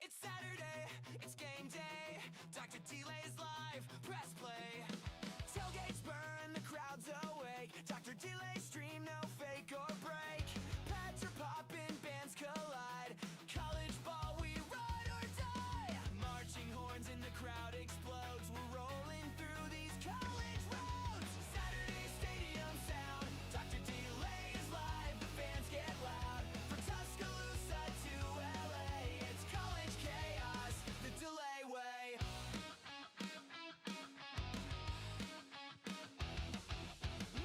It's Saturday, it's game day. Dr. Delay's live, press play. Tailgates burn, the crowd's awake. Dr. Delay stream, no fake or break. Pads are popping, bands collide. College ball, we ride or die. Marching horns in the crowd explodes. We're rolling through these college roads. Saturday stadium sound. Dr. Delay is live, the fans get loud. From Tuscaloosa to LA, it's college chaos, the Delay way.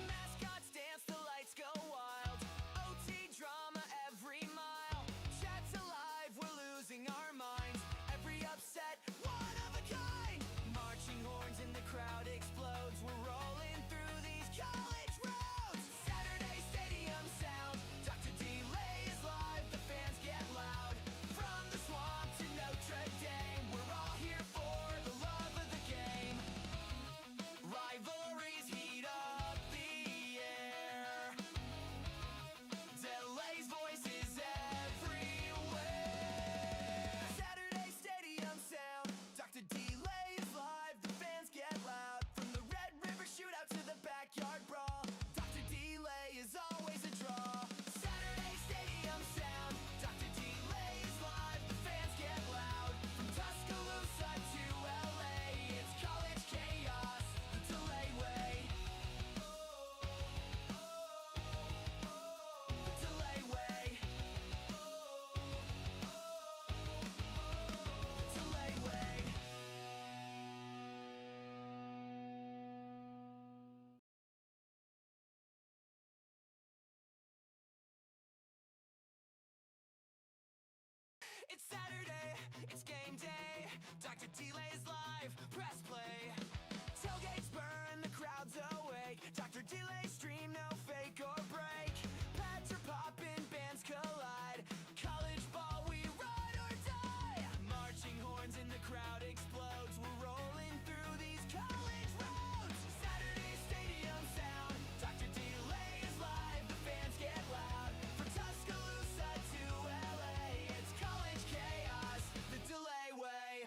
Mascots dance, the lights go wild. OT drama every mile. Chat's alive, we're losing our minds. Every upset, one of a kind. Marching horns in the crowd explodes. We're rolling through these college roads. Saturday stadium sound. Dr. Delay is live, the fans get loud. From the swamp to Notre Dame, we're all here for the love of the game. Rivalries heat up the air. Delay's voice is everywhere. Saturday stadium sound. Dr. Delay is live, the fans get loud. From the Red River shootout to the backyard brawl, Dr. Delay is always a draw. Saturday stadium sound. Dr. Delay is live, the fans get loud. From Tuscaloosa to LA, it's college chaos, the Delay way. The Delay way. The Delay way. It's Saturday, it's game day. Dr. Delay's live, press play. Tailgates burn, the crowd's awake. Dr. Delay stream, no fake or break. Pads are popping, bands collide. College ball, we ride or die. Marching horns in the crowd explodes. We're rolling through these college roads. Saturday stadium sound. Dr. Delay is live, the fans get loud. From Tuscaloosa to LA, it's college chaos, the Delay way.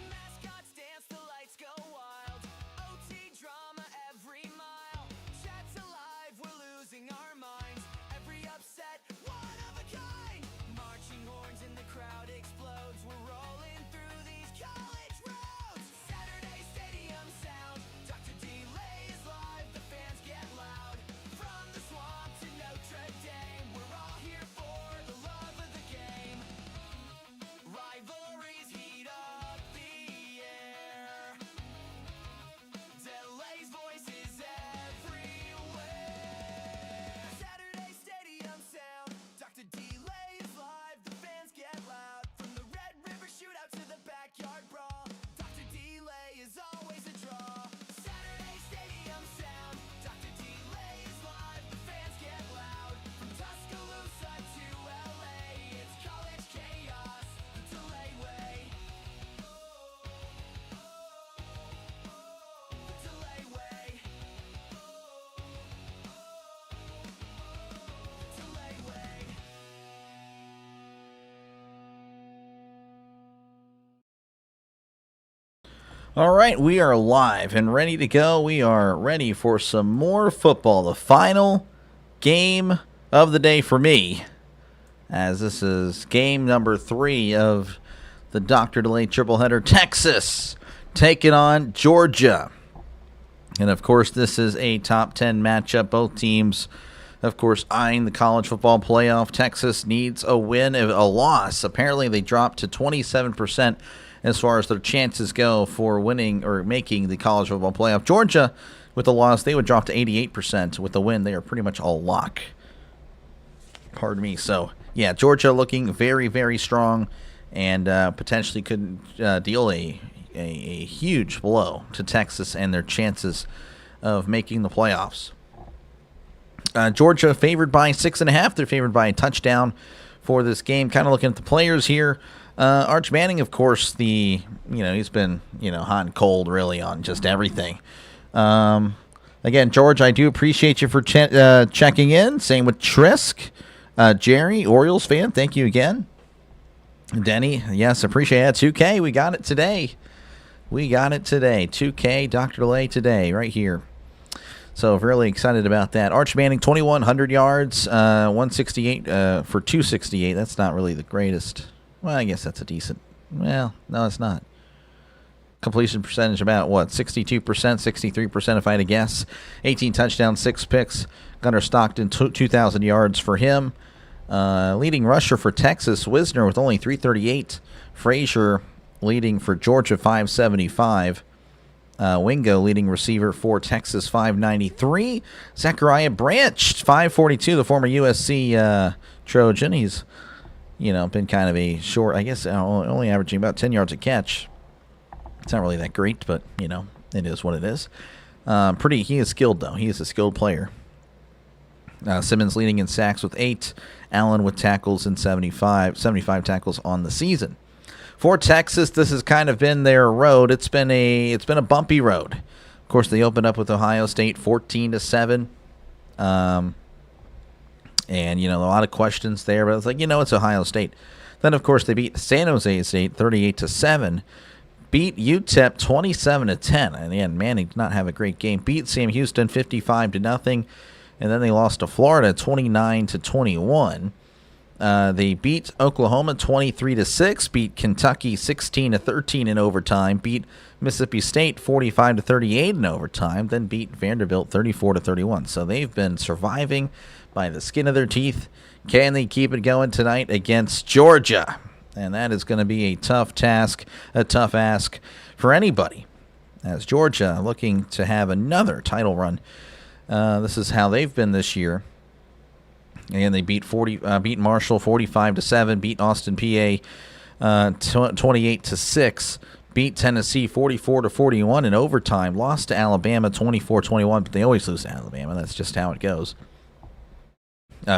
Mascots dance, the lights go wild. OT drama every mile. Chat's alive, we're losing our minds. Every upset, one of a kind. Marching horns in the crowd explodes. We're rolling through these college roads. Saturday stadium sound. Dr. Delay is live, the fans get loud. From the swamp to Notre Dame, we're all here for the love of the game. Rivalries heat up the air. Delay's voice is everywhere. Saturday stadium sound. Dr. Delay is live, the fans get loud. From the Red River shootout to the backyard brawl, Dr. Delay is always a draw. Saturday stadium sound. Dr. Delay is live, the fans get loud. From Tuscaloosa to LA, it's college chaos, the Delay way. The Delay way. The Delay way. All right, we are live and ready to go. We are ready for some more football. The final game of the day for me, as this is game number 3 of the Dr. Delay triple header. Texas taking on Georgia. And, of course, this is a top 10 matchup. Both teams, of course, eyeing the college football playoff. Texas needs a win, a loss. Apparently, they dropped to 27% as far as their chances go for winning or making the college football playoff. Georgia, with a loss, they would drop to 88%. With a win, they are pretty much all lock. Pardon me. So, yeah, Georgia looking very, very strong and potentially could deal a huge blow to Texas and their chances of making the playoffs. Georgia favored by 6.5. They're favored by a touchdown for this game. Kind of looking at the players here. Arch Manning, of course, he's been, hot and cold really on just everything. Again, George, I do appreciate you for checking in. Same with Trisk. Jerry, Orioles fan, thank you again. Denny, yes, appreciate it. 2K, we got it today. 2K, Dr. Lay today, right here. So really excited about that. Arch Manning, 2,100 yards, 168 for 268. That's not really the greatest. Well, I guess that's a decent. Well, no, it's not. Completion percentage about, 62%, 63% if I had to guess. 18 touchdowns, 6 picks. Gunnar Stockton, 2,000 yards for him. Leading rusher for Texas, Wisner with only 338. Frazier leading for Georgia, 575. Wingo leading receiver for Texas, 593. Zachariah Branch, 542, the former USC Trojan. He's, been kind of a short, I guess, only averaging about 10 yards a catch. It's not really that great, but, it is what it is. He is skilled, though. He is a skilled player. Simmons leading in sacks with 8. Allen with tackles and 75 tackles on the season. For Texas, this has kind of been their road. It's been a bumpy road. Of course, they opened up with Ohio State 14-7. And a lot of questions there, but it's like, it's Ohio State. Then of course they beat San Jose State 38-7. Beat UTEP 27-10. And again, Manning did not have a great game. Beat Sam Houston 55-0. And then they lost to Florida 29-21. They beat Oklahoma 23-6. Beat Kentucky 16-13 in overtime. Beat Mississippi State 45-38 in overtime. Then beat Vanderbilt 34-31. So they've been surviving by the skin of their teeth. Can they keep it going tonight against Georgia? And that is going to be a tough task, a tough ask for anybody, as Georgia looking to have another title run. This is how they've been this year. And they beat Marshall 45-7, beat Austin, PA 28-6, beat Tennessee 44-41 in overtime, lost to Alabama 24-21, but they always lose to Alabama. That's just how it goes.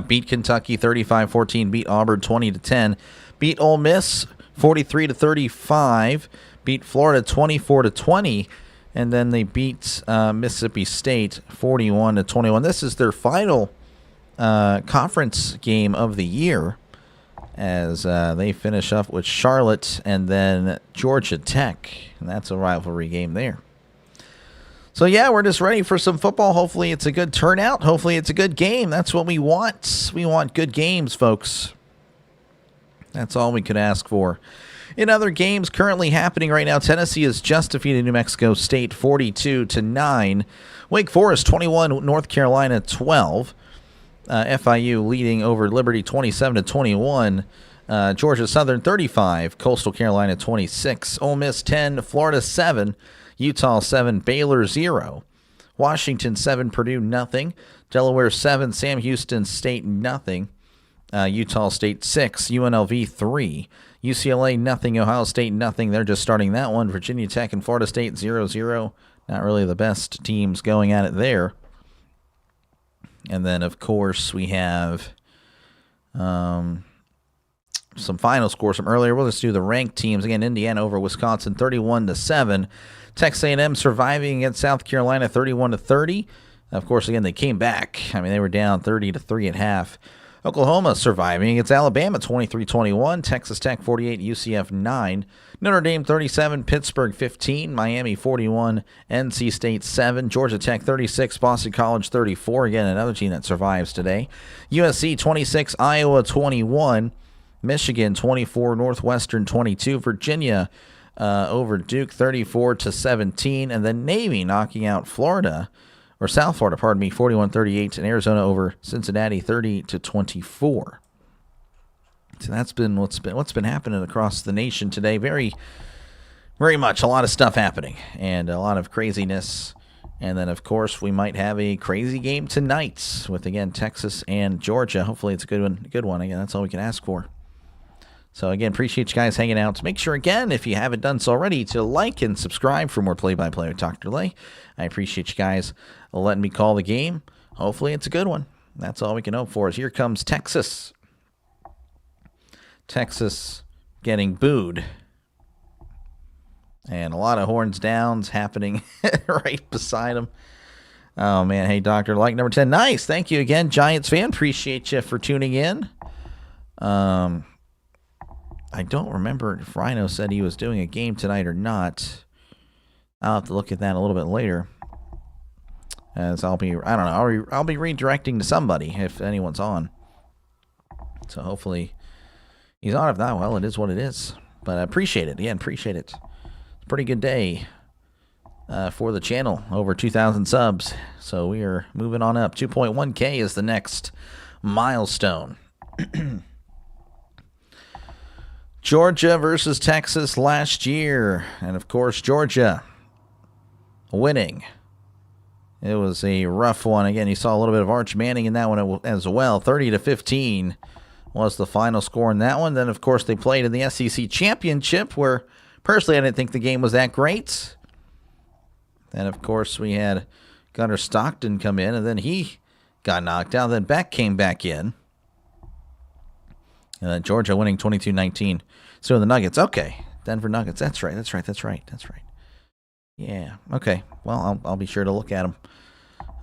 Beat Kentucky 35-14, beat Auburn 20-10, beat Ole Miss 43-35, beat Florida 24-20. And then they beat Mississippi State 41-21. This is their final conference game of the year, as they finish up with Charlotte and then Georgia Tech. And that's a rivalry game there. So, yeah, we're just ready for some football. Hopefully it's a good turnout. Hopefully it's a good game. That's what we want. We want good games, folks. That's all we could ask for. In other games currently happening right now, Tennessee has just defeated New Mexico State 42-9. Wake Forest 21, North Carolina 12. FIU leading over Liberty 27-21. Georgia Southern 35, Coastal Carolina 26. Ole Miss 10, Florida 7. Utah 7, Baylor 0. Washington 7, Purdue nothing. Delaware 7, Sam Houston State nothing. Utah State 6, UNLV 3. UCLA nothing, Ohio State nothing. They're just starting that one. Virginia Tech and Florida State 0-0. Not really the best teams going at it there. And then, of course, we have some final scores from earlier. We'll just do the ranked teams. Again, Indiana over Wisconsin 31-7. Texas A&M surviving against South Carolina 31-30. Of course, again, they came back. I mean, they were down 30-3 at half. Oklahoma surviving against Alabama 23-21, Texas Tech 48, UCF 9, Notre Dame 37, Pittsburgh 15, Miami 41, NC State 7, Georgia Tech 36, Boston College 34, again another team that survives today, USC 26, Iowa 21, Michigan 24, Northwestern 22, Virginia over Duke 34-17, and then Navy knocking out South Florida, 41-38, and Arizona over Cincinnati 30-24. So that's been what's been happening across the nation today. Very, very much a lot of stuff happening and a lot of craziness. And then, of course, we might have a crazy game tonight with, again, Texas and Georgia. Hopefully it's a good one. Again, that's all we can ask for. So, again, appreciate you guys hanging out. Make sure, again, if you haven't done so already, to like and subscribe for more play-by-play with Dr. Lay. I appreciate you guys letting me call the game. Hopefully it's a good one. That's all we can hope for. Here comes Texas. Texas getting booed. And a lot of horns downs happening right beside them. Oh, man. Hey, Doctor, like number 10. Nice. Thank you again, Giants fan. Appreciate you for tuning in. I don't remember if Rhino said he was doing a game tonight or not. I'll have to look at that a little bit later. As I'll be redirecting to somebody if anyone's on. So hopefully he's on. If not, well, it is what it is. But I appreciate it. Again, appreciate it. It's a pretty good day for the channel. Over 2,000 subs. So we are moving on up. 2.1K is the next milestone. Georgia versus Texas last year. And, of course, Georgia winning. It was a rough one. Again, you saw a little bit of Arch Manning in that one as well. 30-15 was the final score in that one. Then, of course, they played in the SEC championship where, personally, I didn't think the game was that great. Then, of course, we had Gunnar Stockton come in, and then he got knocked out. Then Beck came back in. And then Georgia winning 22-19. So the Nuggets. Okay. Denver Nuggets. That's right. Yeah. Okay. Well, I'll be sure to look at them.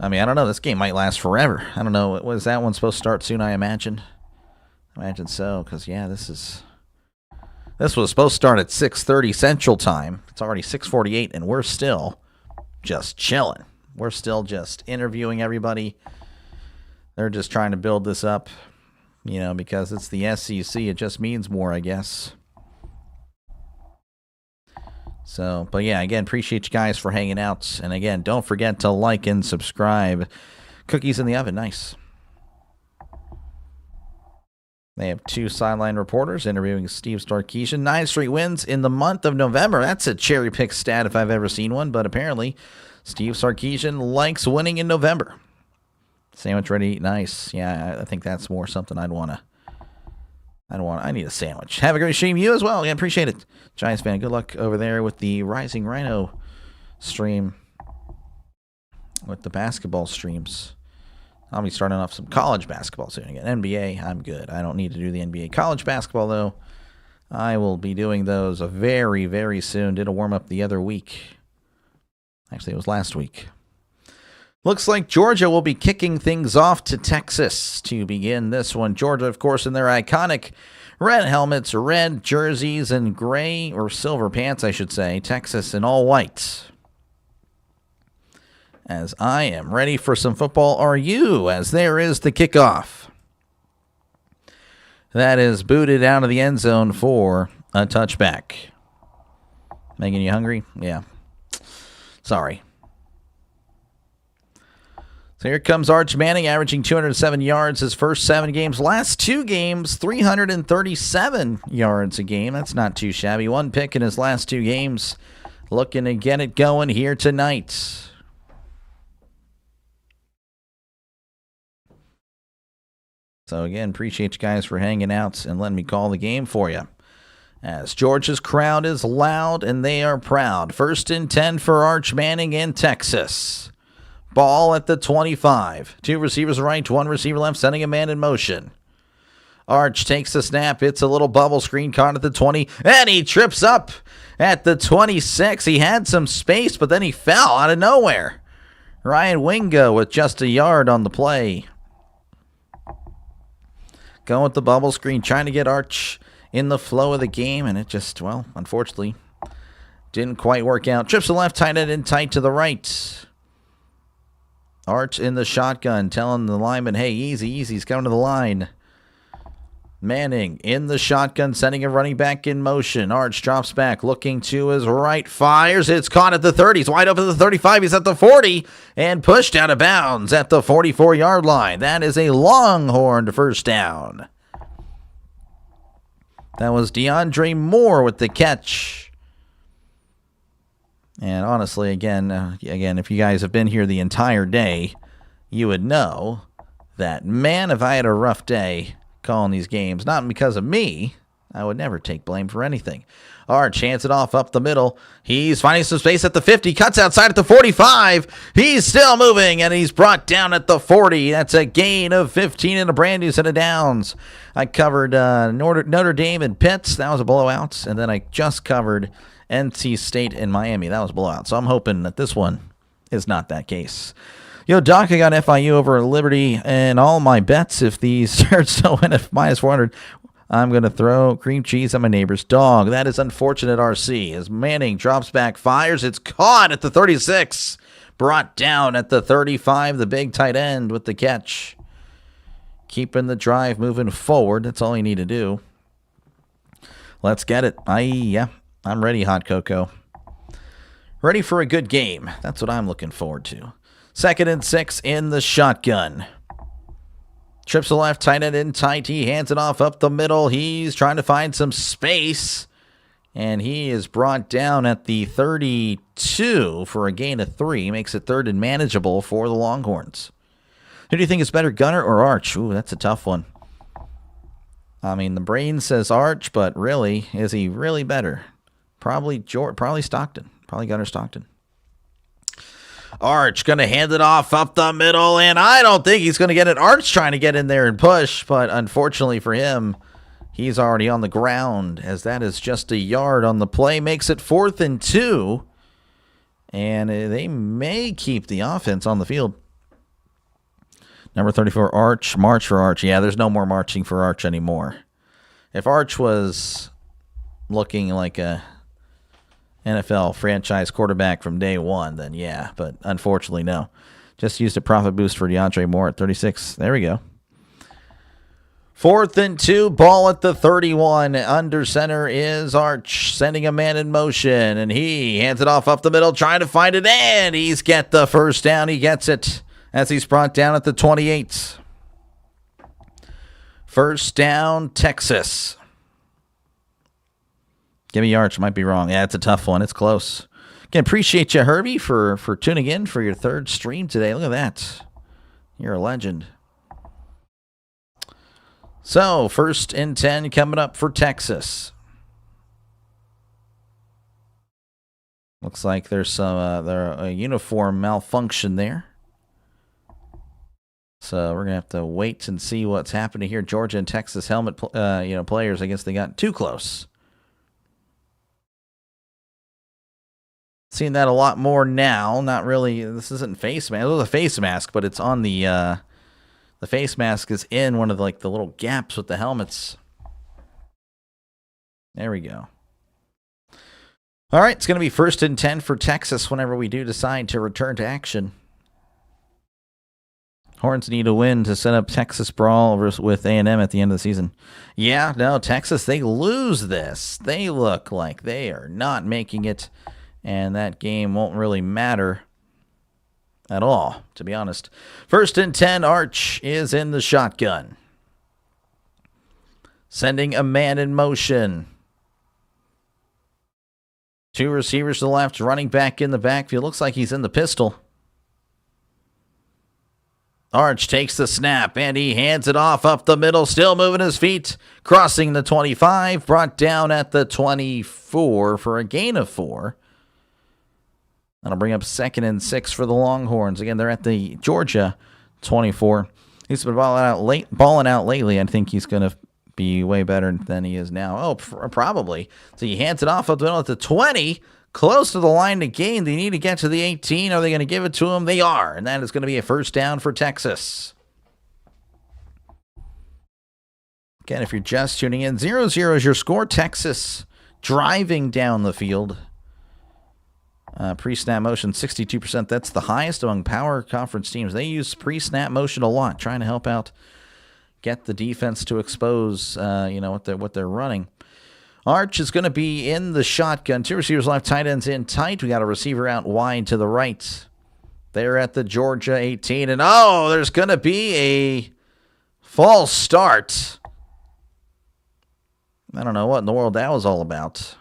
I mean, I don't know. This game might last forever. I don't know. Was that one supposed to start soon, I imagine? Imagine so, because, yeah, this was supposed to start at 6:30 Central Time. It's already 6:48, and we're still just chilling. We're still just interviewing everybody. They're just trying to build this up, because it's the SEC. It just means more, I guess. So, but yeah, again, appreciate you guys for hanging out. And again, don't forget to like and subscribe. Cookies in the oven, nice. They have 2 sideline reporters interviewing Steve Sarkisian. 9 straight wins in the month of November. That's a cherry pick stat if I've ever seen one, but apparently Steve Sarkisian likes winning in November. Sandwich ready to eat, nice. Yeah, I think that's more something I need a sandwich. Have a great stream. You as well. Yeah, appreciate it. Giants fan, good luck over there with the Rising Rhino stream. With the basketball streams. I'll be starting off some college basketball soon again. NBA, I'm good. I don't need to do the NBA. College basketball, though, I will be doing those very, very soon. Did a warm-up the other week. Actually, it was last week. Looks like Georgia will be kicking things off to Texas to begin this one. Georgia, of course, in their iconic red helmets, red jerseys, and gray or silver pants, I should say. Texas in all white. As I am ready for some football, are you? As there is the kickoff. That is booted out of the end zone for a touchback. Making you hungry? Yeah. Sorry. So here comes Arch Manning, averaging 207 yards his first 7 games. Last 2 games, 337 yards a game. That's not too shabby. 1 pick in his last 2 games. Looking to get it going here tonight. So again, appreciate you guys for hanging out and letting me call the game for you. As Georgia's crowd is loud and they are proud. 1st and 10 for Arch Manning in Texas. Ball at the 25. 2 receivers right, 1 receiver left, sending a man in motion. Arch takes the snap. It's a little bubble screen caught at the 20, and he trips up at the 26. He had some space, but then he fell out of nowhere. Ryan Wingo with just a yard on the play. Going with the bubble screen, trying to get Arch in the flow of the game, and it just, well, unfortunately, didn't quite work out. Trips to the left, tight end in tight to the right. Arch in the shotgun, telling the lineman, hey, easy, he's coming to the line. Manning in the shotgun, sending a running back in motion. Arch drops back, looking to his right, fires. It's caught at the 30. He's wide open at the 35. He's at the 40 and pushed out of bounds at the 44-yard line. That is a Longhorn first down. That was DeAndre Moore with the catch. And honestly, again, if you guys have been here the entire day, you would know that, man, if I had a rough day calling these games, not because of me, I would never take blame for anything. Arch hands it off up the middle. He's finding some space at the 50, cuts outside at the 45. He's still moving, and he's brought down at the 40. That's a gain of 15 and a brand new set of downs. I covered Notre Dame and Pitt. That was a blowout. And then I just covered NC State and Miami. That was a blowout. So I'm hoping that this one is not that case. Yo, Doc, I got FIU over Liberty and all my bets. If these shirts don't win at minus 400, I'm going to throw cream cheese at my neighbor's dog. That is unfortunate, RC. As Manning drops back, fires. It's caught at the 36. Brought down at the 35. The big tight end with the catch. Keeping the drive moving forward. That's all you need to do. Let's get it. I'm ready, Hot Cocoa. Ready for a good game. That's what I'm looking forward to. 2nd and 6 in the shotgun. Trips to the left, tight end in tight. He hands it off up the middle. He's trying to find some space. And he is brought down at the 32 for a gain of 3. Makes it 3rd and manageable for the Longhorns. Who do you think is better, Gunner or Arch? Ooh, that's a tough one. I mean, the brain says Arch, but really, is he really better? Probably Stockton. Probably Gunner Stockton. Arch going to hand it off up the middle, and I don't think he's going to get it. Arch trying to get in there and push, but unfortunately for him, he's already on the ground, as that is just a yard on the play. Makes it 4th and 2, and they may keep the offense on the field. Number 34, Arch. March for Arch. Yeah, there's no more marching for Arch anymore. If Arch was looking like a NFL franchise quarterback from day one, then yeah, but unfortunately, no. Just used a profit boost for DeAndre Moore at 36. There we go. 4th and 2, ball at the 31. Under center is Arch, sending a man in motion, and he hands it off up the middle, trying to find it, and he's got the first down. He gets it as he's brought down at the 28. First down, Texas. Give me Arch. Might be wrong. Yeah, it's a tough one. It's close. Can appreciate you, Herbie, for tuning in for your 3rd stream today. Look at that. You're a legend. So, 1st and 10 coming up for Texas. Looks like there's a uniform malfunction there. So we're gonna have to wait and see what's happening here. Georgia and Texas helmet players. I guess they got too close. Seeing that a lot more now. Not really. This isn't face mask. It was a face mask, but it's on the face mask is in one of the little gaps with the helmets. There we go. All right, it's going to be 1st and 10 for Texas whenever we do decide to return to action. Horns need a win to set up Texas brawl with A&M at the end of the season. Yeah, no, Texas, they lose this. They look like they are not making it, and that game won't really matter at all, to be honest. 1st and 10, Arch is in the shotgun. Sending a man in motion. 2 receivers to the left, running back in the backfield. Looks like he's in the pistol. Arch takes the snap, and he hands it off up the middle, still moving his feet, crossing the 25, brought down at the 24 for a gain of 4. That'll bring up 2nd and 6 for the Longhorns. Again, they're at the Georgia 24. He's been balling out lately. I think he's going to be way better than he is now. Oh, probably. So he hands it off up the middle at the 20. Close to the line to gain. They need to get to the 18. Are they going to give it to him? They are. And that is going to be a 1st down for Texas. Again, if you're just tuning in, 0-0 is your score. Texas driving down the field. Pre-snap motion, 62%. That's the highest among power conference teams. They use pre-snap motion a lot, trying to help out, get the defense to expose, what they're running. Arch is going to be in the shotgun. 2 receivers left, tight ends in tight. We got a receiver out wide to the right. They're at the Georgia 18. And, there's going to be a false start. I don't know what in the world that was all about.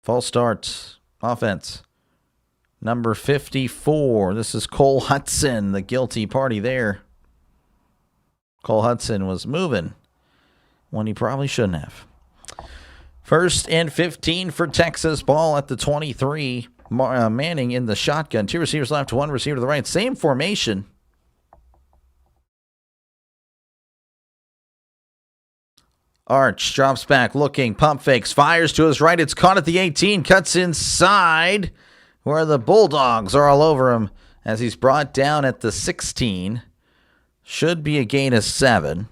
False start. Offense. Number 54. This is Cole Hudson, the guilty party there. Cole Hudson was moving when he probably shouldn't have. 1st and 15 for Texas. Ball at the 23. Manning in the shotgun. 2 receivers left, 1 receiver to the right. Same formation. Arch drops back, looking, pump fakes, fires to his right. It's caught at the 18, cuts inside. where the Bulldogs are all over him as he's brought down at the 16. Should be a gain of 7.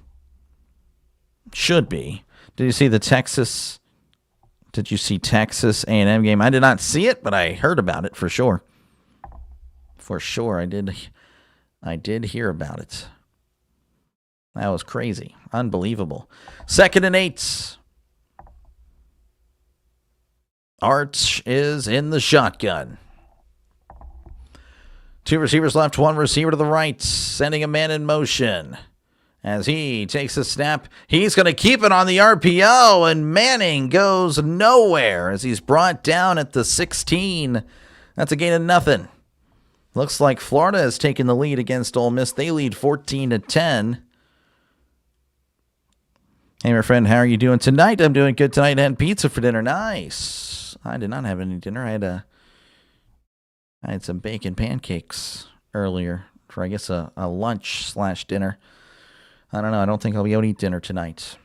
Should be. Did you see the Texas? Did you see Texas A&M game? I did not see it, but I heard about it for sure. For sure, I did hear about it. That was crazy. Unbelievable. 2nd and 8. Arch is in the shotgun. 2 receivers left, 1 receiver to the right, sending a man in motion. As he takes a snap, he's going to keep it on the RPO, and Manning goes nowhere as he's brought down at the 16. That's a gain of nothing. Looks like Florida has taken the lead against Ole Miss. They lead 14-10. Hey, my friend, how are you doing tonight? I'm doing good tonight. I had pizza for dinner. Nice. I did not have any dinner. I had some bacon pancakes earlier for, I guess, a lunch/dinner. I don't know. I don't think I'll be able to eat dinner tonight.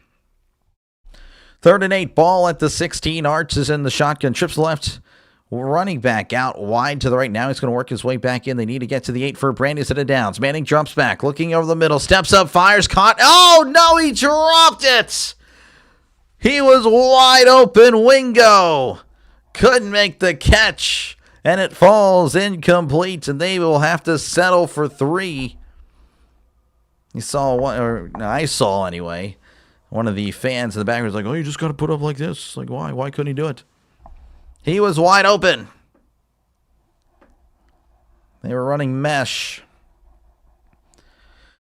3rd and 8. Ball at the 16. Arch is in the shotgun. Trips left. Running back out wide to the right. Now he's going to work his way back in. They need to get to the 8 for a brand new set of downs. Manning jumps back. Looking over the middle. Steps up. Fires. Caught. Oh, no. He dropped it. He was wide open. Wingo couldn't make the catch. And it falls incomplete. And they will have to settle for 3. You saw one, or no, I saw anyway. One of the fans in the back was like, "Oh, you just got to put up like this." Like, why? Why couldn't he do it? He was wide open. They were running mesh.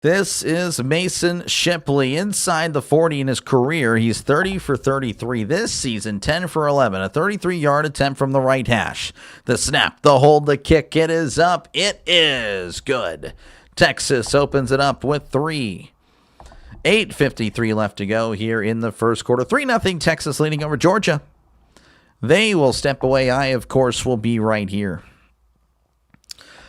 This is Mason Shipley inside the 40 in his career. He's 30 for 33 this season, 10 for 11. A 33-yard attempt from the right hash. The snap, the hold, the kick. It is up. It is good. Texas opens it up with 3. 8:53 left to go here in the first quarter. 3-0 Texas leading over Georgia. They will step away. I, of course, will be right here.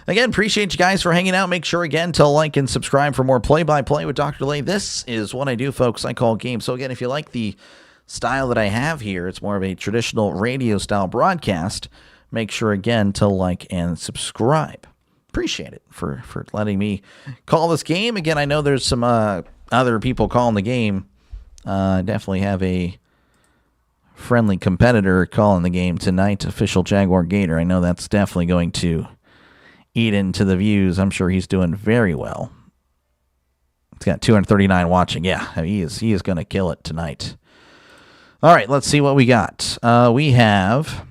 Again, appreciate you guys for hanging out. Make sure, again, to like and subscribe for more play-by-play with Dr. Lay. This is what I do, folks. I call games. So, again, if you like the style that I have here, it's more of a traditional radio-style broadcast. Make sure, again, to like and subscribe. Appreciate it for letting me call this game. Again, I know there's some other people calling the game. Definitely have a friendly competitor calling the game tonight, official Jaguar Gator. I know that's definitely going to eat into the views. I'm sure he's doing very well. He's got 239 watching. Yeah, he is going to kill it tonight. All right, let's see what we got. We have...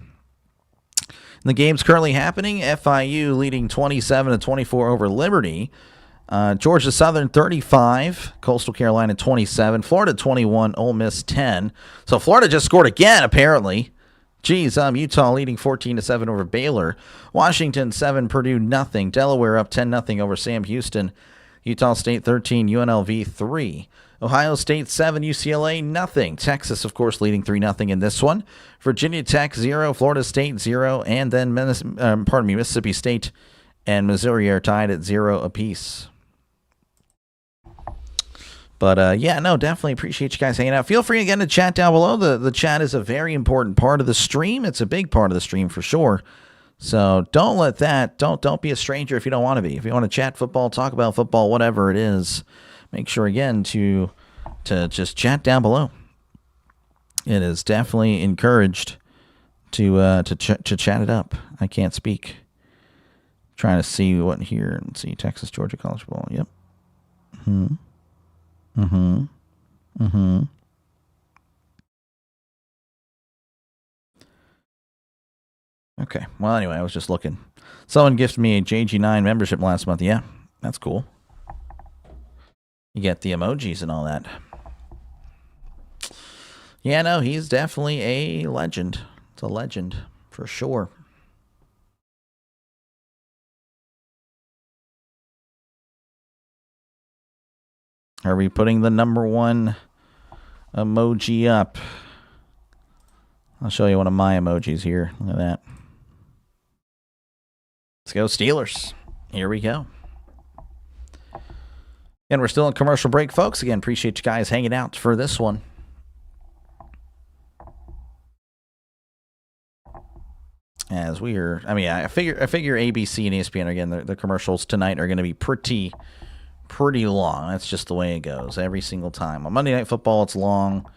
The game's currently happening. FIU leading 27-24 over Liberty. Georgia Southern 35, Coastal Carolina 27, Florida 21, Ole Miss 10. So Florida just scored again, apparently. Geez, Utah leading 14-7 over Baylor. Washington 7, Purdue nothing. Delaware up 10-0 over Sam Houston. Utah State 13, UNLV 3. Ohio State 7, UCLA nothing. Texas, of course, leading 3-0 in this one. Virginia Tech 0, Florida State 0, and then Mississippi State and Missouri are tied at 0 apiece. But yeah, no, definitely appreciate you guys hanging out. Feel free again to chat down below. The chat is a very important part of the stream. It's a big part of the stream for sure. So don't let that. Don't be a stranger if you don't want to be. If you want to chat football, talk about football, whatever it is. Make sure, again, to just chat down below. It is definitely encouraged to chat it up. I can't speak. Trying to see what here and see Texas Georgia College Bowl. Yep. Okay. Well, anyway, I was just looking. Someone gifted me a JG9 membership last month. Yeah, that's cool. You get the emojis and all that. Yeah, no, he's definitely a legend. It's a legend for sure. Are we putting the number 1 emoji up? I'll show you one of my emojis here. Look at that. Let's go Steelers. Here we go. And we're still in commercial break, folks. Again, appreciate you guys hanging out for this one. As we are, I mean, I figure ABC and ESPN again. The commercials tonight are going to be pretty long. That's just the way it goes every single time. On Monday Night Football, it's long,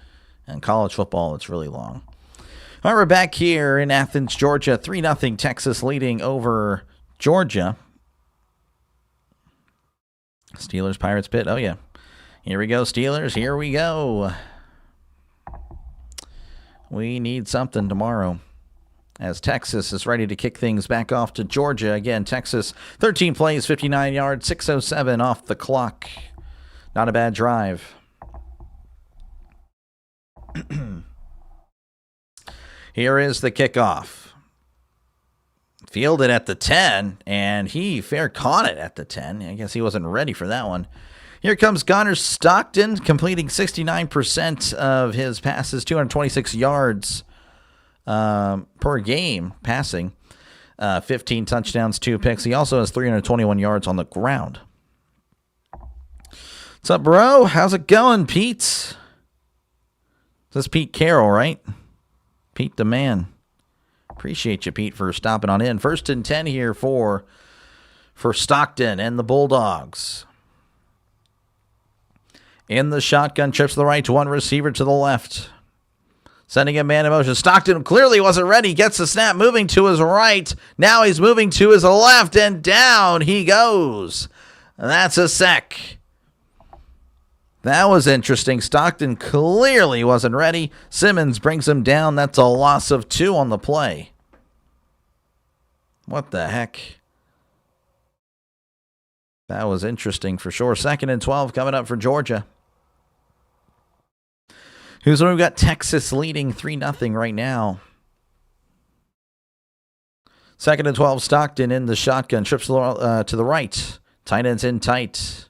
and college football, it's really long. All right, we're back here in Athens, Georgia. 3-0 Texas leading over Georgia. Steelers, Pirates pit. Oh, yeah. Here we go, Steelers. Here we go. We need something tomorrow, as Texas is ready to kick things back off to Georgia. Again, Texas, 13 plays, 59 yards, 6:07 off the clock. Not a bad drive. Here is the kickoff. Fielded at the 10, and he fair caught it at the 10. I guess he wasn't ready for that one. Here comes Connor Stockton, completing 69% of his passes, 226 yards per game passing, 15 touchdowns, 2 picks. He also has 321 yards on the ground. What's up, bro? How's it going, Pete? This is Pete Carroll, right? Pete the man. Appreciate you, Pete, for stopping on in. 1st and 10 here for Stockton and the Bulldogs. In the shotgun, trips to the right, one receiver to the left. Sending a man in motion. Stockton clearly wasn't ready. Gets the snap, moving to his right. Now he's moving to his left, and down he goes. That's a sack. That was interesting. Stockton clearly wasn't ready. Simmons brings him down. That's a loss of 2 on the play. What the heck? That was interesting for sure. 2nd and 12 coming up for Georgia. We've got Texas leading 3-0 right now. 2nd and 12, Stockton in the shotgun. Trips to the right. Tight ends in tight.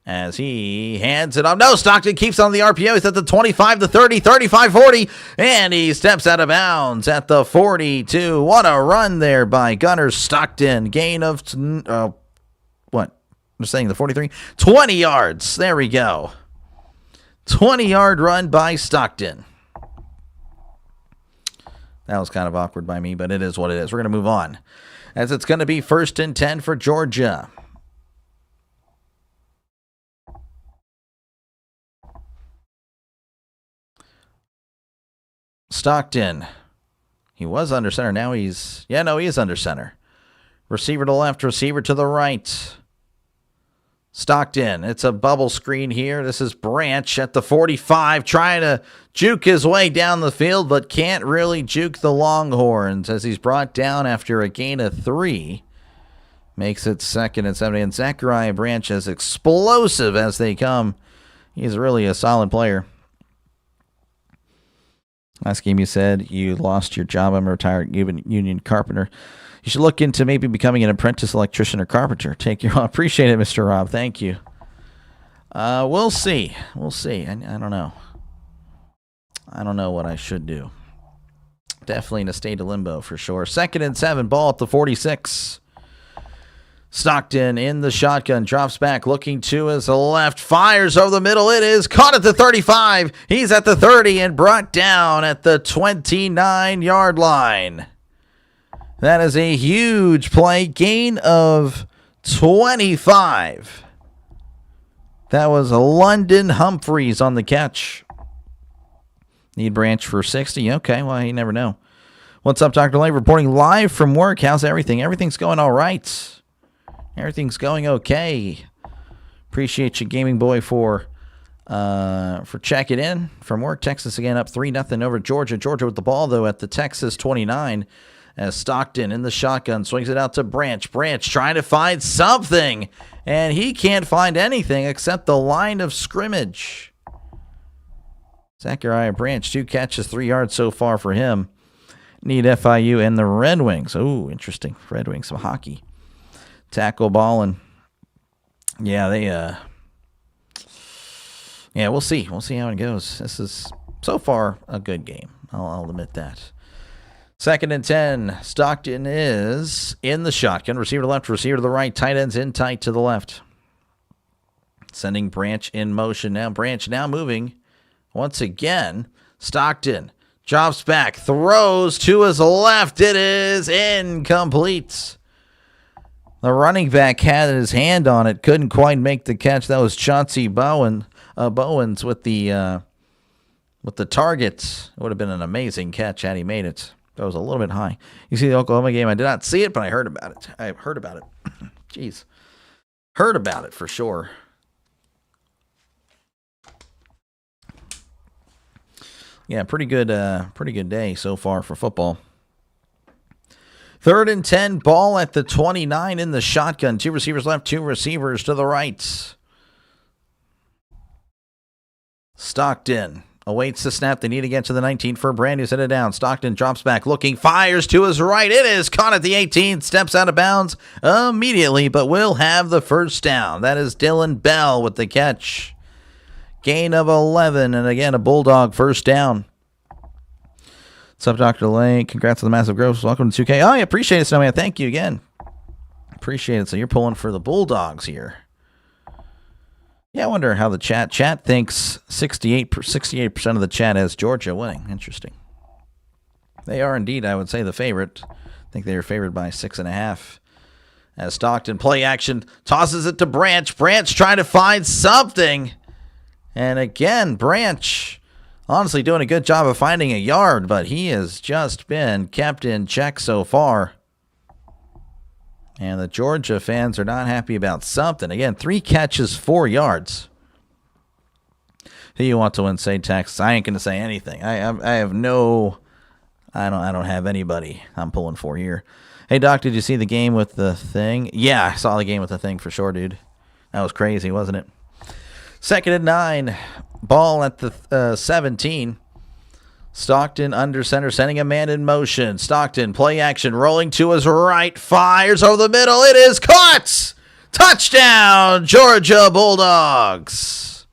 As he hands it up. No, Stockton keeps on the RPO. He's at the 25, the 30, 35, 40. And he steps out of bounds at the 42. What a run there by Gunnar Stockton. Gain of, what? I'm saying the 43. 20 yards. There we go. 20-yard run by Stockton. That was kind of awkward by me, but it is what it is. We're going to move on, as it's going to be 1st and 10 for Georgia. Stockton. He was under center. Now he is under center. Receiver to the left, receiver to the right. Stockton. It's a bubble screen here. This is Branch at the 45, trying to juke his way down the field, but can't really juke the Longhorns, as he's brought down after a gain of 3. Makes it 2nd and 70. And Zachariah Branch, as explosive as they come, he's really a solid player. Last game you said you lost your job. I'm a retired union carpenter. You should look into maybe becoming an apprentice electrician or carpenter. Appreciate it, Mr. Rob. Thank you. We'll see. I don't know. I don't know what I should do. Definitely in a state of limbo for sure. 2nd and 7, ball at the 46. Stockton in the shotgun, drops back, looking to his left, fires over the middle. It is caught at the 35. He's at the 30 and brought down at the 29-yard line. That is a huge play. Gain of 25. That was London Humphreys on the catch. Need Branch for 60. Okay, well, you never know. What's up, Dr. Lane? Reporting live from work. How's everything? Everything's going all right. Everything's going okay. Appreciate you, Gaming Boy, for checking in from work. Texas again up 3-0 over Georgia. Georgia with the ball, though, at the Texas 29. As Stockton in the shotgun swings it out to Branch. Branch trying to find something, and he can't find anything except the line of scrimmage. Zachariah Branch, 2 catches, 3 yards so far for him. Need FIU and the Red Wings. Oh, interesting. Red Wings, some hockey. Tackle ball, and yeah, we'll see. We'll see how it goes. This is so far a good game. I'll admit that. 2nd and 10. Stockton is in the shotgun. Receiver to the left, receiver to the right. Tight ends in tight to the left. Sending Branch in motion now. Branch now moving once again. Stockton Drops back, throws to his left. It is incomplete. The running back had his hand on it, couldn't quite make the catch. That was Chauncey Bowens with the target. It would have been an amazing catch had he made it. That was a little bit high. You see the Oklahoma game? I did not see it, but I heard about it. Jeez. Heard about it for sure. Yeah, pretty good day so far for football. 3rd and 10, ball at the 29 in the shotgun. 2 receivers left, 2 receivers to the right. Stockton awaits the snap. They need to get to the 19 for Brand, who's headed down. Stockton drops back, looking, fires to his right. It is caught at the 18, steps out of bounds immediately, but will have the first down. That is Dylan Bell with the catch. Gain of 11, and again, a Bulldog first down. What's up, Dr. Lane? Congrats on the massive growth. Welcome to 2K. Oh, I appreciate it, Snowman. Thank you again. Appreciate it. So you're pulling for the Bulldogs here. Yeah, I wonder how the chat thinks 68% of the chat has Georgia winning. Interesting. They are indeed, I would say, the favorite. I think they are favored by 6.5. As Stockton, play action, tosses it to Branch. Branch trying to find something. And again, Branch honestly doing a good job of finding a yard, but he has just been kept in check so far. And the Georgia fans are not happy about something. Again, 3 catches, 4 yards. Who you want to win, say Texas? I ain't going to say anything. I have no... I don't have anybody I'm pulling for here. Hey, Doc, did you see the game with the thing? Yeah, I saw the game with the thing for sure, dude. That was crazy, wasn't it? 2nd and 9. Ball at the 17. Stockton under center, sending a man in motion. Stockton, play action, rolling to his right, fires over the middle. It is caught! Touchdown, Georgia Bulldogs!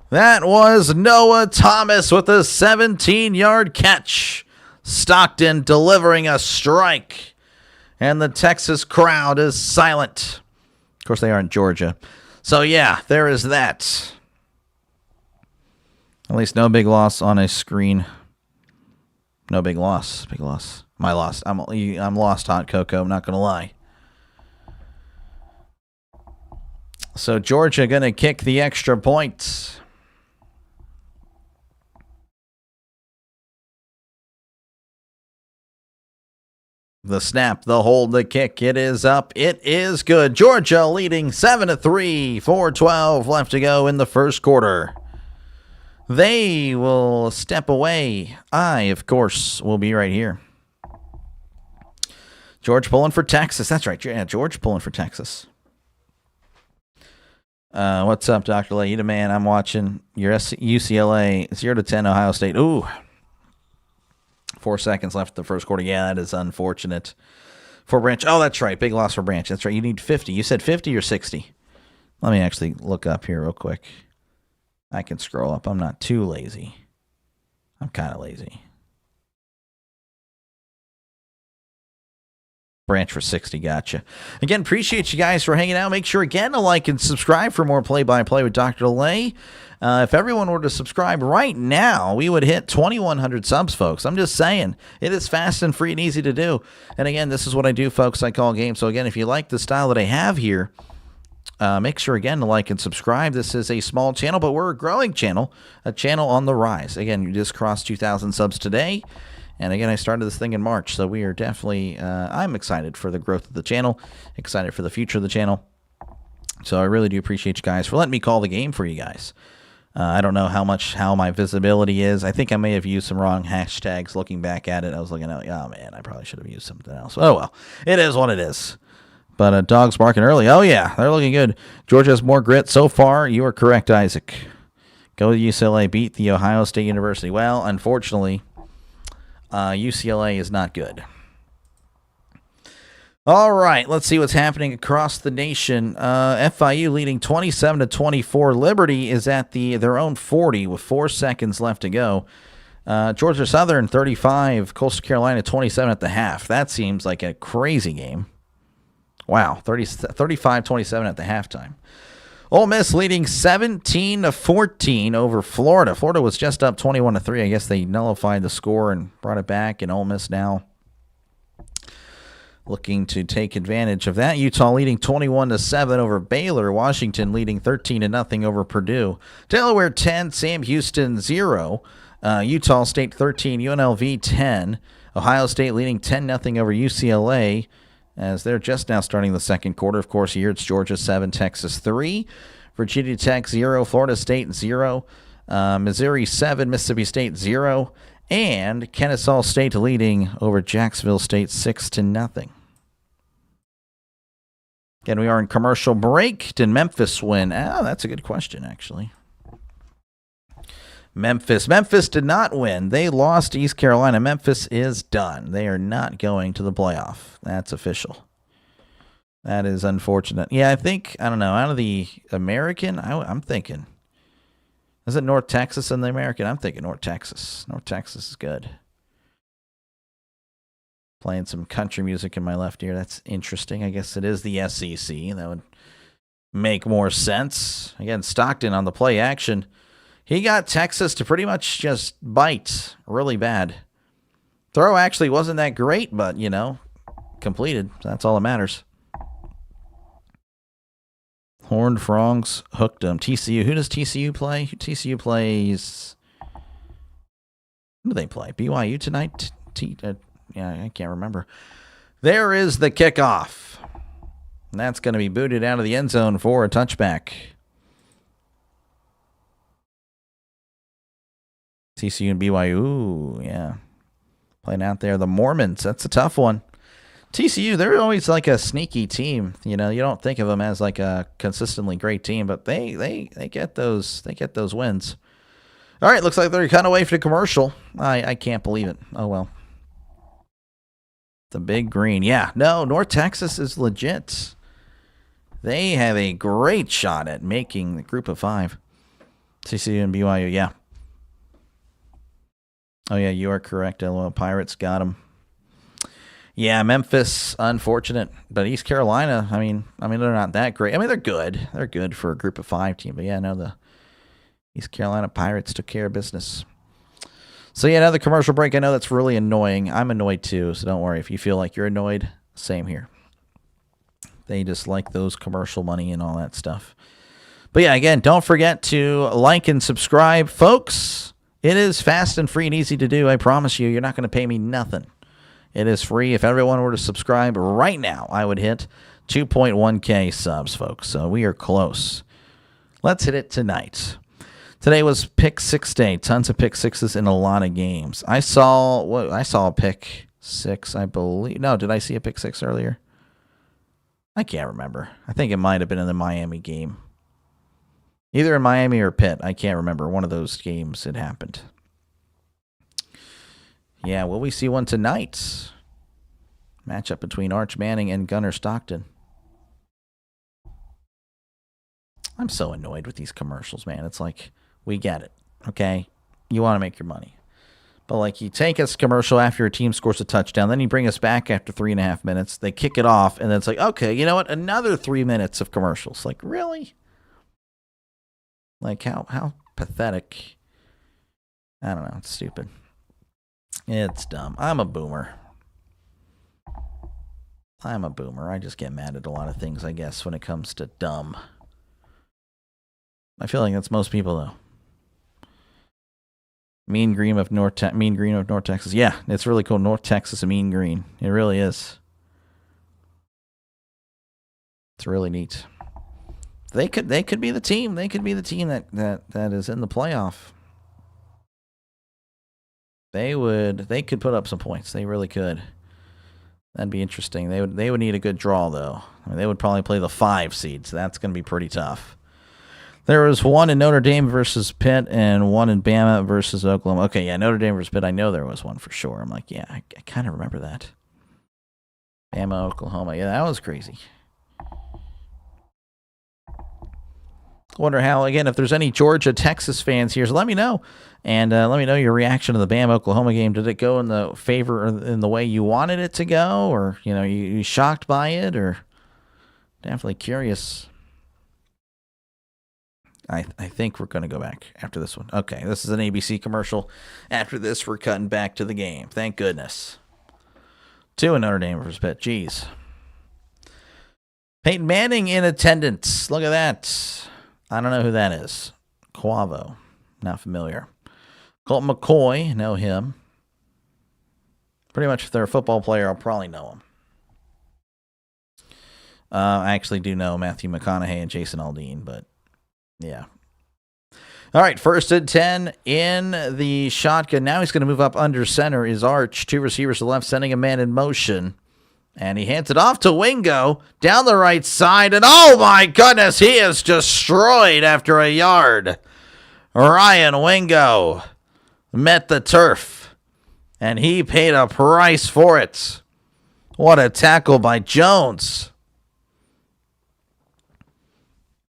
That was Noah Thomas with a 17-yard catch. Stockton delivering a strike. And the Texas crowd is silent. Of course, they are in Georgia. So, yeah, there is that. At least no big loss on a screen. No big loss. Big loss. My loss. I'm lost, Hot Cocoa. I'm not going to lie. So Georgia going to kick the extra point. The snap, the hold, the kick. It is up. It is good. Georgia leading 7-3. 4:12 left to go in the first quarter. They will step away. I, of course, will be right here. George pulling for Texas. That's right. Yeah, George pulling for Texas. What's up, Dr. Lay? You the man. I'm watching your UCLA 0-10 Ohio State. Ooh. 4 seconds left in the first quarter. Yeah, that is unfortunate. For Branch. Oh, that's right. Big loss for Branch. That's right. You need 50. You said 50 or 60? Let me actually look up here real quick. I can scroll up. I'm not too lazy. I'm kind of lazy. Branch for 60. Gotcha. Again, appreciate you guys for hanging out. Make sure, again, to like and subscribe for more play-by-play with Dr. Lay. If everyone were to subscribe right now, we would hit 2,100 subs, folks. I'm just saying. It is fast and free and easy to do. And again, this is what I do, folks. I call games. So again, if you like the style that I have here, make sure, again, to like and subscribe. This is a small channel, but we're a growing channel, a channel on the rise. Again, you just crossed 2,000 subs today. And again, I started this thing in March, so we are definitely, I'm excited for the growth of the channel, excited for the future of the channel. So I really do appreciate you guys for letting me call the game for you guys. I don't know how my visibility is. I think I may have used some wrong hashtags looking back at it. I was looking at, oh man, I probably should have used something else. Oh well, it is what it is. But dogs barking early. Oh yeah, they're looking good. Georgia has more grit so far. You are correct, Isaac. Go to UCLA, beat the Ohio State University. Well, unfortunately, UCLA is not good. All right, let's see what's happening across the nation. FIU leading 27-24. Liberty is at their own 40 with 4 seconds left to go. Georgia Southern 35, Coastal Carolina 27 at the half. That seems like a crazy game. Wow, 35-27 at the halftime. Ole Miss leading 17-14 over Florida. Florida was just up 21-3. I guess they nullified the score and brought it back, and Ole Miss now looking to take advantage of that. Utah leading 21-7 over Baylor. Washington leading 13-0 over Purdue. Delaware 10, Sam Houston 0. Utah State 13, UNLV 10. Ohio State leading 10-0 over UCLA as they're just now starting the second quarter. Of course, here it's Georgia 7, Texas 3. Virginia Tech 0, Florida State 0. Missouri 7, Mississippi State 0. And Kennesaw State leading over Jacksonville State 6-0. Again, we are in commercial break. Did Memphis win? That's a good question, actually. Memphis did not win. They lost to East Carolina. Memphis is done. They are not going to the playoff. That's official. That is unfortunate. Yeah, I think, I don't know, out of the American, I'm thinking, is it North Texas in the American? I'm thinking North Texas. North Texas is good. Playing some country music in my left ear. That's interesting. I guess it is the SEC. That would make more sense. Again, Stockton on the play action. He got Texas to pretty much just bite really bad. Throw actually wasn't that great, but, completed. That's all that matters. Horned Frogs hooked them. TCU. Who does TCU play? TCU plays. Who do they play? BYU tonight? Yeah, I can't remember. There is the kickoff. And that's going to be booted out of the end zone for a touchback. TCU and BYU. Ooh, yeah. Playing out there. The Mormons. That's a tough one. TCU, they're always like a sneaky team. You don't think of them as like a consistently great team, but they get those wins. All right, looks like they're cutting away for the commercial. I can't believe it. Oh well. The Big Green. Yeah, no, North Texas is legit. They have a great shot at making the group of 5. TCU and BYU, yeah. Oh yeah, you are correct. LOL Pirates got them. Yeah, Memphis, unfortunate. But East Carolina, I mean, they're not that great. I mean, they're good. They're good for a group of 5 team. But yeah, no, the East Carolina Pirates took care of business. So yeah, another commercial break. I know that's really annoying. I'm annoyed too, so don't worry. If you feel like you're annoyed, same here. They just like those commercial money and all that stuff. But yeah, again, don't forget to like and subscribe, folks. It is fast and free and easy to do. I promise you, you're not going to pay me nothing. It is free. If everyone were to subscribe right now, I would hit 2.1K subs, folks. So we are close. Let's hit it tonight. Today was pick 6 day. Tons of pick 6s in a lot of games. I saw a pick 6, I believe. No, did I see a pick 6 earlier? I can't remember. I think it might have been in the Miami game. Either in Miami or Pitt. I can't remember. One of those games it happened. Yeah, will we see one tonight? Matchup between Arch Manning and Gunnar Stockton. I'm so annoyed with these commercials, man. It's like, we get it, okay? You want to make your money. But, like, you take us commercial after your team scores a touchdown, then you bring us back after 3.5 minutes. They kick it off, and then it's like, okay, you know what? Another 3 minutes of commercials. Like, really? Like, how pathetic. I don't know. It's stupid. It's dumb. I'm a boomer. I just get mad at a lot of things, I guess, when it comes to dumb. I feel like that's most people, though. Mean Green of North Texas. Yeah, it's really cool. North Texas and Mean Green. It really is. It's really neat. They could be the team. They could be the team that is in the playoff. They could put up some points. They really could. That'd be interesting. They would need a good draw, though. I mean, they would probably play the 5 seed, so that's going to be pretty tough. There was one in Notre Dame versus Pitt and one in Bama versus Oklahoma. Okay, yeah, Notre Dame versus Pitt. I know there was one for sure. I'm like, yeah, I kind of remember that. Bama, Oklahoma. Yeah, that was crazy. Wonder how, again, if there's any Georgia, Texas fans here, so let me know. And let me know your reaction to the Bama Oklahoma game. Did it go in the favor or in the way you wanted it to go? Or, you shocked by it? Or definitely curious. I think we're going to go back after this one. Okay, this is an ABC commercial. After this, we're cutting back to the game. Thank goodness. 2 Notre Dame versus Pitt. Jeez. Peyton Manning in attendance. Look at that. I don't know who that is. Quavo. Not familiar. Colt McCoy. Know him. Pretty much if they're a football player, I'll probably know him. I actually do know Matthew McConaughey and Jason Aldean, but yeah. All right, 1st and 10 in the shotgun. Now he's going to move up under center is Arch. 2 receivers to the left, sending a man in motion. And he hands it off to Wingo down the right side. And oh my goodness, he is destroyed after a yard. Ryan Wingo met the turf. And he paid a price for it. What a tackle by Jones.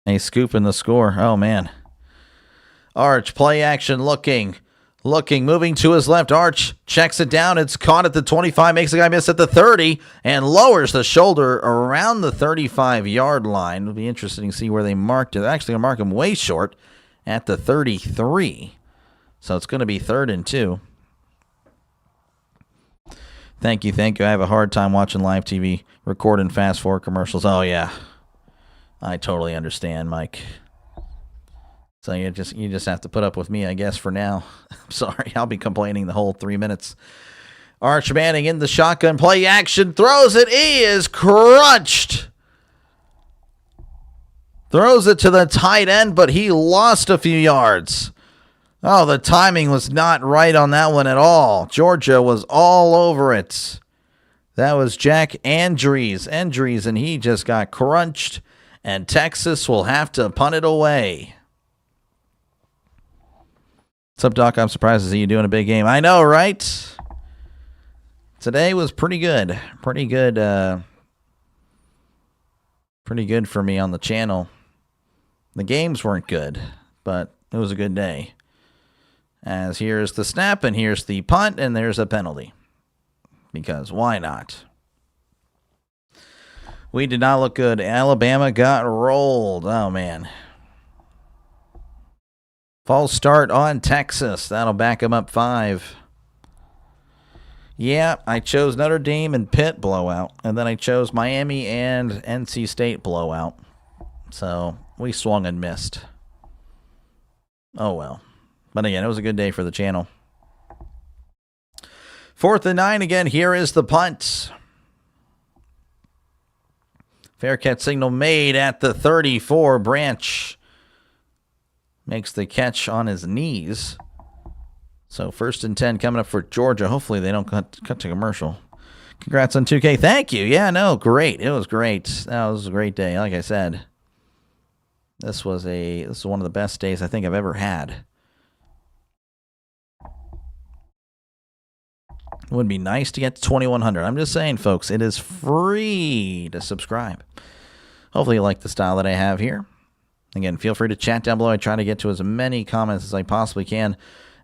A scoop in the score. Oh, man. Arch, play action, looking, moving to his left. Arch checks it down. It's caught at the 25, makes the guy miss at the 30, and lowers the shoulder around the 35-yard line. It'll be interesting to see where they marked it. They're actually going to mark him way short at the 33. So it's going to be 3rd and 2. Thank you. I have a hard time watching live TV, recording fast-forward commercials. Oh, yeah. I totally understand, Mike. So you just have to put up with me, I guess, for now. I'm sorry. I'll be complaining the whole 3 minutes. Arch Manning in the shotgun. Play action. Throws it. He is crunched. Throws it to the tight end, but he lost a few yards. Oh, the timing was not right on that one at all. Georgia was all over it. That was Jack Andrews, and he just got crunched. And Texas will have to punt it away. What's up, Doc? I'm surprised to see you doing a big game. I know, right? Today was pretty good. Pretty good for me on the channel. The games weren't good, but it was a good day. As here's the snap, and here's the punt, and there's a penalty. Because why not? We did not look good. Alabama got rolled. Oh, man. False start on Texas. That'll back them up 5. Yeah, I chose Notre Dame and Pitt blowout. And then I chose Miami and NC State blowout. So we swung and missed. Oh, well. But again, it was a good day for the channel. 4th and 9 again. Here is the punt. Fair catch signal made at the 34. Branch makes the catch on his knees. So 1st and 10 coming up for Georgia. Hopefully they don't cut to commercial. Congrats on 2K. Thank you. Yeah, no, great. It was great. That was a great day. Like I said, this was one of the best days I think I've ever had. It would be nice to get to 2,100. I'm just saying, folks, it is free to subscribe. Hopefully you like the style that I have here. Again, feel free to chat down below. I try to get to as many comments as I possibly can.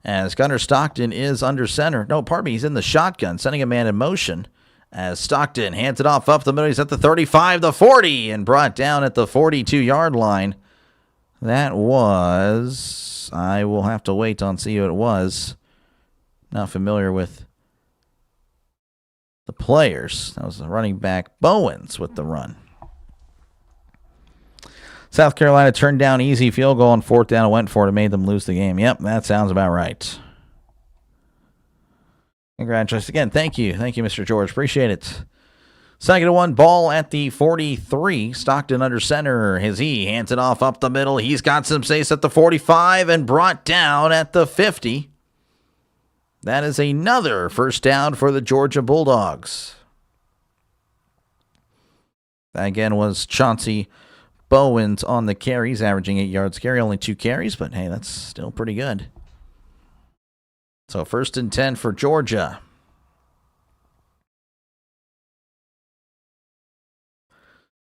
As Gunnar Stockton is under center. No, pardon me, he's in the shotgun, sending a man in motion. As Stockton hands it off up the middle. He's at the 35, the 40, and brought down at the 42-yard line. That was... I will have to wait on see who it was. Not familiar with the players. That was the running back Bowens with the run. South Carolina turned down easy field goal on 4th down and went for it and made them lose the game. Yep, that sounds about right. Congratulations again. Thank you, Mr. George. Appreciate it. 2nd and 1, ball at the 43. Stockton under center. He hands it off up the middle. He's got some space at the 45 and brought down at the 50. That is another 1st down for the Georgia Bulldogs. That again was Chauncey Bowens on the carries, averaging 8 yards carry, only 2 carries, but hey, that's still pretty good. So 1st and 10 for Georgia.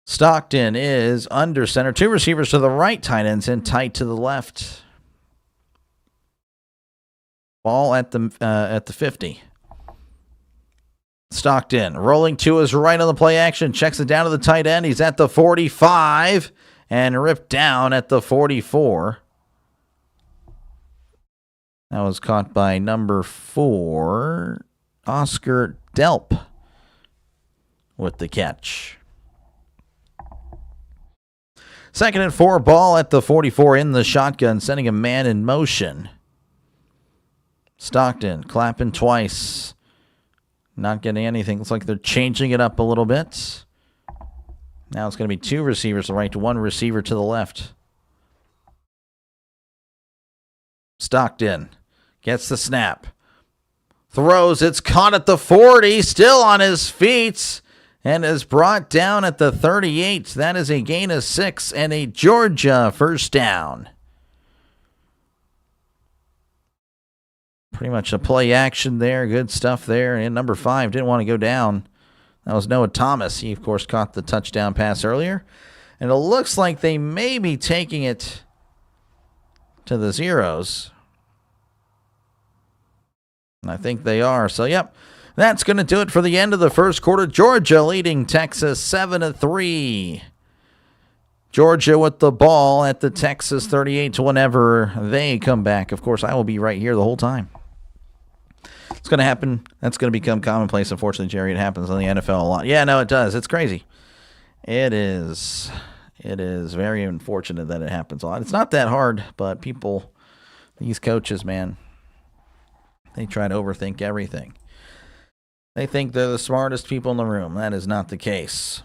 Stockton is under center. 2 receivers to the right, tight ends in tight to the left. Ball at the 50. Stockton rolling to his right on the play action. Checks it down to the tight end. He's at the 45. and ripped down at the 44. That was caught by number 4, Oscar Delp, with the catch. 2nd and 4, ball at the 44 in the shotgun, sending a man in motion. Stockton clapping twice. Not getting anything. Looks like they're changing it up a little bit. Now it's going to be 2 receivers to the right, 1 receiver to the left. Stockton gets the snap. Throws. It's caught at the 40. Still on his feet. And is brought down at the 38. That is a gain of 6 and a Georgia first down. Pretty much a play action there. Good stuff there. And number 5 didn't want to go down. That was Noah Thomas. He, of course, caught the touchdown pass earlier. And it looks like they may be taking it to the zeros. And I think they are. So, yep. That's going to do it for the end of the first quarter. Georgia leading Texas 7-3. Georgia with the ball at the Texas 38 whenever they come back. Of course, I will be right here the whole time. It's going to happen. That's going to become commonplace. Unfortunately, Jerry, it happens in the NFL a lot. Yeah, no, it does. It's crazy. It is. It is very unfortunate that it happens a lot. It's not that hard, but people, these coaches, man, they try to overthink everything. They think they're the smartest people in the room. That is not the case.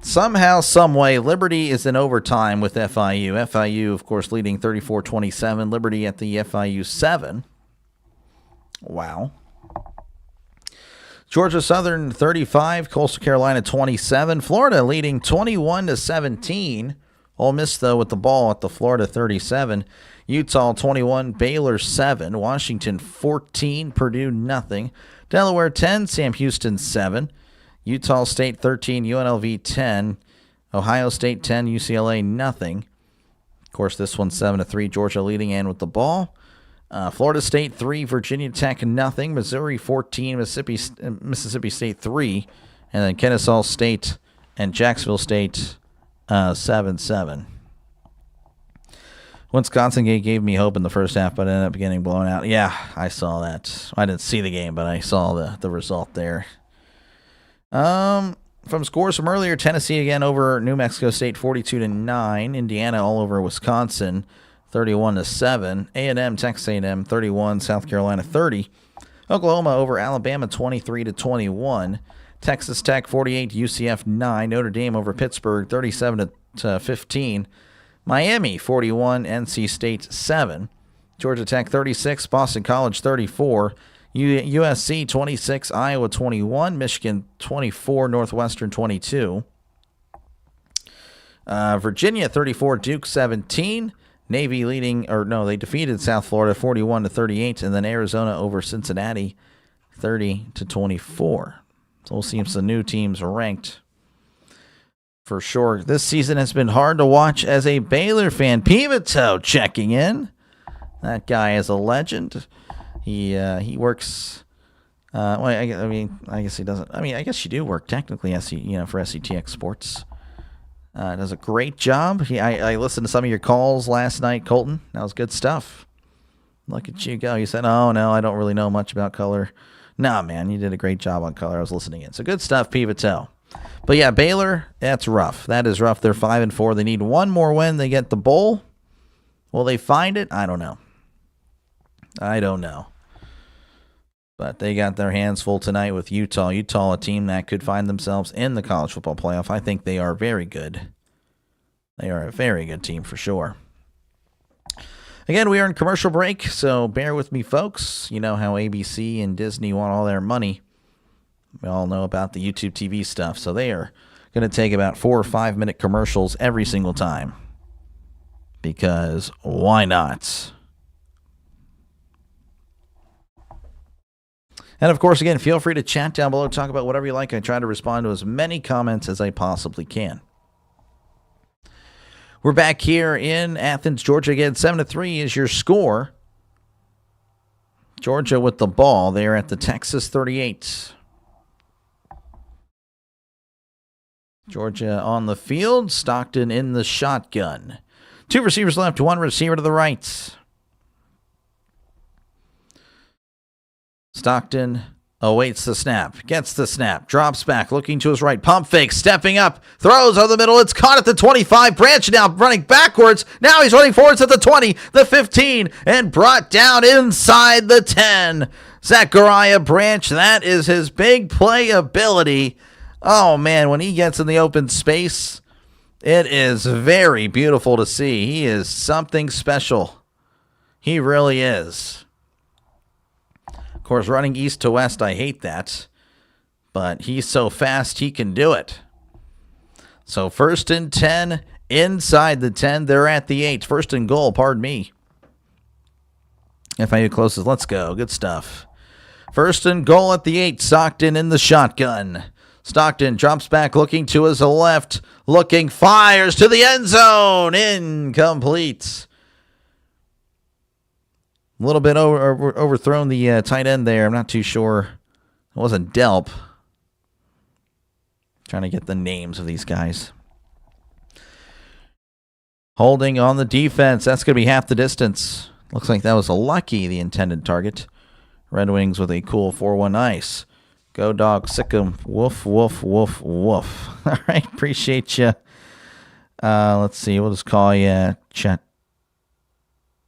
Somehow, someway, Liberty is in overtime with FIU. FIU, of course, leading 34-27. Liberty at the FIU 7. Wow. Georgia Southern 35. Coastal Carolina 27. Florida leading 21-17. Ole Miss, though, with the ball at the Florida 37. Utah 21. Baylor 7. Washington 14. Purdue nothing. Delaware 10, Sam Houston 7, Utah State 13, UNLV 10, Ohio State 10, UCLA nothing. Of course, this one's 7-3, Georgia leading in with the ball. Florida State 3, Virginia Tech nothing, Missouri 14, Mississippi State 3, and then Kennesaw State and Jacksonville State 7-7. Wisconsin gave me hope in the first half, but ended up getting blown out. Yeah, I saw that. I didn't see the game, but I saw the result there. From scores from earlier, Tennessee again over New Mexico State 42-9. Indiana all over Wisconsin 31-7. A&M, Texas A&M 31. South Carolina 30. Oklahoma over Alabama 23-21. Texas Tech 48. UCF 9. Notre Dame over Pittsburgh 37-15. Miami 41, NC State 7, Georgia Tech 36, Boston College 34, USC 26, Iowa 21, Michigan 24, Northwestern 22, Virginia 34, Duke 17, Navy they defeated South Florida 41-38, and then Arizona over Cincinnati 30-24. So we'll see if some new teams are ranked. For sure. This season has been hard to watch as a Baylor fan. Pivito checking in. That guy is a legend. He works. I guess he doesn't. I guess you do work technically, for SCTX Sports. Does a great job. I listened to some of your calls last night, Colton. That was good stuff. Look at you go. You said, "Oh no, I don't really know much about color." Nah, man, you did a great job on color. I was listening in. So good stuff, Pivito. But yeah, Baylor, that's rough. That is rough. They're 5-4. They need one more win. They get the bowl. Will they find it? I don't know. But they got their hands full tonight with Utah. Utah, a team that could find themselves in the college football playoff. I think they are very good. They are a very good team for sure. Again, we are in commercial break, so bear with me, folks. You know how ABC and Disney want all their money. We all know about the YouTube TV stuff, so they are going to take about 4 or 5 minute commercials every single time. Because why not? And of course, again, feel free to chat down below, talk about whatever you like. I try to respond to as many comments as I possibly can. We're back here in Athens, Georgia. Again, 7-3 is your score. Georgia with the ball. They're at the Texas 38. Georgia on the field. Stockton in the shotgun. 2 receivers left, 1 receiver to the right. Stockton awaits the snap, gets the snap, drops back, looking to his right, pump fake, stepping up, throws over the middle. It's caught at the 25. Branch now running backwards. Now he's running forwards at the 20, the 15, and brought down inside the 10. Zachariah Branch, that is his big play ability. Oh, man, when he gets in the open space, it is very beautiful to see. He is something special. He really is. Of course, running east to west, I hate that. But he's so fast, he can do it. So 1st and 10, inside the 10. They're at the 8. 1st and goal, pardon me. FIU closes, let's go. Good stuff. 1st and goal at the 8. Stockton in the shotgun. Stockton drops back, looking to his left. Looking, fires to the end zone. Incomplete. A little bit overthrown the tight end there. I'm not too sure. It wasn't Delp. Trying to get the names of these guys. Holding on the defense. That's going to be half the distance. Looks like that was a Lucky, the intended target. Red Wings with a cool 4-1 ice. Go dog, sick 'em. Woof, woof, woof, woof. All right, appreciate you. Let's see. We'll just call you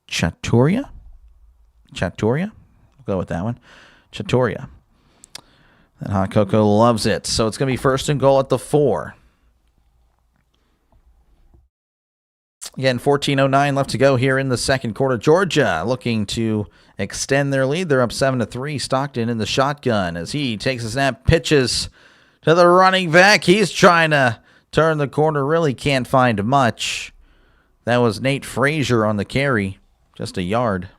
Chaturia. Chaturia? We'll go with that one. Chaturia. And Hot Cocoa loves it. So it's going to be 1st and goal at the 4. Again, 14:09 left to go here in the second quarter. Georgia looking to extend their lead. They're up 7-3. Stockton in the shotgun as he takes a snap, pitches to the running back. He's trying to turn the corner. Really can't find much. That was Nate Frazier on the carry. Just a yard.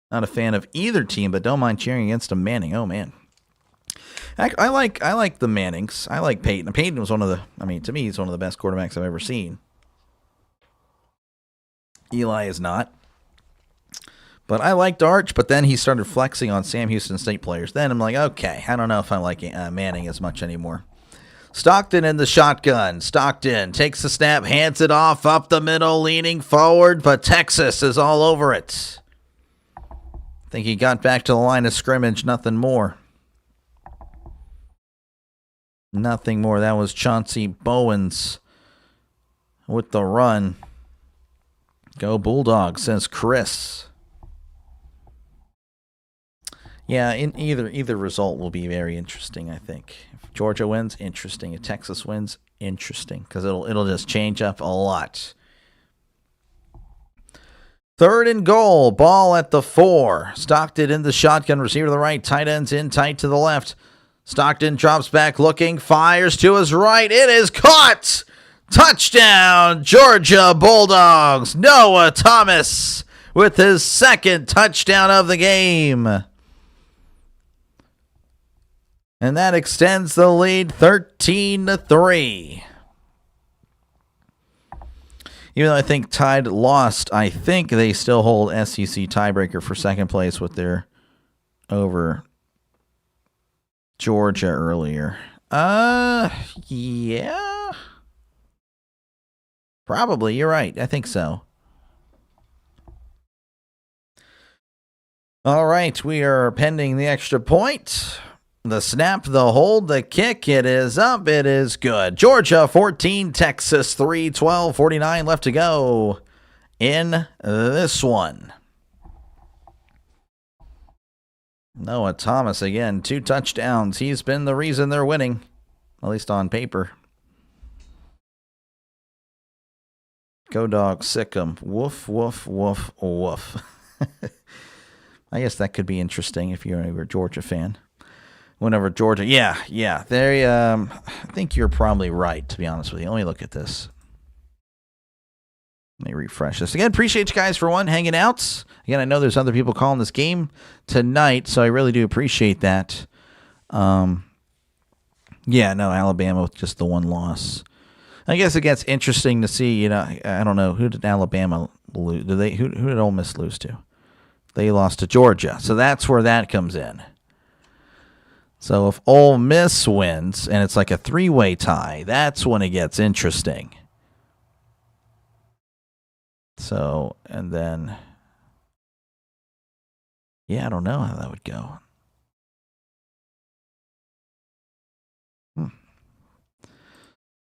Not a fan of either team, but don't mind cheering against a Manning. Oh, man. I like the Mannings. I like Peyton. Peyton was to me, he's one of the best quarterbacks I've ever seen. Eli is not. But I liked Arch, but then he started flexing on Sam Houston State players. Then I'm like, okay, I don't know if I like Manning as much anymore. Stockton in the shotgun. Stockton takes the snap, hands it off, up the middle, leaning forward, but Texas is all over it. I think he got back to the line of scrimmage, nothing more. Nothing more. That was Chauncey Bowens with the run. Go Bulldogs, says Chris. Yeah, in either result will be very interesting, I think. If Georgia wins, interesting. If Texas wins, interesting. Because it'll just change up a lot. 3rd and goal. Ball at the 4. Stockton in the shotgun. Receiver to the right. Tight ends in tight to the left. Stockton drops back, looking, fires to his right. It is caught! Touchdown, Georgia Bulldogs. Noah Thomas with his 2nd touchdown of the game. And that extends the lead 13-3. Even though I think Tide lost, I think they still hold SEC tiebreaker for 2nd place with their over Georgia earlier. Yeah. Probably. You're right. I think so. All right. We are pending the extra point. The snap, the hold, the kick. It is up. It is good. Georgia 14, Texas 3, 12:49 left to go in this one. Noah Thomas again, 2 touchdowns. He's been the reason they're winning, at least on paper. Go dog, sick 'em. Woof, woof, woof, woof. I guess that could be interesting if you're a Georgia fan. Whenever Georgia, yeah. I think you're probably right, to be honest with you. Let me look at this. Let me refresh this. Again, appreciate you guys for hanging out. Again, I know there's other people calling this game tonight, so I really do appreciate that. Alabama with just the 1 loss. I guess it gets interesting to see, I don't know, who did Alabama lose? Who did Ole Miss lose to? They lost to Georgia. So that's where that comes in. So if Ole Miss wins and it's like a three-way tie, that's when it gets interesting. So, and then, yeah, I don't know how that would go.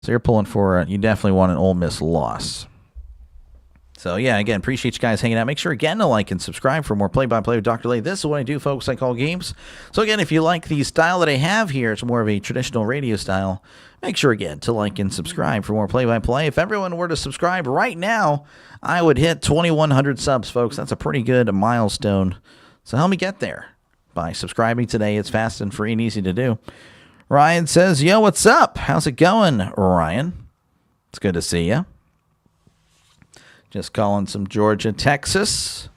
So you're pulling for, you definitely want an Ole Miss loss. So, yeah, again, appreciate you guys hanging out. Make sure, again, to like and subscribe for more play-by-play with Dr. Lay. This is what I do, folks. I call games. So, again, if you like the style that I have here, it's more of a traditional radio style. Make sure, again, to like and subscribe for more play-by-play. If everyone were to subscribe right now, I would hit 2,100 subs, folks. That's a pretty good milestone. So help me get there by subscribing today. It's fast and free and easy to do. Ryan says, yo, what's up? How's it going, Ryan? It's good to see you. Just calling some Georgia, Texas.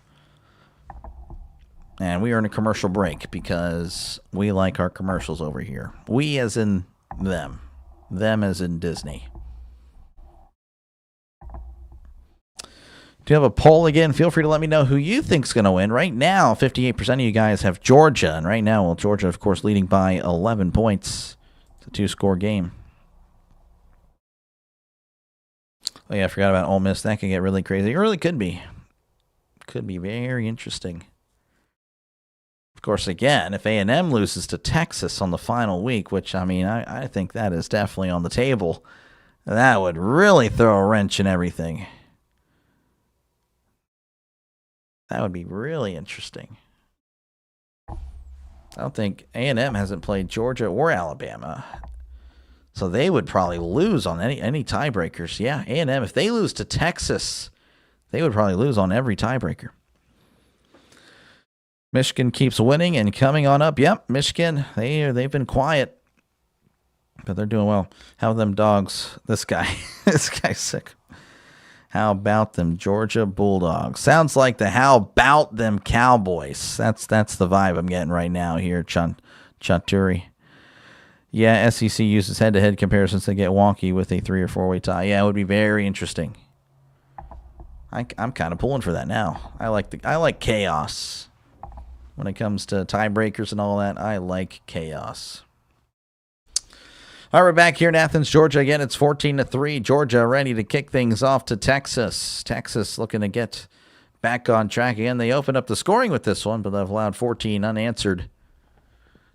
And we are in a commercial break because we like our commercials over here. We as in them. Them as in Disney. Do you have a poll again? Feel free to let me know who you think's going to win. Right now, 58% of you guys have Georgia. And right now, well, Georgia, of course, leading by 11 points. It's a two-score game. Oh, yeah, I forgot about Ole Miss. That could get really crazy. It really could be. Could be very interesting. Of course, again, if A&M loses to Texas on the final week, which, I mean, I think that is definitely on the table, that would really throw a wrench in everything. That would be really interesting. I don't think A&M hasn't played Georgia or Alabama. So they would probably lose on any tiebreakers. Yeah, A&M, if they lose to Texas, they would probably lose on every tiebreaker. Michigan keeps winning and coming on up. Yep, Michigan, they've been quiet, but they're doing well. How are them dogs? This guy's sick. How about them Georgia Bulldogs? Sounds like the how about them Cowboys. That's the vibe I'm getting right now here, Chanturi. Yeah, SEC uses head-to-head comparisons to get wonky with a 3 or 4-way tie. Yeah, it would be very interesting. I'm kind of pulling for that now. I like chaos. When it comes to tiebreakers and all that, I like chaos. All right, we're back here in Athens, Georgia. Again, it's 14-3. Georgia ready to kick things off to Texas. Texas looking to get back on track again. They opened up the scoring with this one, but they've allowed 14 unanswered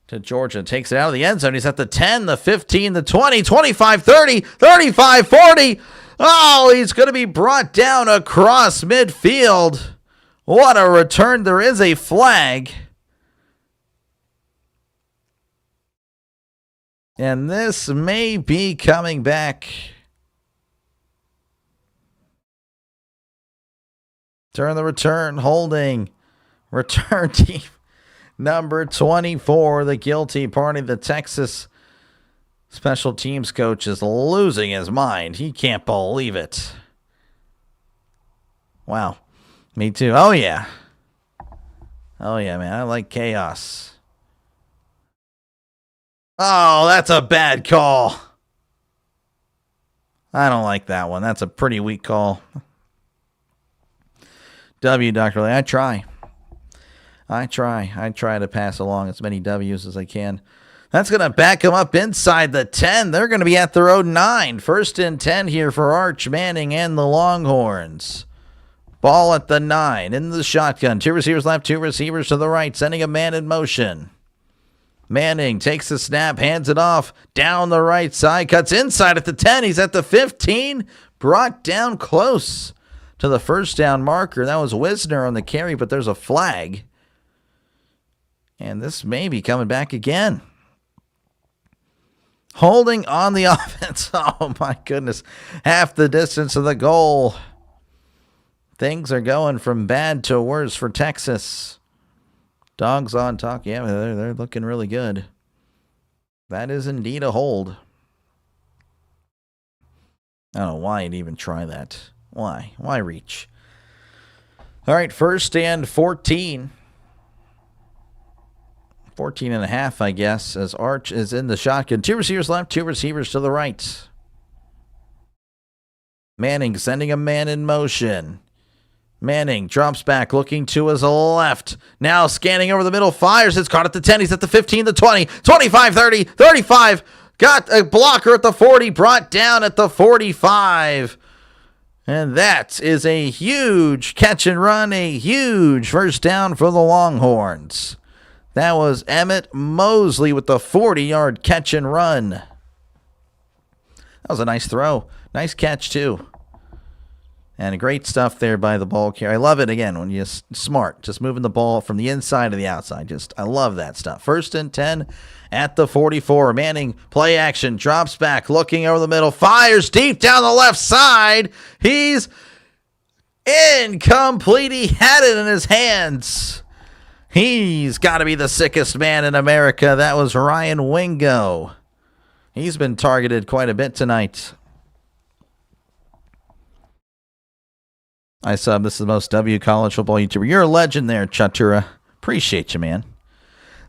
to Georgia. Takes it out of the end zone. He's at the 10, the 15, the 20, 25, 30, 35, 40. Oh, he's going to be brought down across midfield. What a return. There is a flag. And this may be coming back. Turn the return, holding. Return team number 24, the guilty party. The Texas special teams coach is losing his mind. He can't believe it. Wow. Me too. Oh, yeah. Oh, yeah, man. I like chaos. Oh, that's a bad call. I don't like that one. That's a pretty weak call. W, Dr. Lee. I try to pass along as many W's as I can. That's going to back them up inside the 10. They're going to be at their own 9. First and 10 here for Arch Manning and the Longhorns. Ball at the 9. In the shotgun. 2 receivers left, 2 receivers to the right. Sending a man in motion. Manning takes the snap, hands it off. Down the right side. Cuts inside at the 10. He's at the 15. Brought down close to the first down marker. That was Wisner on the carry, but there's a flag. And this may be coming back again. Holding on the offense. Oh, my goodness. Half the distance of the goal. Things are going from bad to worse for Texas. Dogs on talk. Yeah, they're looking really good. That is indeed a hold. I don't know why you'd even try that. Why? Why reach? All right, first and 14. 14 and a half, I guess, as Arch is in the shotgun. 2 receivers left, 2 receivers to the right. Manning sending a man in motion. Manning drops back, looking to his left. Now scanning over the middle, fires. It's caught at the 10. He's at the 15, the 20, 25, 30, 35. Got a blocker at the 40, brought down at the 45. And that is a huge catch and run, a huge first down for the Longhorns. That was Emmett Mosley with the 40-yard catch and run. That was a nice throw. Nice catch, too. And great stuff there by the ball carrier. I love it, again, when you're smart. Just moving the ball from the inside to the outside. I love that stuff. 1st and 10 at the 44. Manning, play action, drops back, looking over the middle, fires deep down the left side. He's incomplete. He had it in his hands. He's got to be the sickest man in America. That was Ryan Wingo. He's been targeted quite a bit tonight. I sub. This is the most W college football YouTuber. You're a legend there, Chatura. Appreciate you, man.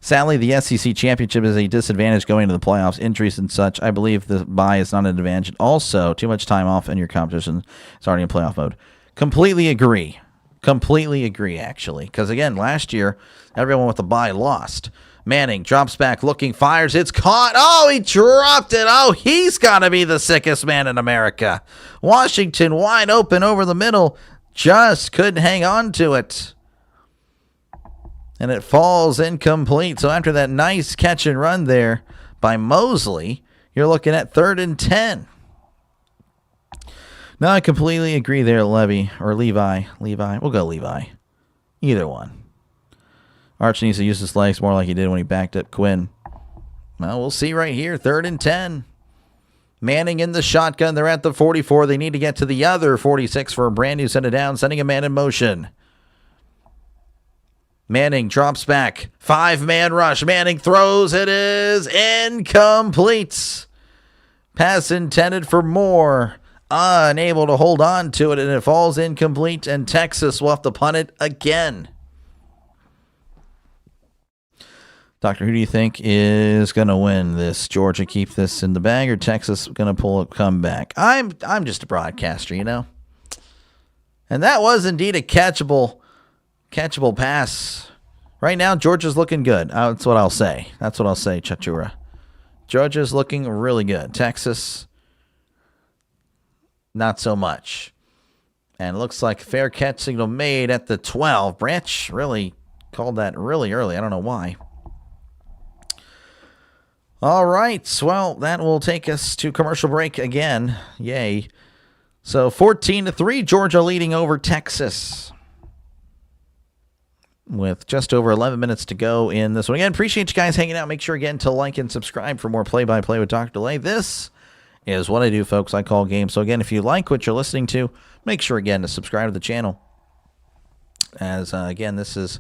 Sadly, the SEC championship is a disadvantage going into the playoffs, injuries and such. I believe the bye is not an advantage. Also, too much time off and your competition is already in playoff mode. Completely agree. Completely agree, actually. Because, again, last year, everyone with the bye lost. Manning drops back, looking, fires. It's caught. Oh, he dropped it. Oh, he's got to be the sickest man in America. Washington wide open over the middle. Just couldn't hang on to it. And it falls incomplete. So after that nice catch and run there by Mosley, you're looking at 3rd and 10. No, I completely agree there, Levi. We'll go Levi. Either one. Arch needs to use his legs more like he did when he backed up Quinn. Well, we'll see right here. 3rd and 10. Manning in the shotgun. They're at the 44. They need to get to the other 46 for a brand new set of down, sending a man in motion. Manning drops back. 5-man rush. Manning throws. It is incomplete. Pass intended for Moore. Unable to hold on to it, and it falls incomplete, and Texas will have to punt it again. Doctor, who do you think is going to win this? Georgia keep this in the bag, or Texas going to pull a comeback? I'm just a broadcaster, you know. And that was indeed a catchable pass. Right now, Georgia's looking good. That's what I'll say. Chatura. Georgia's looking really good. Texas, not so much. And it looks like fair catch signal made at the 12. Branch really called that really early. I don't know why. All right. Well, that will take us to commercial break again. Yay. So 14-3, Georgia leading over Texas with just over 11 minutes to go in this one. Again, appreciate you guys hanging out. Make sure again to like and subscribe for more play-by-play with Dr. Delay. This is what I do, folks. I call games. So again, if you like what you're listening to, make sure again to subscribe to the channel. As again, this is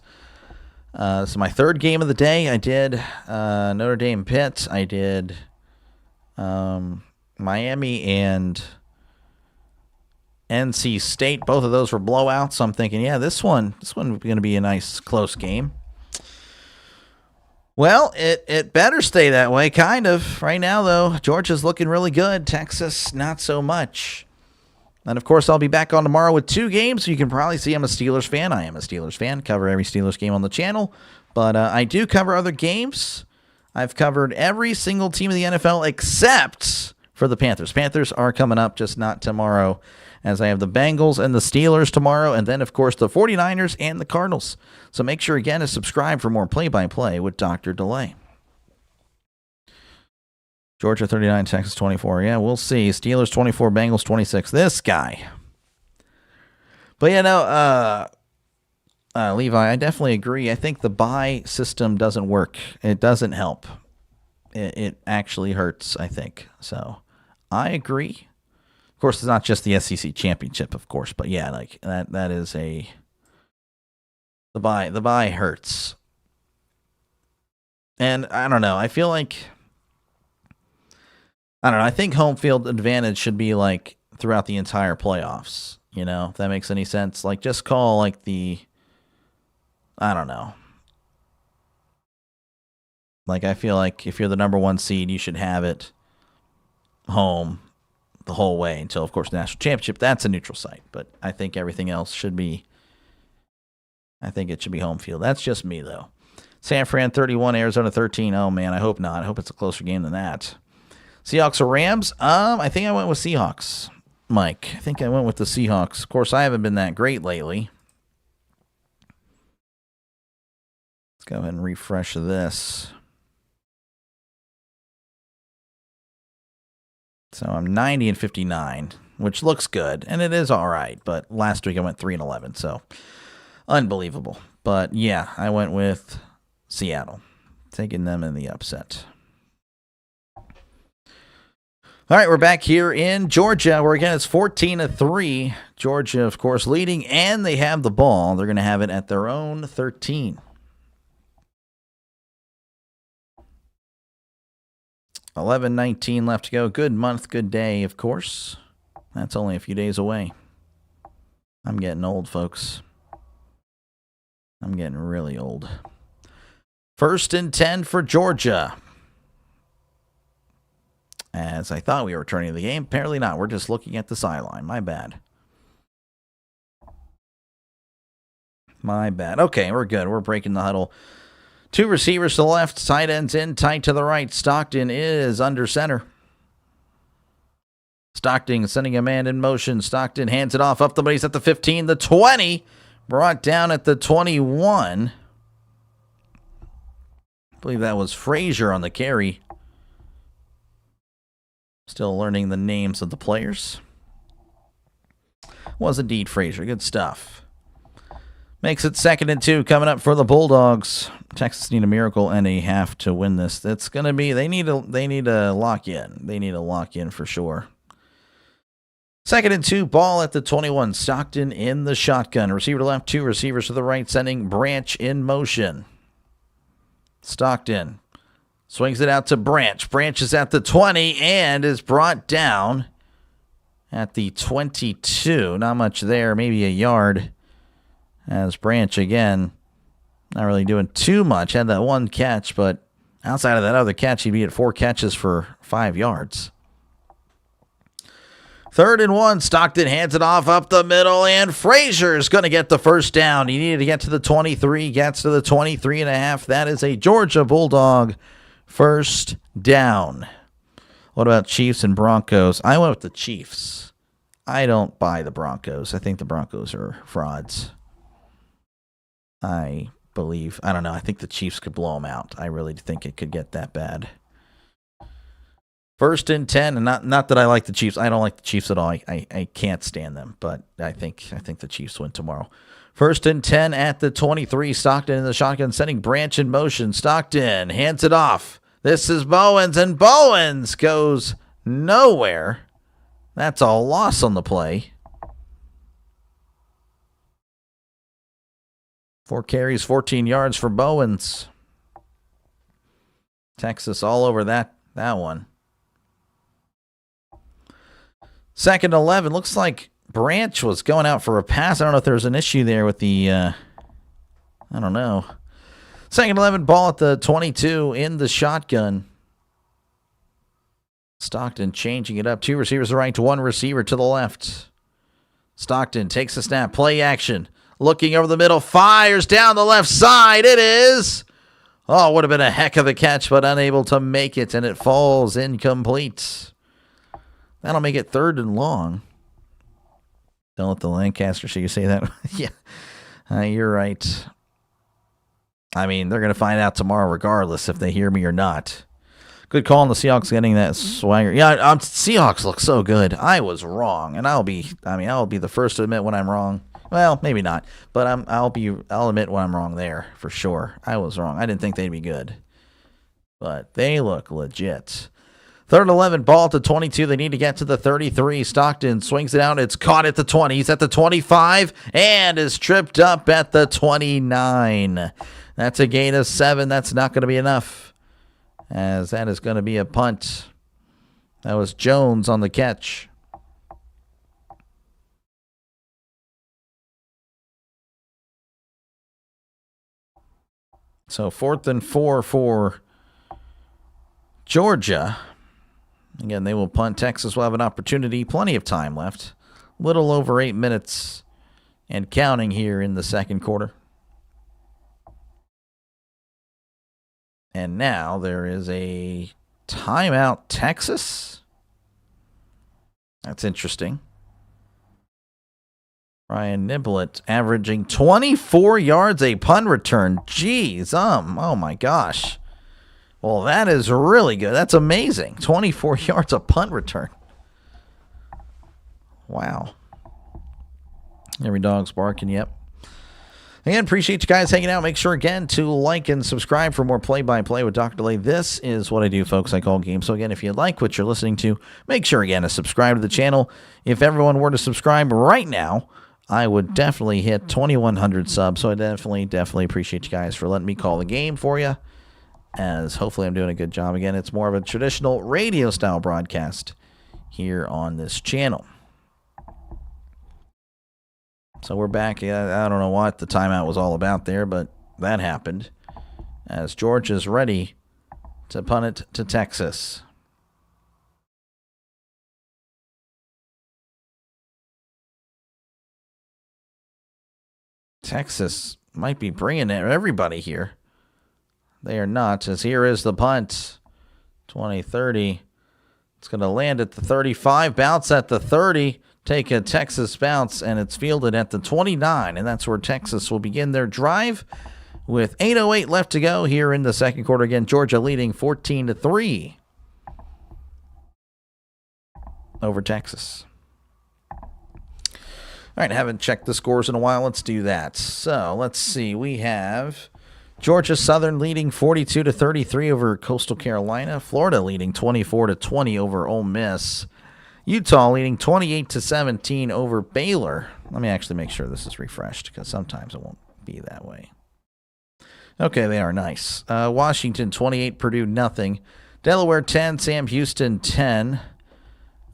my 3rd game of the day. I did Notre Dame Pitt. I did Miami and NC State. Both of those were blowouts. So I'm thinking, yeah, this one going to be a nice close game. Well, it better stay that way, kind of. Right now, though, Georgia's looking really good. Texas, not so much. And, of course, I'll be back on tomorrow with 2 games. You can probably see I'm a Steelers fan. I am a Steelers fan. Cover every Steelers game on the channel. But I do cover other games. I've covered every single team in the NFL except for the Panthers. Panthers are coming up, just not tomorrow, as I have the Bengals and the Steelers tomorrow, and then, of course, the 49ers and the Cardinals. So make sure, again, to subscribe for more play-by-play with Dr. Delay. Georgia 39, Texas 24. Yeah, we'll see. Steelers 24, Bengals 26. This guy. But, Levi, I definitely agree. I think the bye system doesn't work. It doesn't help. It actually hurts, I think. So, I agree. Of course, it's not just the SEC championship, of course. But, yeah, like that is a... The bye hurts. And I don't know. I feel like... I don't know. I think home field advantage should be like throughout the entire playoffs. You know, if that makes any sense. Like, just call like I don't know. Like, I feel like if you're the number 1 seed, you should have it home the whole way until, of course, national championship. That's a neutral site. But I think everything else should be I think it should be home field. That's just me, though. San Fran 31, Arizona 13. Oh, man, I hope not. I hope it's a closer game than that. Seahawks or Rams? I think I went with Seahawks, Mike. I think I went with the Seahawks. Of course, I haven't been that great lately. Let's go ahead and refresh this. So I'm 90 and 59, which looks good, and it is all right. But last week I went 3 and 11, so unbelievable. But yeah, I went with Seattle, taking them in the upset. All right, we're back here in Georgia, where again it's 14-3. Georgia, of course, leading, and they have the ball. They're going to have it at their own 13. 11:19 left to go. Good month, good day, of course. That's only a few days away. I'm getting old, folks. I'm getting really old. 1st and 10 for Georgia. As I thought we were returning to the game. Apparently not. We're just looking at the sideline. My bad. My bad. Okay, we're good. We're breaking the huddle. 2 receivers to the left, tight ends in, tight to the right. Stockton is under center. Stockton sending a man in motion. Stockton hands it off up the middle. He's at the 15, the 20. Brought down at the 21. I believe that was Frazier on the carry. Still learning the names of the players. Was indeed Frazier. Good stuff. Makes it 2nd and 2 coming up for the Bulldogs. Texas need a miracle and a half to win this. It's going to be, they need to lock in. They need to lock in for sure. 2nd and 2, ball at the 21. Stockton in the shotgun. Receiver to left, 2 receivers to the right, sending Branch in motion. Stockton swings it out to Branch. Branch is at the 20 and is brought down at the 22. Not much there, maybe a yard. As Branch, again, not really doing too much. Had that 1 catch, but outside of that other catch, he'd be at 4 catches for 5 yards. 3rd and 1, Stockton hands it off up the middle, and Frazier's going to get the first down. He needed to get to the 23, gets to the 23.5. That is a Georgia Bulldog first down. What about Chiefs and Broncos? I went with the Chiefs. I don't buy the Broncos. I think the Broncos are frauds. I don't know. I think the Chiefs could blow them out. I really think it could get that bad. 1st and 10, and not that I like the Chiefs. I don't like the Chiefs at all. I can't stand them, but I think the Chiefs win tomorrow. 1st and 10 at the 23. Stockton in the shotgun, sending Branch in motion. Stockton hands it off. This is Bowens, and Bowens goes nowhere. That's a loss on the play. 4 carries, 14 yards for Bowens. Texas all over that one. 2nd and 11. Looks like Branch was going out for a pass. I don't know if there was an issue there with the, I don't know. 2nd and 11, ball at the 22 in the shotgun. Stockton changing it up. 2 receivers to the right, 1 receiver to the left. Stockton takes a snap, play action. Looking over the middle, fires down the left side. It is. Oh, would have been a heck of a catch, but unable to make it, and it falls incomplete. That'll make it 3rd and long. Don't let the Lancaster see you say that. Yeah, you're right. I mean, they're going to find out tomorrow regardless if they hear me or not. Good call on the Seahawks getting that swagger. Yeah, Seahawks look so good. I was wrong, and I'll be the first to admit when I'm wrong. Well, maybe not, but I'll admit when I'm wrong there for sure. I was wrong. I didn't think they'd be good, but they look legit. 3rd and 11, ball at the 22. They need to get to the 33. Stockton swings it out. It's caught at the 20. He's at the 25 and is tripped up at the 29. That's a gain of 7. That's not going to be enough, as that is going to be a punt. That was Jones on the catch. So 4th and 4 for Georgia. Again, they will punt. Texas will have an opportunity. Plenty of time left. Little over 8 minutes and counting here in the second quarter. And now there is a timeout, Texas. That's interesting. Ryan Niblett averaging 24 yards a punt return. Jeez, oh my gosh. Well, that is really good. That's amazing. 24 yards a punt return. Wow. Every dog's barking, yep. Again, appreciate you guys hanging out. Make sure, again, to like and subscribe for more play-by-play with Dr. Lay. This is what I do, folks. I call games. So, again, if you like what you're listening to, make sure, again, to subscribe to the channel. If everyone were to subscribe right now, I would definitely hit 2,100 subs. So I definitely appreciate you guys for letting me call the game for you, as hopefully I'm doing a good job. Again, it's more of a traditional radio-style broadcast here on this channel. So we're back. I don't know what the timeout was all about there, but that happened as Georgia's ready to punt it to Texas. Texas might be bringing everybody here. They are not, as here is the punt. 20-30. It's going to land at the 35, bounce at the 30. Take a Texas bounce, and it's fielded at the 29, and that's where Texas will begin their drive with 8:08 left to go here in the second quarter. Again, Georgia leading 14-3 over Texas. All right, haven't checked the scores in a while. Let's do that. So let's see. We have Georgia Southern leading 42-33 over Coastal Carolina. Florida leading 24-20 over Ole Miss. Utah leading 28-17 over Baylor. Let me actually make sure this is refreshed because sometimes it won't be that way. Okay, they are nice. Washington 28, Purdue nothing. Delaware 10, Sam Houston 10.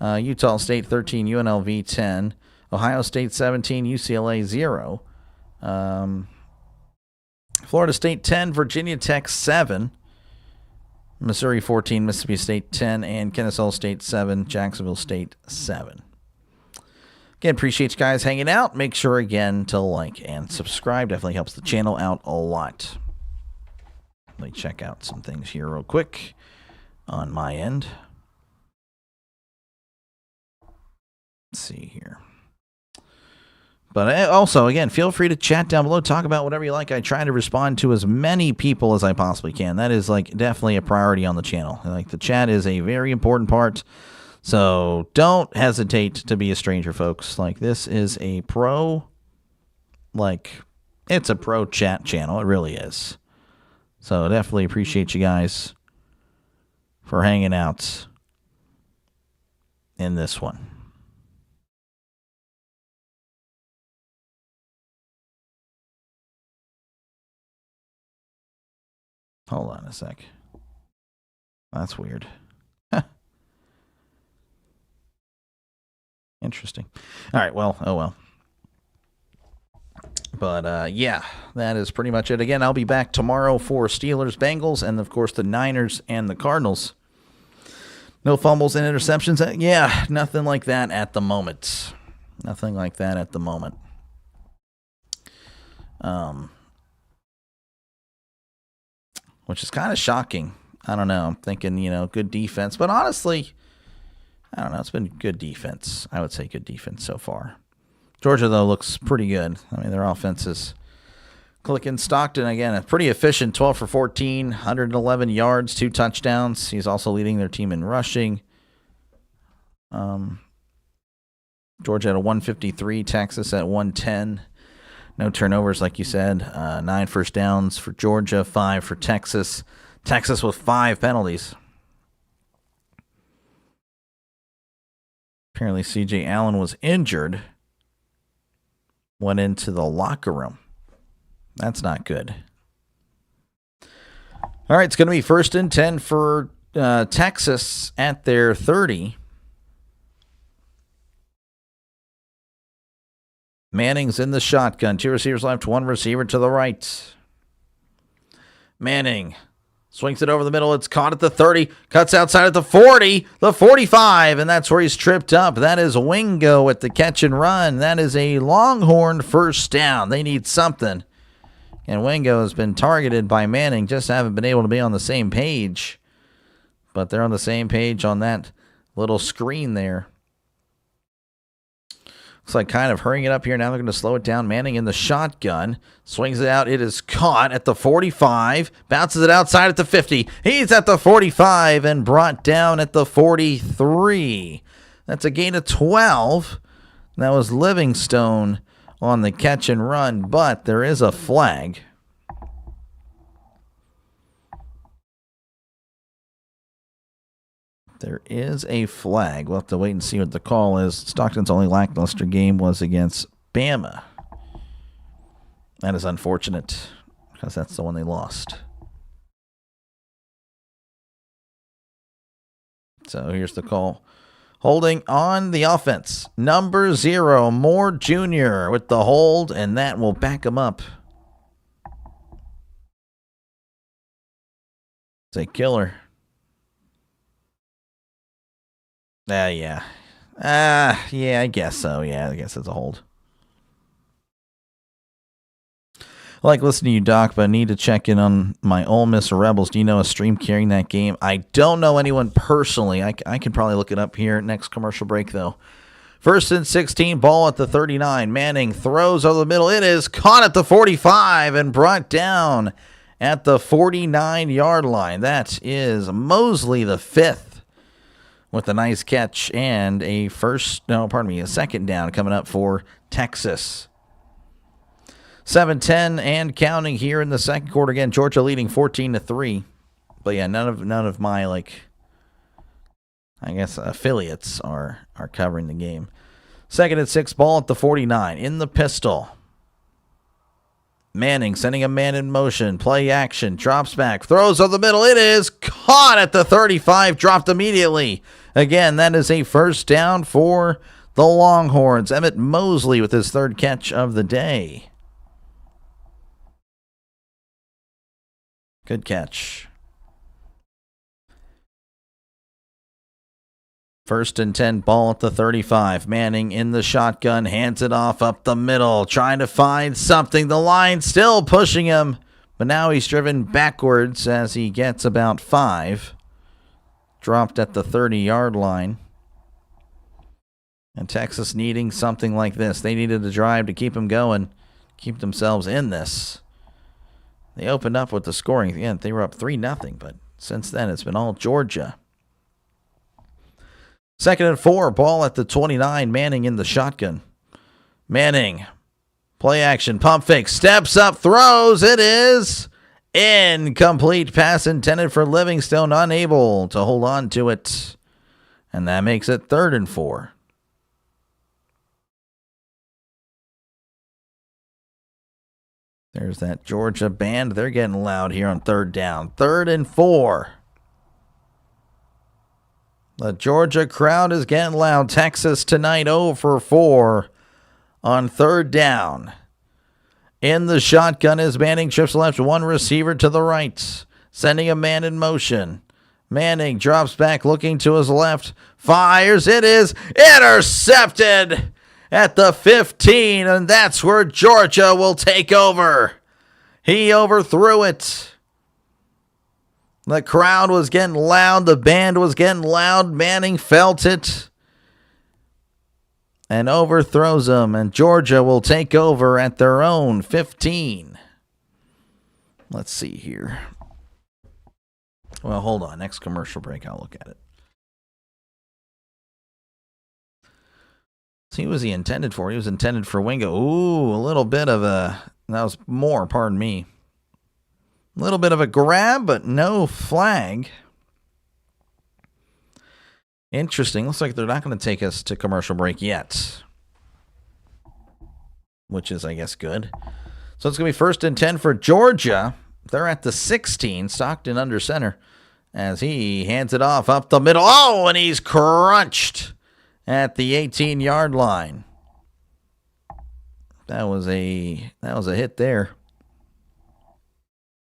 Utah State 13, UNLV 10. Ohio State 17, UCLA 0. Florida State 10, Virginia Tech 7. Missouri 14, Mississippi State 10, and Kennesaw State 7, Jacksonville State 7. Again, appreciate you guys hanging out. Make sure, again, to like and subscribe. Definitely helps the channel out a lot. Let me check out some things here real quick on my end. Let's see here. But also, again, feel free to chat down below. Talk about whatever you like. I try to respond to as many people as I possibly can. That is, like, definitely a priority on the channel. Like, the chat is a very important part. So don't hesitate to be a stranger, folks. Like, this is a pro, like, it's a pro chat channel. It really is. So definitely appreciate you guys for hanging out in this one. Hold on a sec. That's weird. Interesting. All right, well, oh well. But, yeah, that is pretty much it. Again, I'll be back tomorrow for Steelers, Bengals, and, of course, the Niners and the Cardinals. No fumbles and interceptions. Yeah, nothing like that at the moment. Nothing like that at the moment. Which is kind of shocking. I don't know. I'm thinking, good defense. But honestly, I don't know. It's been good defense. I would say good defense so far. Georgia, though, looks pretty good. I mean, their offense is clicking. Stockton, again, pretty efficient. 12 for 14, 111 yards, 2 touchdowns. He's also leading their team in rushing. Georgia at a 153, Texas at 110. No turnovers, like you said. 9 first downs for Georgia, 5 for Texas. Texas with 5 penalties. Apparently, C.J. Allen was injured. Went into the locker room. That's not good. All right, it's going to be 1st and 10 for Texas at their 30. Manning's in the shotgun. 2 receivers left, 1 receiver to the right. Manning swings it over the middle. It's caught at the 30. Cuts outside at the 40, the 45, and that's where he's tripped up. That is Wingo at the catch and run. That is a Longhorn first down. They need something. And Wingo has been targeted by Manning, just haven't been able to be on the same page. But they're on the same page on that little screen there. Looks like kind of hurrying it up here. Now they're going to slow it down. Manning in the shotgun. Swings it out. It is caught at the 45. Bounces it outside at the 50. He's at the 45 and brought down at the 43. That's a gain of 12. That was Livingstone on the catch and run, but there is a flag. There is a flag. We'll have to wait and see what the call is. Stockton's only lackluster game was against Bama. That is unfortunate because that's the one they lost. So here's the call. Holding on the offense. Number 0, Moore Jr. with the hold, and that will back him up. It's a killer. Yeah, I guess so. Yeah, I guess it's a hold. I like listening to you, Doc, but I need to check in on my Ole Miss Rebels. Do you know a stream carrying that game? I don't know anyone personally. I can probably look it up here. Next commercial break, though. 1st and 16, ball at the 39. Manning throws over the middle. It is caught at the 45 and brought down at the 49-yard line. That is Mosley, the 5th, with a nice catch and a second down coming up for Texas. 7-10 and counting here in the second quarter. Again, Georgia leading 14-3. But yeah, none of my affiliates are covering the game. 2nd and 6, ball at the 49 in the pistol. Manning sending a man in motion. Play action. Drops back. Throws over the middle. It is caught at the 35. Dropped immediately. Again, that is a first down for the Longhorns. Emmett Mosley with his 3rd catch of the day. Good catch. 1st and 10, ball at the 35. Manning in the shotgun, hands it off up the middle, trying to find something. The line still pushing him, but now he's driven backwards as he gets about 5. Dropped at the 30-yard line. And Texas needing something like this. They needed a drive to keep him going, keep themselves in this. They opened up with the scoring. Again, they were up 3-0, but since then it's been all Georgia. 2nd and 4, ball at the 29. Manning in the shotgun. Manning, play action, pump fake, steps up, throws. It is incomplete. Pass intended for Livingstone, unable to hold on to it. And that makes it 3rd and 4. There's that Georgia band. They're getting loud here on 3rd down. 3rd and 4. The Georgia crowd is getting loud. Texas tonight 0 for 4 on 3rd down. In the shotgun is Manning. Trips left, one receiver to the right. Sending a man in motion. Manning drops back, looking to his left. Fires. It is intercepted at the 15, and that's where Georgia will take over. He overthrew it. The crowd was getting loud. The band was getting loud. Manning felt it and overthrows them, and Georgia will take over at their own 15. Let's see here. Well, hold on. Next commercial break, I'll look at it. Who was he intended for? He was intended for Wingo. Ooh, a little bit of a... That was more, pardon me. A little bit of a grab, but no flag. Interesting. Looks like they're not going to take us to commercial break yet. Which is, I guess, good. So it's going to be 1st and 10 for Georgia. They're at the 16. Stockton under center as he hands it off up the middle. Oh, and he's crunched at the 18-yard line. That was a hit there.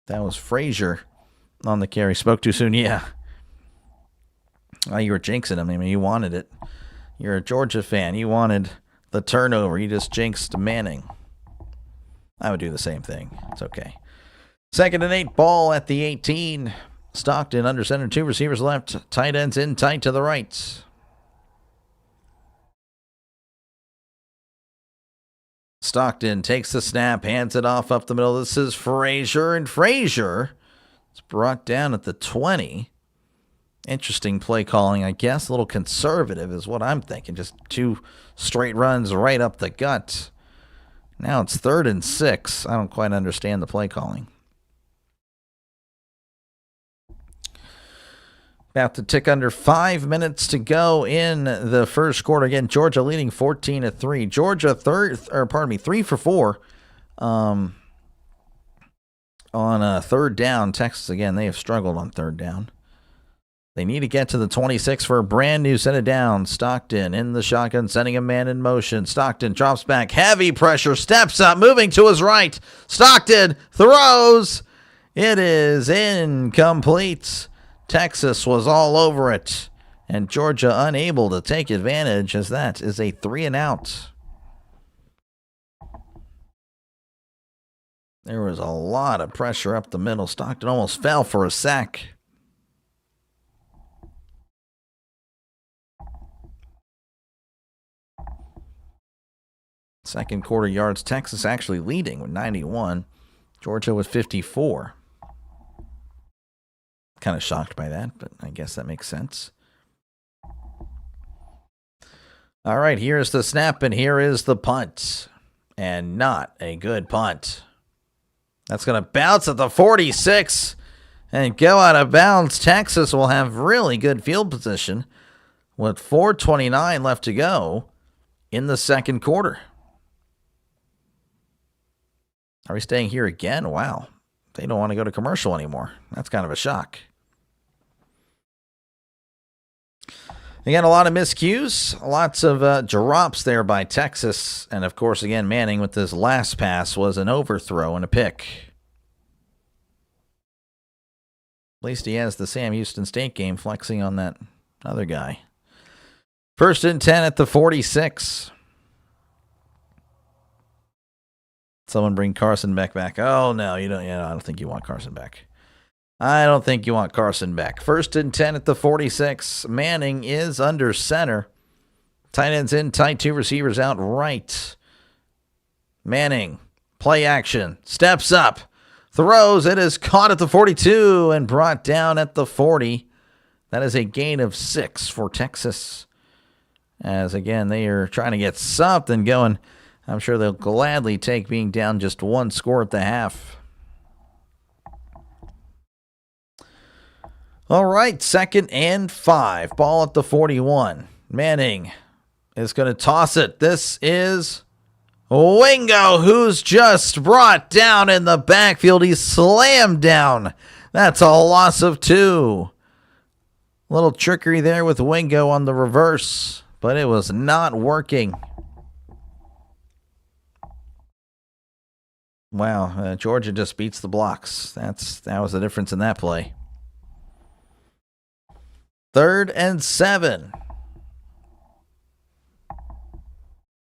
That was Frazier on the carry. Spoke too soon, yeah. Oh, you were jinxing him. I mean, you wanted it. You're a Georgia fan. You wanted the turnover. You just jinxed Manning. I would do the same thing. It's okay. 2nd and 8, ball at the 18. Stockton under center, 2 receivers left. Tight ends in tight to the right. Stockton takes the snap, hands it off up the middle. This is Frazier, and Frazier is brought down at the 20. Interesting play calling, I guess. A little conservative is what I'm thinking. Just 2 straight runs right up the gut. Now it's 3rd and 6. I don't quite understand the play calling. About to tick under 5 minutes to go in the first quarter. Again, Georgia leading 14-3. Georgia 3 for 4 on 3rd down. Texas, again, they have struggled on 3rd down. They need to get to the 26 for a brand new set of downs. Stockton in the shotgun, sending a man in motion. Stockton drops back, heavy pressure, steps up, moving to his right. Stockton throws. It is incomplete. Texas was all over it, and Georgia unable to take advantage, as that is a 3-and-out. There was a lot of pressure up the middle. Stockton almost fell for a sack. Second quarter yards, Texas actually leading with 91. Georgia with 54. Kind of shocked by that, but I guess that makes sense. All right, here's the snap, and here is the punt. And not a good punt. That's going to bounce at the 46 and go out of bounds. Texas will have really good field position with 4:29 left to go in the second quarter. Are we staying here again? Wow. They don't want to go to commercial anymore. That's kind of a shock. Again, a lot of miscues, lots of drops there by Texas. And, of course, again, Manning with this last pass was an overthrow and a pick. At least he has the Sam Houston State game flexing on that other guy. 1st and 10 at the 46. Someone bring Carson Beck back. Oh, no, you don't. Yeah, I don't think you want Carson back. I don't think you want Carson back. 1st and 10 at the 46. Manning is under center. Tight ends in tight, 2 receivers out right. Manning, play action, steps up, throws. It is caught at the 42 and brought down at the 40. That is a gain of 6 for Texas. As, again, they are trying to get something going. I'm sure they'll gladly take being down just 1 score at the half. All right, 2nd and 5. Ball at the 41. Manning is going to toss it. This is Wingo, who's just brought down in the backfield. He's slammed down. That's a loss of 2. A little trickery there with Wingo on the reverse, but it was not working. Wow, Georgia just beats the blocks. That was the difference in that play. 3rd and 7.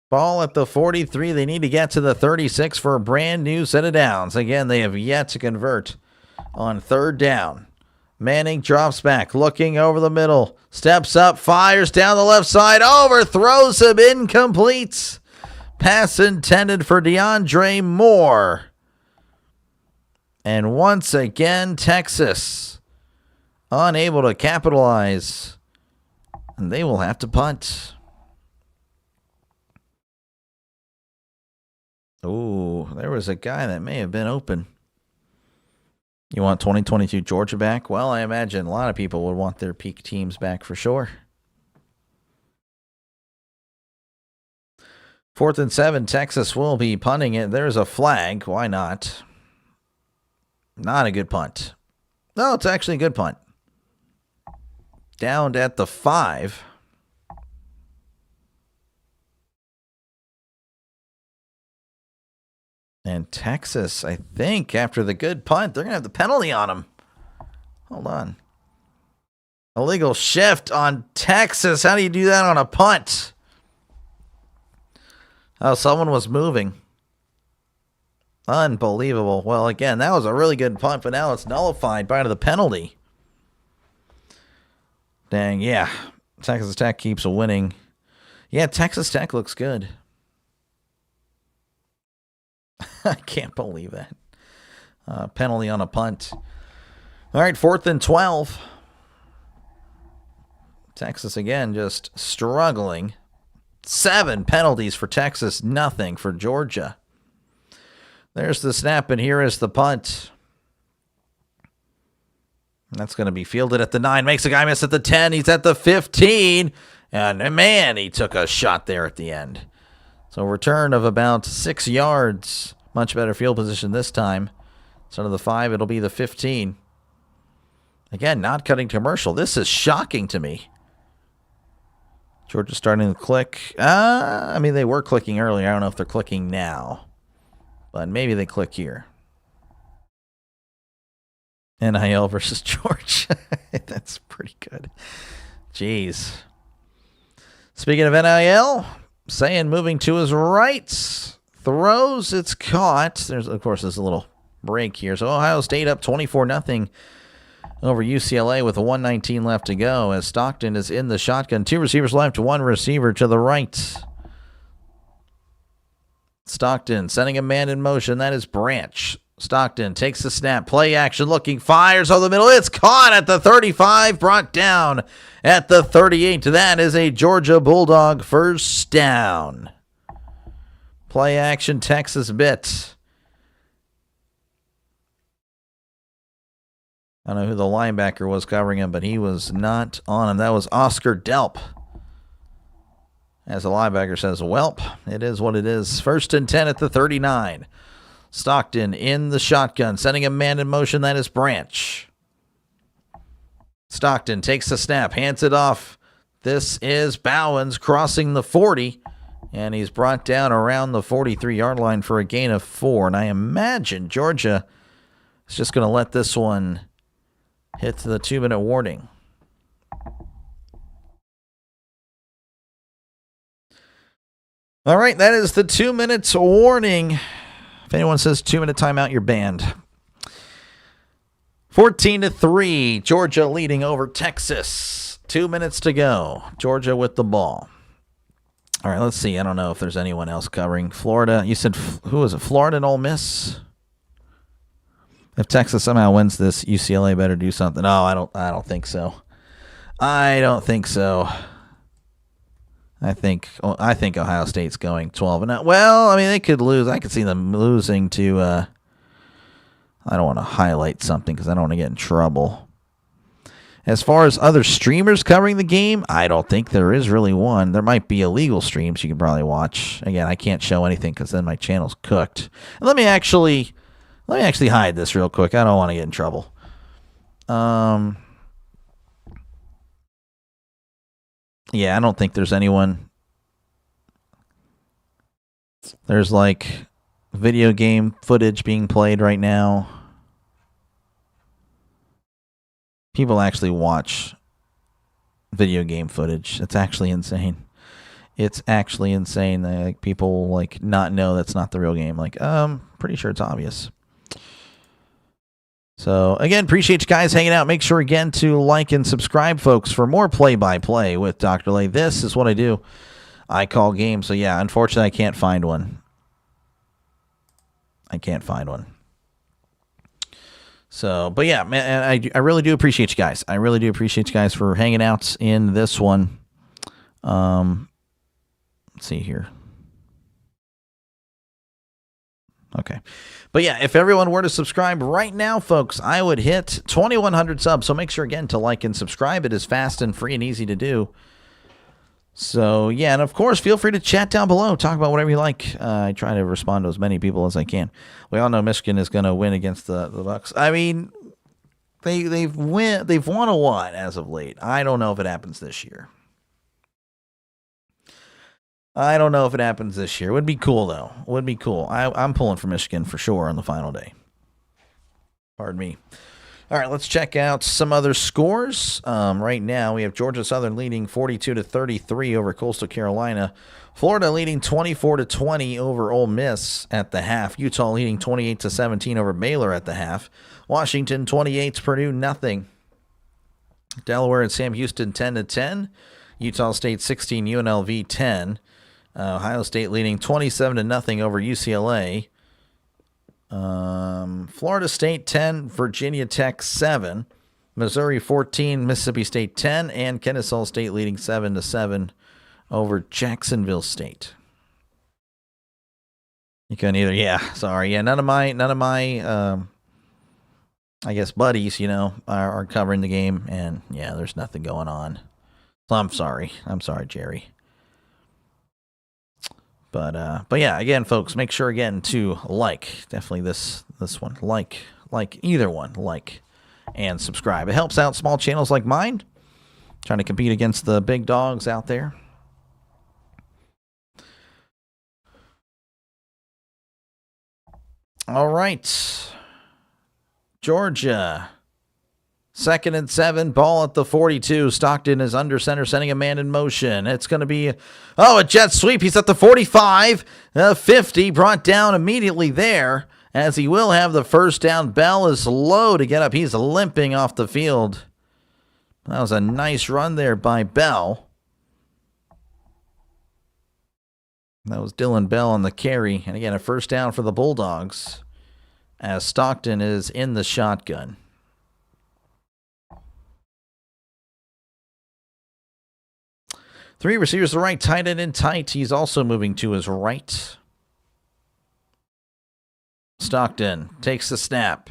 Ball at the 43. They need to get to the 36 for a brand new set of downs. Again, they have yet to convert on 3rd down. Manning drops back, looking over the middle, steps up, fires down the left side, overthrows him, incomplete. Pass intended for DeAndre Moore. And once again, Texas unable to capitalize. And they will have to punt. Oh, there was a guy that may have been open. You want 2022 Georgia back? Well, I imagine a lot of people would want their peak teams back for sure. 4th and 7, Texas will be punting it. There's a flag. Why not? Not a good punt. No, it's actually a good punt. Down at the 5. And Texas, I think, after the good punt, they're going to have the penalty on them. Hold on. Illegal shift on Texas. How do you do that on a punt? Oh, someone was moving. Unbelievable. Well, again, that was a really good punt, but now it's nullified by the penalty. Dang, yeah. Texas Tech keeps winning. Yeah, Texas Tech looks good. I can't believe that. Penalty on a punt. All right, 4th and 12. Texas again just struggling. 7 penalties for Texas, nothing for Georgia. There's the snap, and here is the punt. That's going to be fielded at the 9. Makes a guy miss at the 10. He's at the 15. And, man, he took a shot there at the end. So return of about 6 yards. Much better field position this time. Instead of the 5, it'll be the 15. Again, not cutting commercial. This is shocking to me. Georgia's starting to click. I mean, they were clicking earlier. I don't know if they're clicking now. But maybe they click here. NIL versus Georgia. That's pretty good. Jeez. Speaking of NIL, Sayin moving to his right. Throws. It's caught. There's a little break here. So Ohio State up 24-0 over UCLA with a 1:19 left to go as Stockton is in the shotgun. 2 receivers left, 1 receiver to the right. Stockton sending a man in motion. That is Branch. Stockton takes the snap. Play action looking. Fires over the middle. It's caught at the 35. Brought down at the 38. That is a Georgia Bulldog first down. Play action Texas bit. I don't know who the linebacker was covering him, but he was not on him. That was Oscar Delp. As the linebacker says, welp, it is what it is. 1st and 10 at the 39. Stockton in the shotgun, sending a man in motion. That is Branch. Stockton takes the snap, hands it off. This is Bowens crossing the 40, and he's brought down around the 43-yard line for a gain of 4. And I imagine Georgia is just going to let this one hit the 2-minute warning. All right, that is the 2 minutes warning. If anyone says 2-minute timeout, you're banned. 14-3, Georgia leading over Texas. 2 minutes to go. Georgia with the ball. All right, let's see. I don't know if there's anyone else covering. Florida, you said, who was it? Florida and Ole Miss? If Texas somehow wins this, UCLA better do something. No, I don't think so. I don't think so. I think Ohio State's going 12-0. Well, I mean, they could lose. I could see them losing to I don't want to highlight something because I don't want to get in trouble. As far as other streamers covering the game, I don't think there is really one. There might be illegal streams you can probably watch. Again, I can't show anything because then my channel's cooked. And let me actually hide this real quick. I don't want to get in trouble. Yeah, I don't think there's anyone. There's like video game footage being played right now. People actually watch video game footage. It's actually insane. It's actually insane that like, people like not know that's not the real game. Like, pretty sure it's obvious. So, again, appreciate you guys hanging out. Make sure, again, to like and subscribe, folks, for more play-by-play with Dr. Lay. This is what I do. I call games. So, yeah, unfortunately, I can't find one. So, but, yeah, man, I really do appreciate you guys. I really do appreciate you guys for hanging out in this one. Let's see here. Okay. But yeah, if everyone were to subscribe right now, folks, I would hit 2,100 subs. So make sure, again, to like and subscribe. It is fast and free and easy to do. So, yeah, and of course, feel free to chat down below. Talk about whatever you like. I try to respond to as many people as I can. We all know Michigan is going to win against the Bucks. I mean, they've won a lot as of late. I don't know if it happens this year. Would be cool, though. I'm pulling for Michigan for sure on the final day. Pardon me. All right, let's check out some other scores. Right now, we have Georgia Southern leading 42-33 over Coastal Carolina. Florida leading 24-20 over Ole Miss at the half. Utah leading 28-17 over Baylor at the half. Washington 28, Purdue nothing. Delaware and Sam Houston 10-10. Utah State 16, UNLV 10. Ohio State leading 27-0 over UCLA. Florida State 10, Virginia Tech 7, Missouri 14, Mississippi State 10, and Kennesaw State leading 7-7 over Jacksonville State. You can either, none of my, I guess buddies, are covering the game, and there's nothing going on. So I'm sorry, Jerry. But yeah, again, folks, make sure again to definitely this one, either one, and subscribe. It helps out small channels like mine, trying to compete against the big dogs out there. All right, Georgia. 2nd and 7, ball at the 42. Stockton is under center, sending a man in motion. It's going to be, a jet sweep. He's at the 45. 50 brought down immediately there, as he will have the first down. Bell is low to get up. He's limping off the field. That was a nice run there by Bell. That was Dylan Bell on the carry. And again, a first down for the Bulldogs, as Stockton is in the shotgun. Three receivers to the right, tight end in tight. He's also moving to his right. Stockton takes the snap.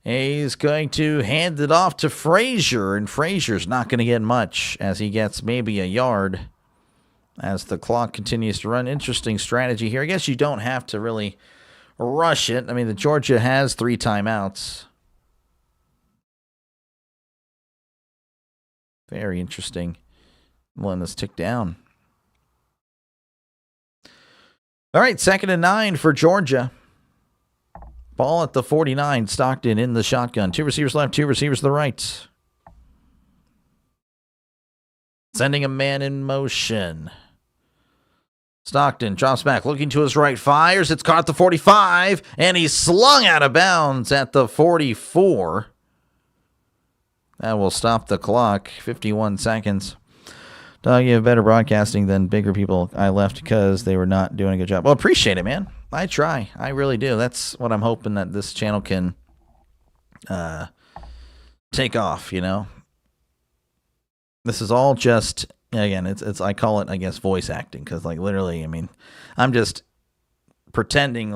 He's going to hand it off to Frazier, and Frazier's not going to get much, as he gets maybe a yard as the clock continues to run. Interesting strategy here. I guess you don't have to really rush it. I mean, the Georgia has 3 timeouts. Very interesting. Letting this tick down. All right, 2nd and 9 for Georgia. Ball at the 49. Stockton in the shotgun. 2 receivers left, 2 receivers to the right. Sending a man in motion. Stockton drops back, looking to his right, fires. It's caught at the 45, and he's slung out of bounds at the 44. That will stop the clock. 51 seconds. Doug, you have better broadcasting than bigger people. I left because they were not doing a good job. Well, appreciate it, man. I try. I really do. That's what I'm hoping that this channel can take off, This is all just, again, it's I call it, I guess, voice acting, because, literally, I mean, I'm just pretending,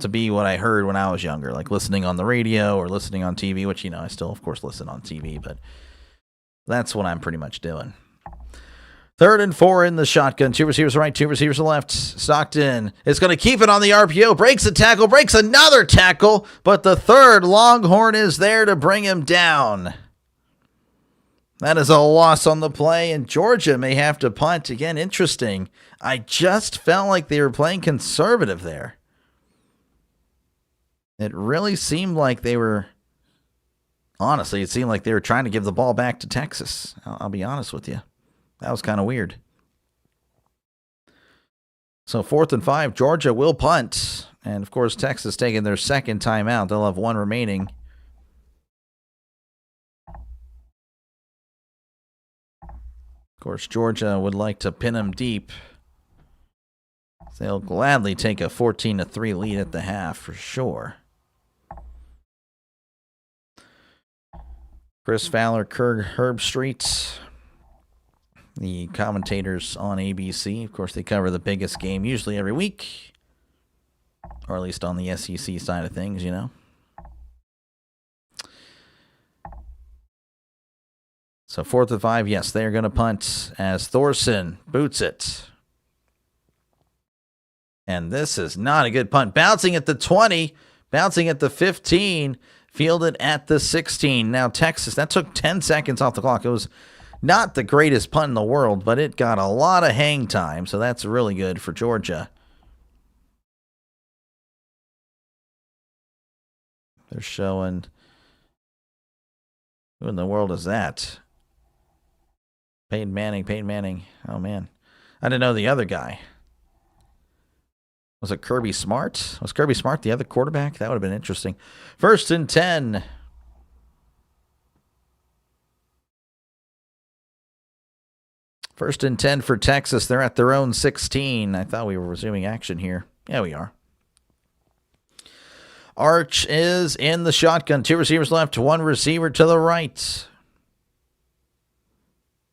to be what I heard when I was younger, listening on the radio or listening on TV, which, I still, of course, listen on TV, but that's what I'm pretty much doing. 3rd and 4 in the shotgun. 2 receivers right, 2 receivers left. Stockton is going to keep it on the RPO. Breaks a tackle, breaks another tackle, but the 3rd Longhorn is there to bring him down. That is a loss on the play, and Georgia may have to punt. Again, interesting. I just felt like they were playing conservative there. It really seemed like they were, honestly, it seemed like they were trying to give the ball back to Texas. I'll be honest with you. That was kind of weird. So 4th and 5, Georgia will punt. And, of course, Texas taking their 2nd timeout. They'll have 1 remaining. Of course, Georgia would like to pin them deep. They'll gladly take a 14-3 lead at the half for sure. Chris Fowler, Herb Herbstreit, the commentators on ABC. Of course, they cover the biggest game usually every week, or at least on the SEC side of things, So 4th and 5, yes, they're going to punt as Thorson boots it. And this is not a good punt. Bouncing at the 20, bouncing at the 15, fielded at the 16. Now Texas, that took 10 seconds off the clock. It was not the greatest punt in the world, but it got a lot of hang time, so that's really good for Georgia. They're showing Who in the world is that? Peyton Manning. Oh, man. I didn't know the other guy. Was it Kirby Smart? Was Kirby Smart the other quarterback? That would have been interesting. 1st and 10. First and 10 for Texas. They're at their own 16. I thought we were resuming action here. Yeah, we are. Arch is in the shotgun. 2 receivers left, 1 receiver to the right.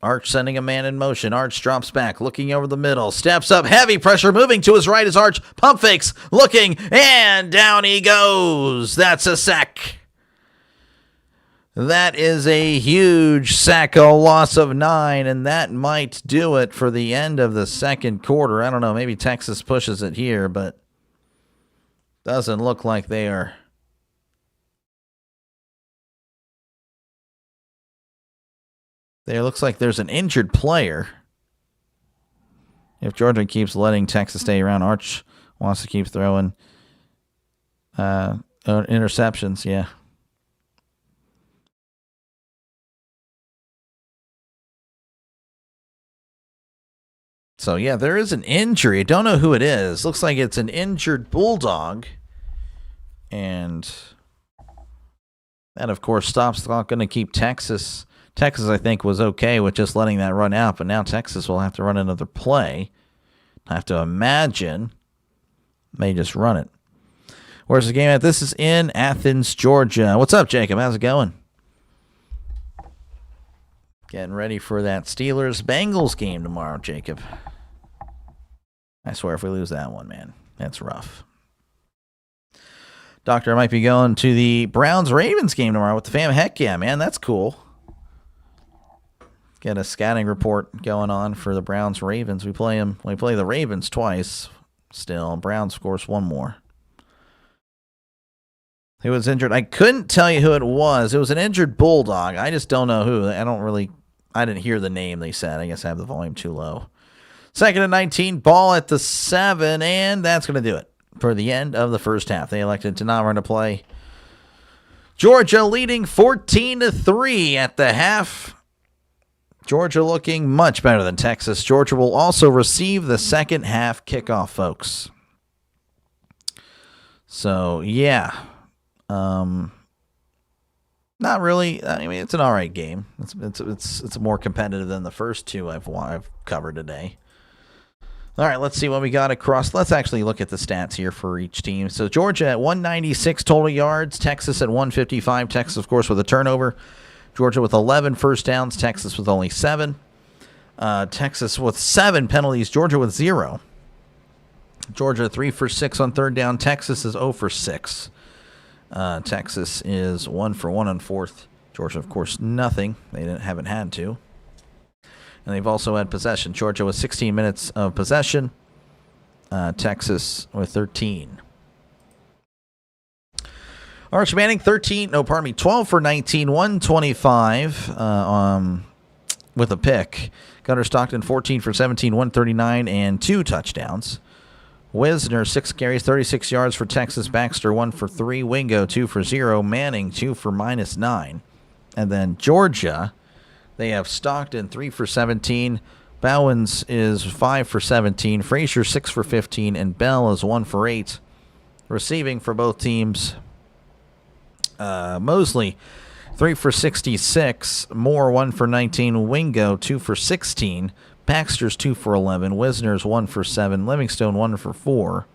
Arch sending a man in motion. Arch drops back, looking over the middle. Steps up, heavy pressure, moving to his right as Arch. Pump fakes, looking, and down he goes. That's a sack. That is a huge sack, a loss of 9, and that might do it for the end of the second quarter. I don't know, maybe Texas pushes it here, but doesn't look like they are. There looks like there's an injured player. If Georgia keeps letting Texas stay around, Arch wants to keep throwing interceptions, yeah. So, yeah, there is an injury. I don't know who it is. Looks like it's an injured Bulldog. And that, of course, stops the clock. Going to keep Texas. Texas, I think, was okay with just letting that run out. But now Texas will have to run another play. I have to imagine may just run it. Where's the game at? This is in Athens, Georgia. What's up, Jacob? How's it going? Getting ready for that Steelers-Bengals game tomorrow, Jacob. I swear if we lose that one, man, that's rough. Doctor, I might be going to the Browns-Ravens game tomorrow with the fam. Heck yeah, man, that's cool. Get a scouting report going on for the Browns-Ravens. We play the Ravens twice still. Browns, of course, one more. Who was injured? I couldn't tell you who it was. It was an injured Bulldog. I just don't know who. I didn't hear the name they said. I guess I have the volume too low. 2nd and 19, ball at the 7, and that's going to do it for the end of the first half. They elected to not run a play. Georgia leading 14-3 at the half. Georgia looking much better than Texas. Georgia will also receive the second half kickoff, folks. So, yeah. Not really. I mean, it's an all right game. It's more competitive than the first 2 I've covered today. All right, let's see what we got across. Let's actually look at the stats here for each team. So Georgia at 196 total yards. Texas at 155. Texas, of course, with a turnover. Georgia with 11 first downs. Texas with only 7. Texas with 7 penalties. Georgia with 0. Georgia 3 for 6 on third down. Texas is 0 for 6. Texas is 1 for 1 on fourth. Georgia, of course, nothing. They haven't had to. And they've also had possession. Georgia with 16 minutes of possession. Texas with 13. Arch Manning, 12 for 19, 125 with a pick. Gunnar Stockton, 14 for 17, 139, and 2 touchdowns. Wisner, 6 carries, 36 yards for Texas. Baxter, 1 for 3. Wingo, 2 for 0. Manning, 2 for -9. And then Georgia, they have Stockton, 3 for 17. Bowens is 5 for 17. Frazier, 6 for 15. And Bell is 1 for 8. Receiving for both teams, Mosley, 3 for 66. Moore, 1 for 19. Wingo, 2 for 16. Baxter's 2 for 11. Wisner's 1 for 7. Livingstone 1 for 4.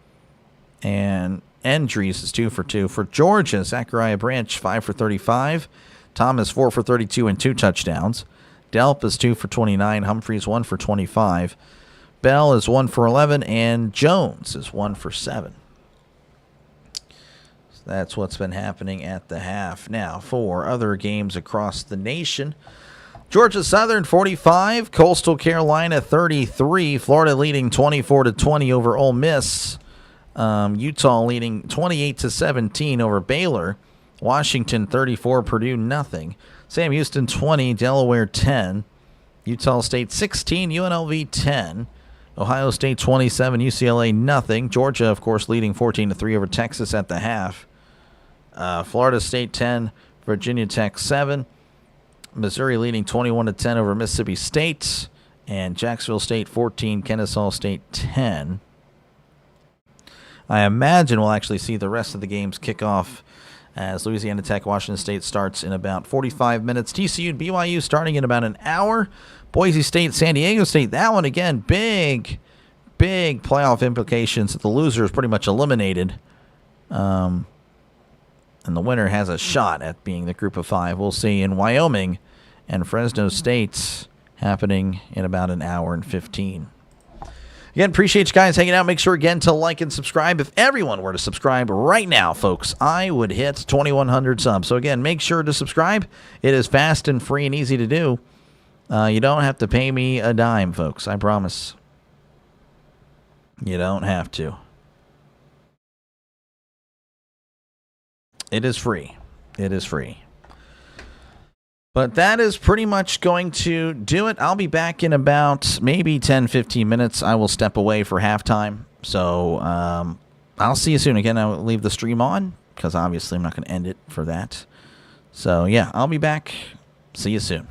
And Endries is 2 for 2. For Georgia, Zachariah Branch 5 for 35. Thomas 4 for 32 and 2 touchdowns. Delp is 2 for 29. Humphreys 1 for 25. Bell is 1 for 11. And Jones is 1 for 7. So that's what's been happening at the half. Now, for other games across the nation, Georgia Southern 45, Coastal Carolina 33, Florida leading 24-20 over Ole Miss, Utah leading 28-17 over Baylor, Washington 34, Purdue nothing, Sam Houston 20, Delaware 10, Utah State 16, UNLV 10, Ohio State 27, UCLA nothing, Georgia of course leading 14-3 over Texas at the half, Florida State 10, Virginia Tech 7. Missouri leading 21-10 over Mississippi State. And Jacksonville State 14, Kennesaw State 10. I imagine we'll actually see the rest of the games kick off as Louisiana Tech, Washington State starts in about 45 minutes. TCU and BYU starting in about an hour. Boise State, San Diego State, that one again, big playoff implications. The loser is pretty much eliminated. And the winner has a shot at being the group of 5. We'll see in Wyoming and Fresno State happening in about an hour and 15. Again, appreciate you guys hanging out. Make sure, again, to like and subscribe. If everyone were to subscribe right now, folks, I would hit 2,100 subs. So, again, make sure to subscribe. It is fast and free and easy to do. You don't have to pay me a dime, folks. I promise. You don't have to. It is free. It is free. But that is pretty much going to do it. I'll be back in about maybe 10, 15 minutes. I will step away for halftime. So I'll see you soon. Again, I'll leave the stream on because obviously I'm not going to end it for that. So, yeah, I'll be back. See you soon.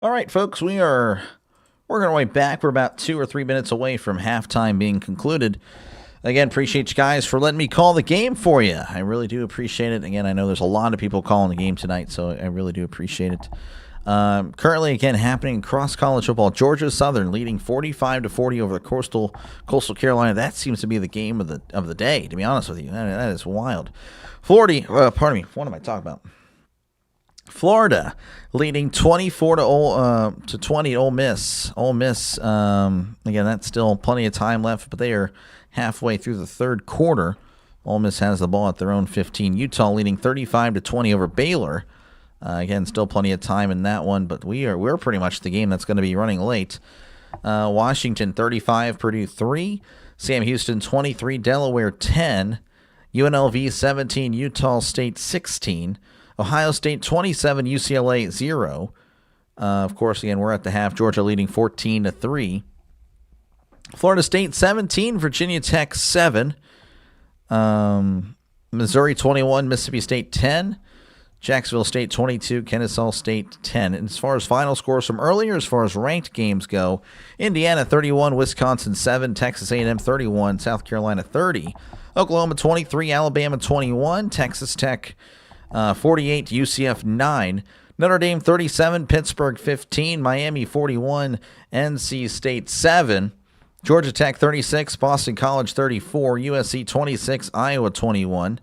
All right, folks, we're working our way back. We're about 2 or 3 minutes away from halftime being concluded. Again, appreciate you guys for letting me call the game for you. I really do appreciate it. Again, I know there's a lot of people calling the game tonight, so I really do appreciate it. Currently, again, happening across college football. Georgia Southern leading 45-40 over the Coastal Carolina. That seems to be the game of the day, to be honest with you. That is wild. Florida, pardon me, what am I talking about? Florida leading 24-20 Ole Miss. Ole Miss, again, that's still plenty of time left, but they are halfway through the third quarter. Ole Miss has the ball at their own 15. Utah leading 35-20 over Baylor. Again, still plenty of time in that one, but we're pretty much the game that's going to be running late. Washington 35, Purdue 3. Sam Houston 23, Delaware 10. UNLV 17, Utah State 16. Ohio State 27, UCLA 0. Of course, again, we're at the half. Georgia leading 14-3. Florida State 17, Virginia Tech 7. Missouri 21, Mississippi State 10. Jacksonville State 22, Kennesaw State 10. And as far as final scores from earlier, as far as ranked games go, Indiana 31, Wisconsin 7, Texas A&M 31, South Carolina 30, Oklahoma 23, Alabama 21, Texas Tech 48, UCF 9, Notre Dame 37, Pittsburgh 15, Miami 41, NC State 7, Georgia Tech 36, Boston College 34, USC 26, Iowa 21.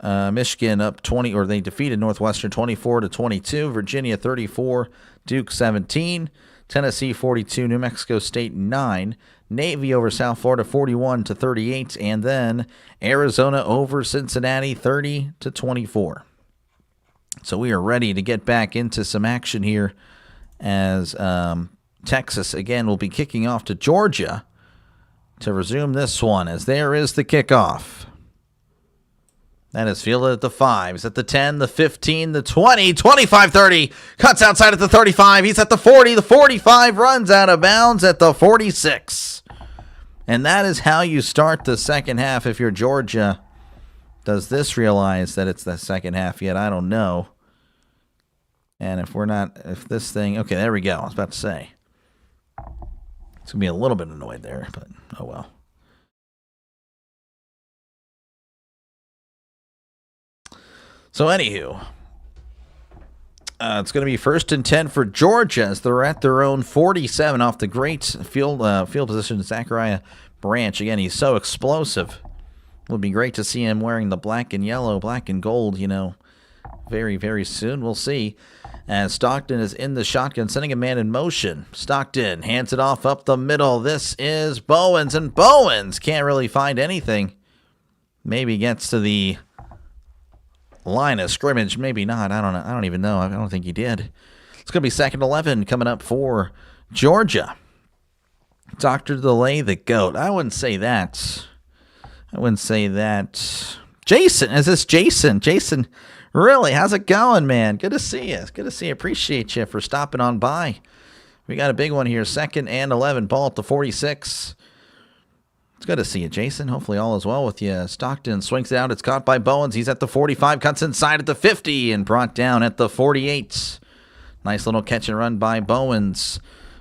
Michigan up 20, or they defeated Northwestern 24-22. Virginia 34, Duke 17, Tennessee 42, New Mexico State 9, Navy over South Florida 41-38, and then Arizona over Cincinnati 30-24. So we are ready to get back into some action here as Texas again will be kicking off to Georgia to resume this one, as there is the kickoff. That is fielded at the 5. He's at the 10, the 15, the 20, 25-30. Cuts outside at the 35. He's at the 40, the 45. Runs out of bounds at the 46. And that is how you start the second half if you're Georgia. Does this realize that it's the second half yet? I don't know. And if this thing... Okay, there we go. I was about to say. It's going to be a little bit annoyed there, but oh well. So, anywho, it's going to be 1st and 10 for Georgia as they're at their own 47 off the great field position, Zachariah Branch. Again, he's so explosive. It would be great to see him wearing the black and yellow, black and gold, very, very soon. We'll see. As Stockton is in the shotgun, sending a man in motion. Stockton hands it off up the middle. This is Bowens, and Bowens can't really find anything. Maybe gets to the line of scrimmage, maybe not. I don't know. I don't even know. I don't think he did. It's going to be 2nd and 11 coming up for Georgia. Dr. DeLay, the GOAT. I wouldn't say that. Jason, is this Jason? Jason, really? How's it going, man? Good to see you. Appreciate you for stopping on by. We got a big one here. 2nd and 11. Ball at the 46. It's good to see you, Jason. Hopefully all is well with you. Stockton swings it out. It's caught by Bowens. He's at the 45, cuts inside at the 50, and brought down at the 48. Nice little catch and run by Bowens,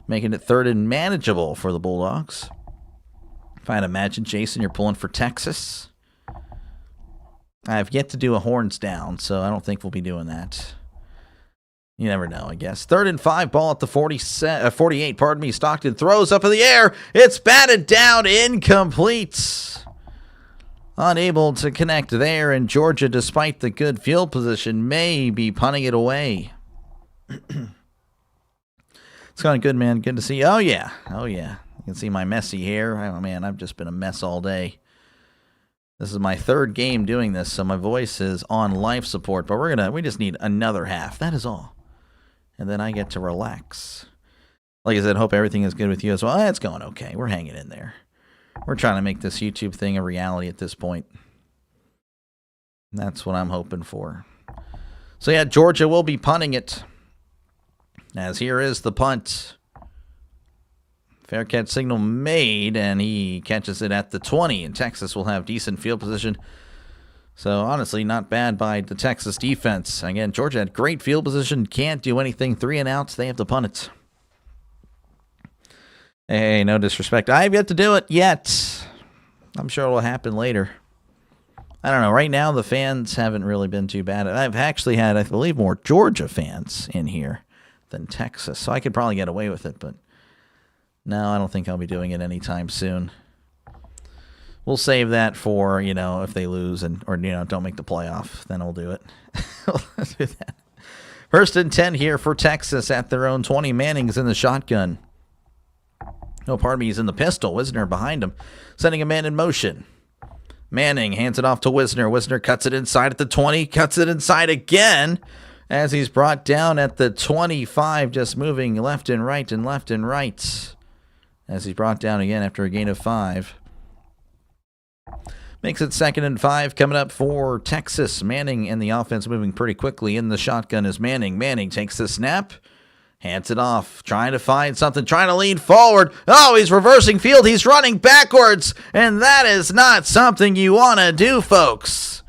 making it 3rd and manageable for the Bulldogs. If I'd imagine, Jason, you're pulling for Texas. I have yet to do a horns down, so I don't think we'll be doing that. You never know, I guess. 3rd and 5, ball at the 48. Pardon me. Stockton throws up in the air. It's batted down, incomplete. Unable to connect there, and Georgia, despite the good field position, may be punting it away. It's going good, man. Good to see you. Oh, yeah. You can see my messy hair. Oh, man, I've just been a mess all day. This is my 3rd game doing this, so my voice is on life support, but we just need another half. That is all. And then I get to relax. Like I said, hope everything is good with you as well. It's going okay. We're hanging in there. We're trying to make this YouTube thing a reality at this point. That's what I'm hoping for. So, yeah, Georgia will be punting it. As here is the punt. Fair catch signal made, and he catches it at the 20. And Texas will have decent field position. So, honestly, not bad by the Texas defense. Again, Georgia had great field position, can't do anything. 3 and outs, they have to punt it. Hey, no disrespect. I have yet to do it yet. I'm sure it will happen later. I don't know. Right now, the fans haven't really been too bad. I've actually had, I believe, more Georgia fans in here than Texas. So I could probably get away with it, but no, I don't think I'll be doing it anytime soon. We'll save that for, if they lose or don't make the playoff, then we'll do it. Let's do that. 1st and 10 here for Texas at their own 20. Manning's in the shotgun. Oh, pardon me, he's in the pistol. Wisner behind him, sending a man in motion. Manning hands it off to Wisner. Wisner cuts it inside at the 20, cuts it inside again as he's brought down at the 25, just moving left and right and left and right as he's brought down again after a gain of 5. Makes it 2nd and 5 coming up for Texas. Manning and the offense moving pretty quickly. In the shotgun is Manning. Manning takes the snap. Hands it off, trying to find something, trying to lean forward. Oh, he's reversing field. He's running backwards. And that is not something you want to do, folks.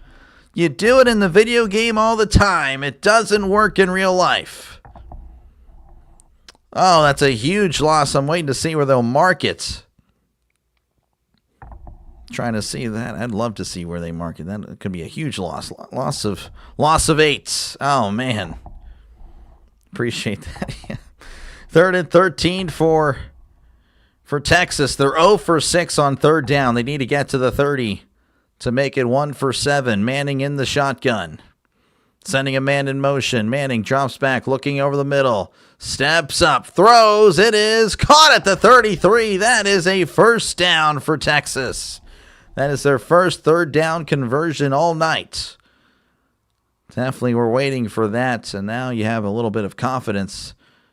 You do it in the video game all the time. It doesn't work in real life. Oh, that's a huge loss. I'm waiting to see where they'll mark it. Trying to see that. I'd love to see where they mark it. That could be a huge loss. Loss of 8. Oh, man. Appreciate that. 3rd and 13 for Texas. They're 0 for 6 on 3rd down. They need to get to the 30 to make it 1 for 7. Manning in the shotgun. Sending a man in motion. Manning drops back, looking over the middle. Steps up, throws. It is caught at the 33. That is a 1st down for Texas. That is their first 3rd down conversion all night. Definitely we're waiting for that, and now you have a little bit of confidence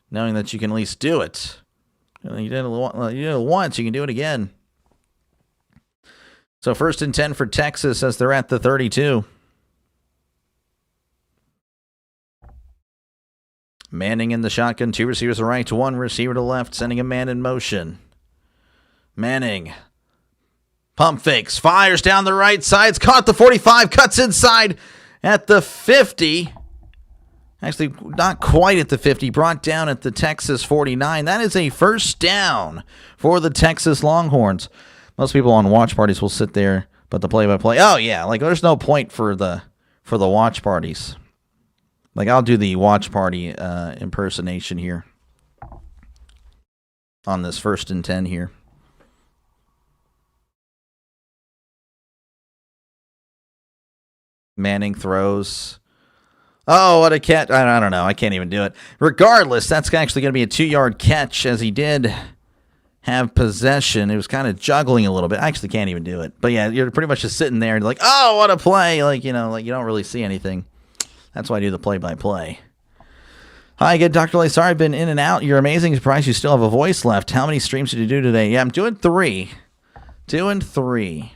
knowing that you can at least do it. You did it once, you can do it again. So 1st and 10 for Texas as they're at the 32. Manning in the shotgun, 2 receivers to right, 1 receiver to left, sending a man in motion. Manning. Pump fakes, fires down the right side, it's caught at the 45, cuts inside at the 50. Actually, not quite at the 50, brought down at the Texas 49. That is a 1st down for the Texas Longhorns. Most people on watch parties will sit there, but the play-by-play, oh yeah, like there's no point for the watch parties. Like I'll do the watch party impersonation here on this 1st and 10 here. Manning throws. Oh, what a catch. I don't know. I can't even do it. Regardless, that's actually going to be a 2-yard catch as he did have possession. It was kind of juggling a little bit. I actually can't even do it. But yeah, you're pretty much just sitting there and like, oh, what a play. Like you don't really see anything. That's why I do the play-by-play. Hi, good Dr. Lay. Sorry I've been in and out. You're amazing. Surprised you still have a voice left. How many streams did you do today? Yeah, I'm doing 3. Doing 3.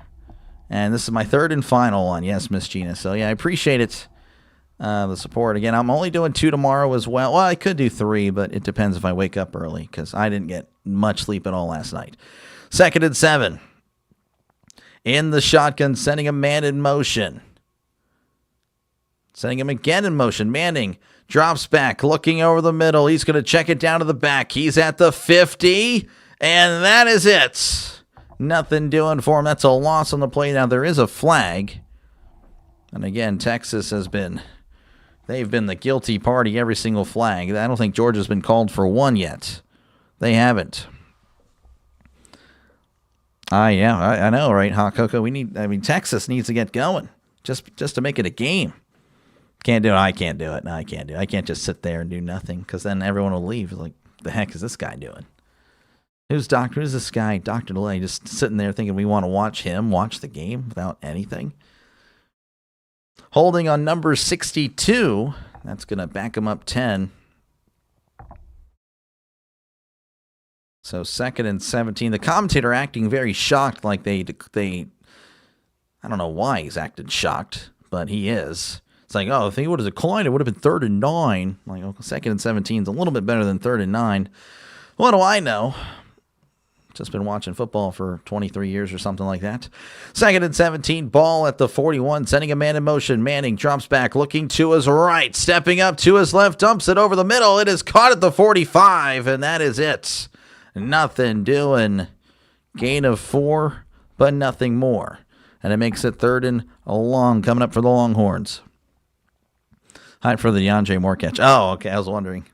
And this is my 3rd and final one. Yes, Miss Gina. So, yeah, I appreciate it, the support. Again, I'm only doing 2 tomorrow as well. Well, I could do 3, but it depends if I wake up early because I didn't get much sleep at all last night. 2nd and 7. In the shotgun, sending a man in motion. Sending him again in motion. Manning drops back, looking over the middle. He's going to check it down to the back. He's at the 50, and that is it. Nothing doing for him. That's a loss on the play. Now, there is a flag. And again, Texas they've been the guilty party every single flag. I don't think Georgia's been called for one yet. They haven't. Yeah, I know, right, Hot Cocoa? Texas needs to get going just to make it a game. Can't do it. I can't do it. No, I can't do it. I can't just sit there and do nothing because then everyone will leave. Like, the heck is this guy doing? Who's this guy, Dr. DeLay, just sitting there thinking we want to watch the game without anything? Holding on number 62. That's going to back him up 10. So 2nd and 17. The commentator acting very shocked, like they I don't know why he's acted shocked, but he is. It's like, oh, if he would have declined, it would have been 3rd and 9. Like, 2nd and 17 is a little bit better than 3rd and 9. What do I know? Just been watching football for 23 years or something like that. 2nd and 17, ball at the 41, sending a man in motion. Manning drops back, looking to his right, stepping up to his left, dumps it over the middle. It is caught at the 45, and that is it. Nothing doing. Gain of 4, but nothing more. And it makes it 3rd and long coming up for the Longhorns. Hide for the DeAndre Moore catch. Oh, okay, I was wondering.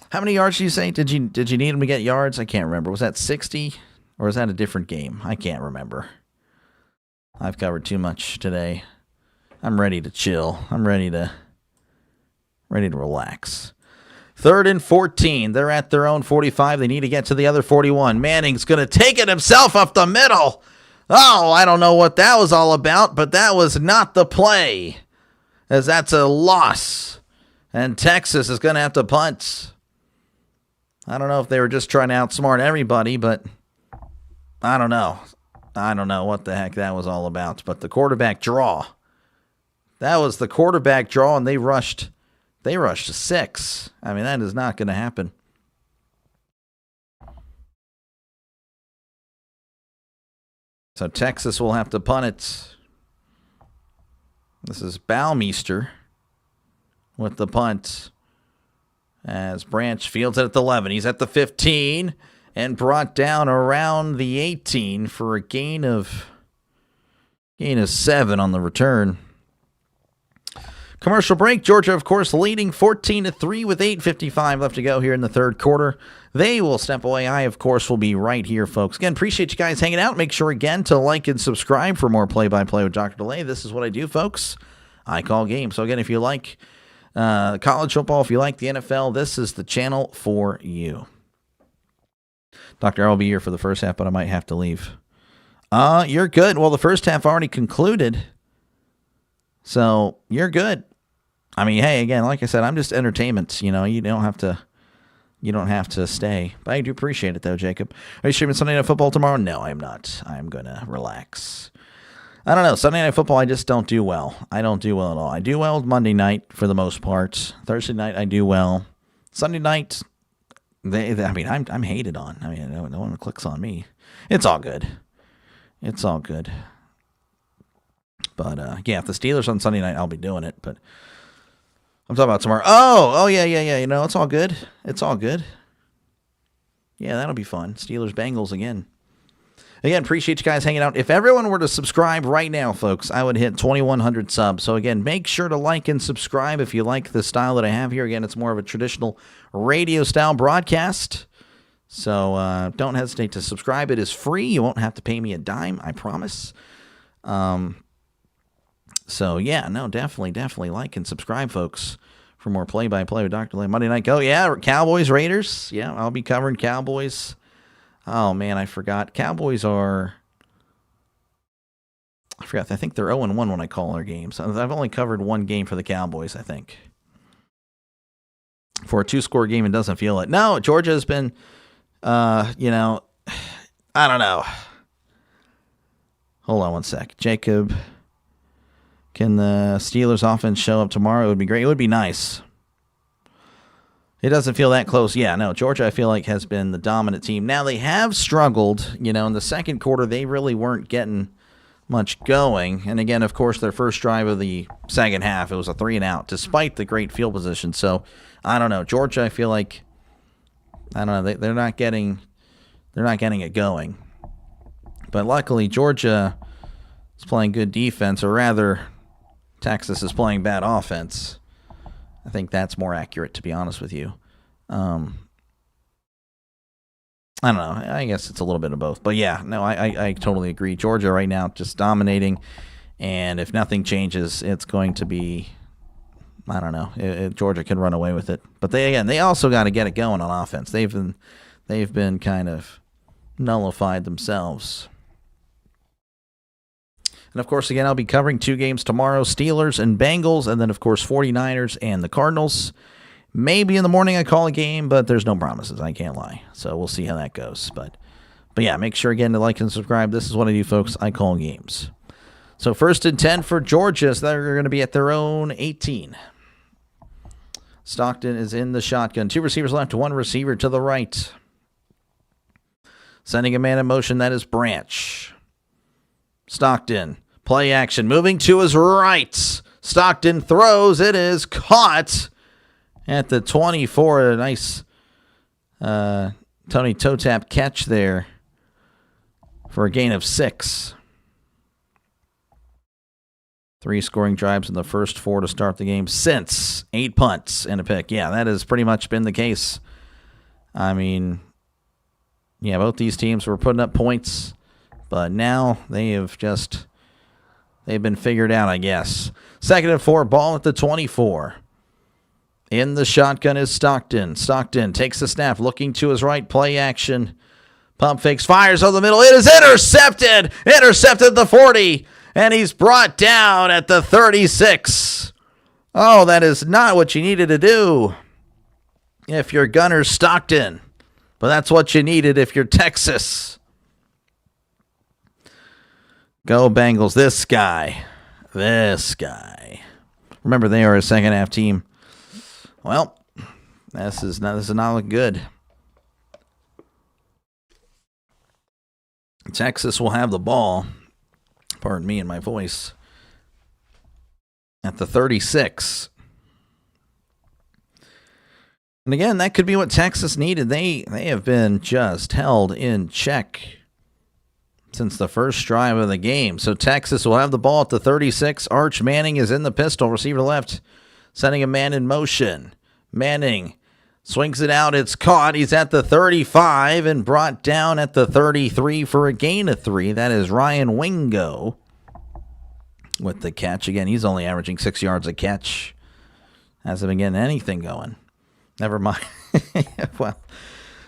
How many yards did you say? Did you need him to get yards? I can't remember. Was that 60 or was that a different game? I can't remember. I've covered too much today. I'm ready to chill. I'm ready to relax. 3rd and 14. They're at their own 45. They need to get to the other 41. Manning's going to take it himself up the middle. Oh, I don't know what that was all about, but that was not the play, as that's a loss. And Texas is going to have to punt. I don't know if they were just trying to outsmart everybody, but I don't know. I don't know what the heck that was all about. But the quarterback draw. That was the quarterback draw, and they rushed 6. I mean, that is not going to happen. So Texas will have to punt it. This is Baumeister with the punt. As Branch fields it at the 11. He's at the 15 and brought down around the 18 for a gain of 7 on the return. Commercial break. Georgia, of course, leading 14-3 with 8:55 left to go here in the third quarter. They will step away. I, of course, will be right here, folks. Again, appreciate you guys hanging out. Make sure, again, to like and subscribe for more play-by-play with Dr. DeLay. This is what I do, folks. I call games. So, again, if you like college football, if you like the NFL, this is the channel for you. Dr. R will be here for the first half, but I might have to leave. You're good. Well, the first half already concluded, so you're good. I mean, hey, again, like I said, I'm just entertainment. You know, you don't have to stay. But I do appreciate it, though, Jacob. Are you streaming Sunday Night Football tomorrow? No, I'm not. I'm gonna relax. I don't know. Sunday Night Football, I just don't do well. I don't do well at all. I do well Monday night for the most part. Thursday night, I do well. Sunday night, I'm hated on. I mean, no one clicks on me. It's all good. It's all good. But, yeah, if the Steelers on Sunday night, I'll be doing it. But I'm talking about tomorrow. Oh, yeah. You know, it's all good. It's all good. Yeah, that'll be fun. Steelers, Bengals again. Again, appreciate you guys hanging out. If everyone were to subscribe right now, folks, I would hit 2,100 subs. So, again, make sure to like and subscribe if you like the style that I have here. Again, it's more of a traditional radio-style broadcast. So, don't hesitate to subscribe. It is free. You won't have to pay me a dime, I promise. So, yeah, no, definitely like and subscribe, folks, for more play-by-play with Dr. Lay. Monday Night Go. Yeah, Cowboys, Raiders. Yeah, I'll be covering Cowboys. Oh, man, I forgot. Cowboys are... I think they're 0-1 when I call their games. I've only covered one game for the Cowboys, I think. For a 2-score game, it doesn't feel it. No, Georgia has been, I don't know. Hold on one sec. Jacob, can the Steelers offense show up tomorrow? It would be great. It would be nice. It doesn't feel that close. Yeah, no, Georgia, I feel like, has been the dominant team. Now, they have struggled. You know, in the second quarter, they really weren't getting much going. And again, of course, their first drive of the second half, it was a 3-and-out, despite the great field position. So, I don't know. Georgia, I feel like, I don't know, they're not getting it going. But luckily, Georgia is playing good defense, or rather, Texas is playing bad offense. I think that's more accurate, to be honest with you. I don't know. I guess it's a little bit of both. But, yeah, no, I totally agree. Georgia right now just dominating. And if nothing changes, it's going to be, I don't know. Georgia can run away with it. But, they also got to get it going on offense. They've been kind of nullified themselves. And, of course, again, I'll be covering 2 games tomorrow, Steelers and Bengals, and then, of course, 49ers and the Cardinals. Maybe in the morning I call a game, but there's no promises. I can't lie. So we'll see how that goes. But yeah, make sure, again, to like and subscribe. This is what I do, folks. I call games. So 1st and 10 for Georgia. So they're going to be at their own 18. Stockton is in the shotgun. 2 receivers left, 1 receiver to the right. Sending a man in motion, that is Branch. Stockton, play action, moving to his right. Stockton throws, it is caught at the 24. A nice Tony toe tap catch there for a gain of 6. 3 scoring drives in the first 4 to start the game since 8 punts and a pick. Yeah, that has pretty much been the case. I mean, yeah, both these teams were putting up points, but now they've been figured out, I guess. 2nd and 4, ball at the 24. In the shotgun is Stockton. Stockton takes the snap, looking to his right, play action. Pump fakes, fires over the middle. It is intercepted. Intercepted the 40. And he's brought down at the 36. Oh, that is not what you needed to do if you're Gunner Stockton. But that's what you needed if you're Texas. Go Bengals. This guy. Remember, they are a second half team. Well, this is not looking good. Texas will have the ball. Pardon me and my voice. At the 36. And again, that could be what Texas needed. They have been just held in check since the first drive of the game. So Texas will have the ball at the 36. Arch Manning is in the pistol. Receiver left, sending a man in motion. Manning swings it out. It's caught. He's at the 35 and brought down at the 33 for a gain of 3. That is Ryan Wingo with the catch. Again, he's only averaging 6 yards a catch. Hasn't been getting anything going. Never mind. Well,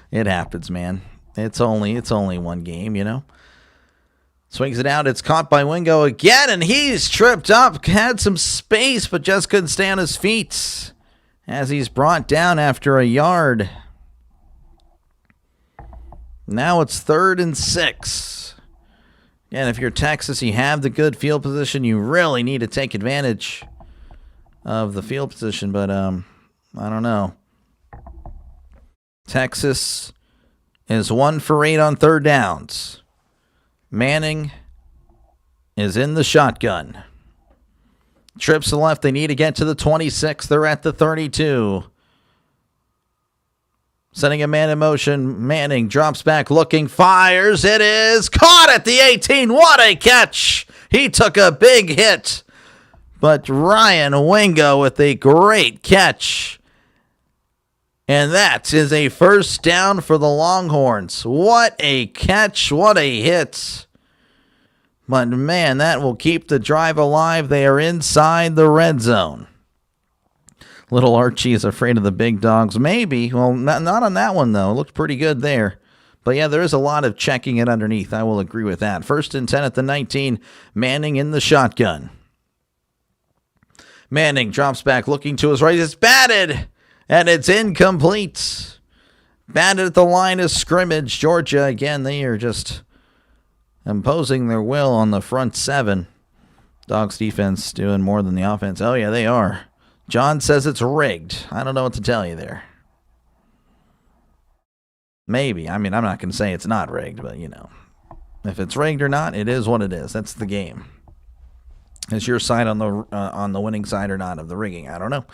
it happens, man. It's only one game, you know. Swings it out. It's caught by Wingo again, and he's tripped up. Had some space, but just couldn't stay on his feet as he's brought down after a yard. Now it's 3rd and 6. And if you're Texas, you have the good field position. You really need to take advantage of the field position, but I don't know. Texas is 1 for 8 on 3rd downs. Manning is in the shotgun. Trips to the left. They need to get to the 26. They're at the 32. Sending a man in motion. Manning drops back, looking, fires. It is caught at the 18. What a catch. He took a big hit. But Ryan Wingo with a great catch. And that is a first down for the Longhorns. What a catch. What a hit. But, man, that will keep the drive alive. They are inside the red zone. Little Archie is afraid of the big dogs. Maybe. Well, not on that one, though. It looked pretty good there. But, yeah, there is a lot of checking it underneath. I will agree with that. 1st and 10 at the 19. Manning in the shotgun. Manning drops back, looking to his right. It's batted, and it's incomplete. Batted at the line of scrimmage. Georgia, again, they are just imposing their will on the front 7. Dogs defense doing more than the offense. Oh, yeah, they are. John says it's rigged. I don't know what to tell you there. Maybe. I mean, I'm not going to say it's not rigged, but, you know. If it's rigged or not, it is what it is. That's the game. Is your side on the winning side or not of the rigging? I don't know.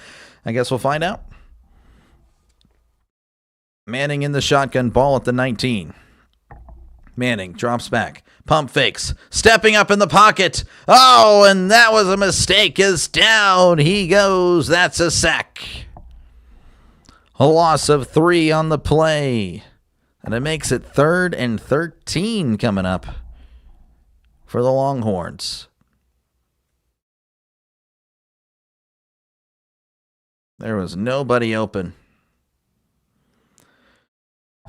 I guess we'll find out. Manning in the shotgun, ball at the 19. Manning drops back. Pump fakes. Stepping up in the pocket. Oh, and that was a mistake. Is down. He goes. That's a sack. A loss of 3 on the play. And it makes it 3rd and 13 coming up for the Longhorns. There was nobody open.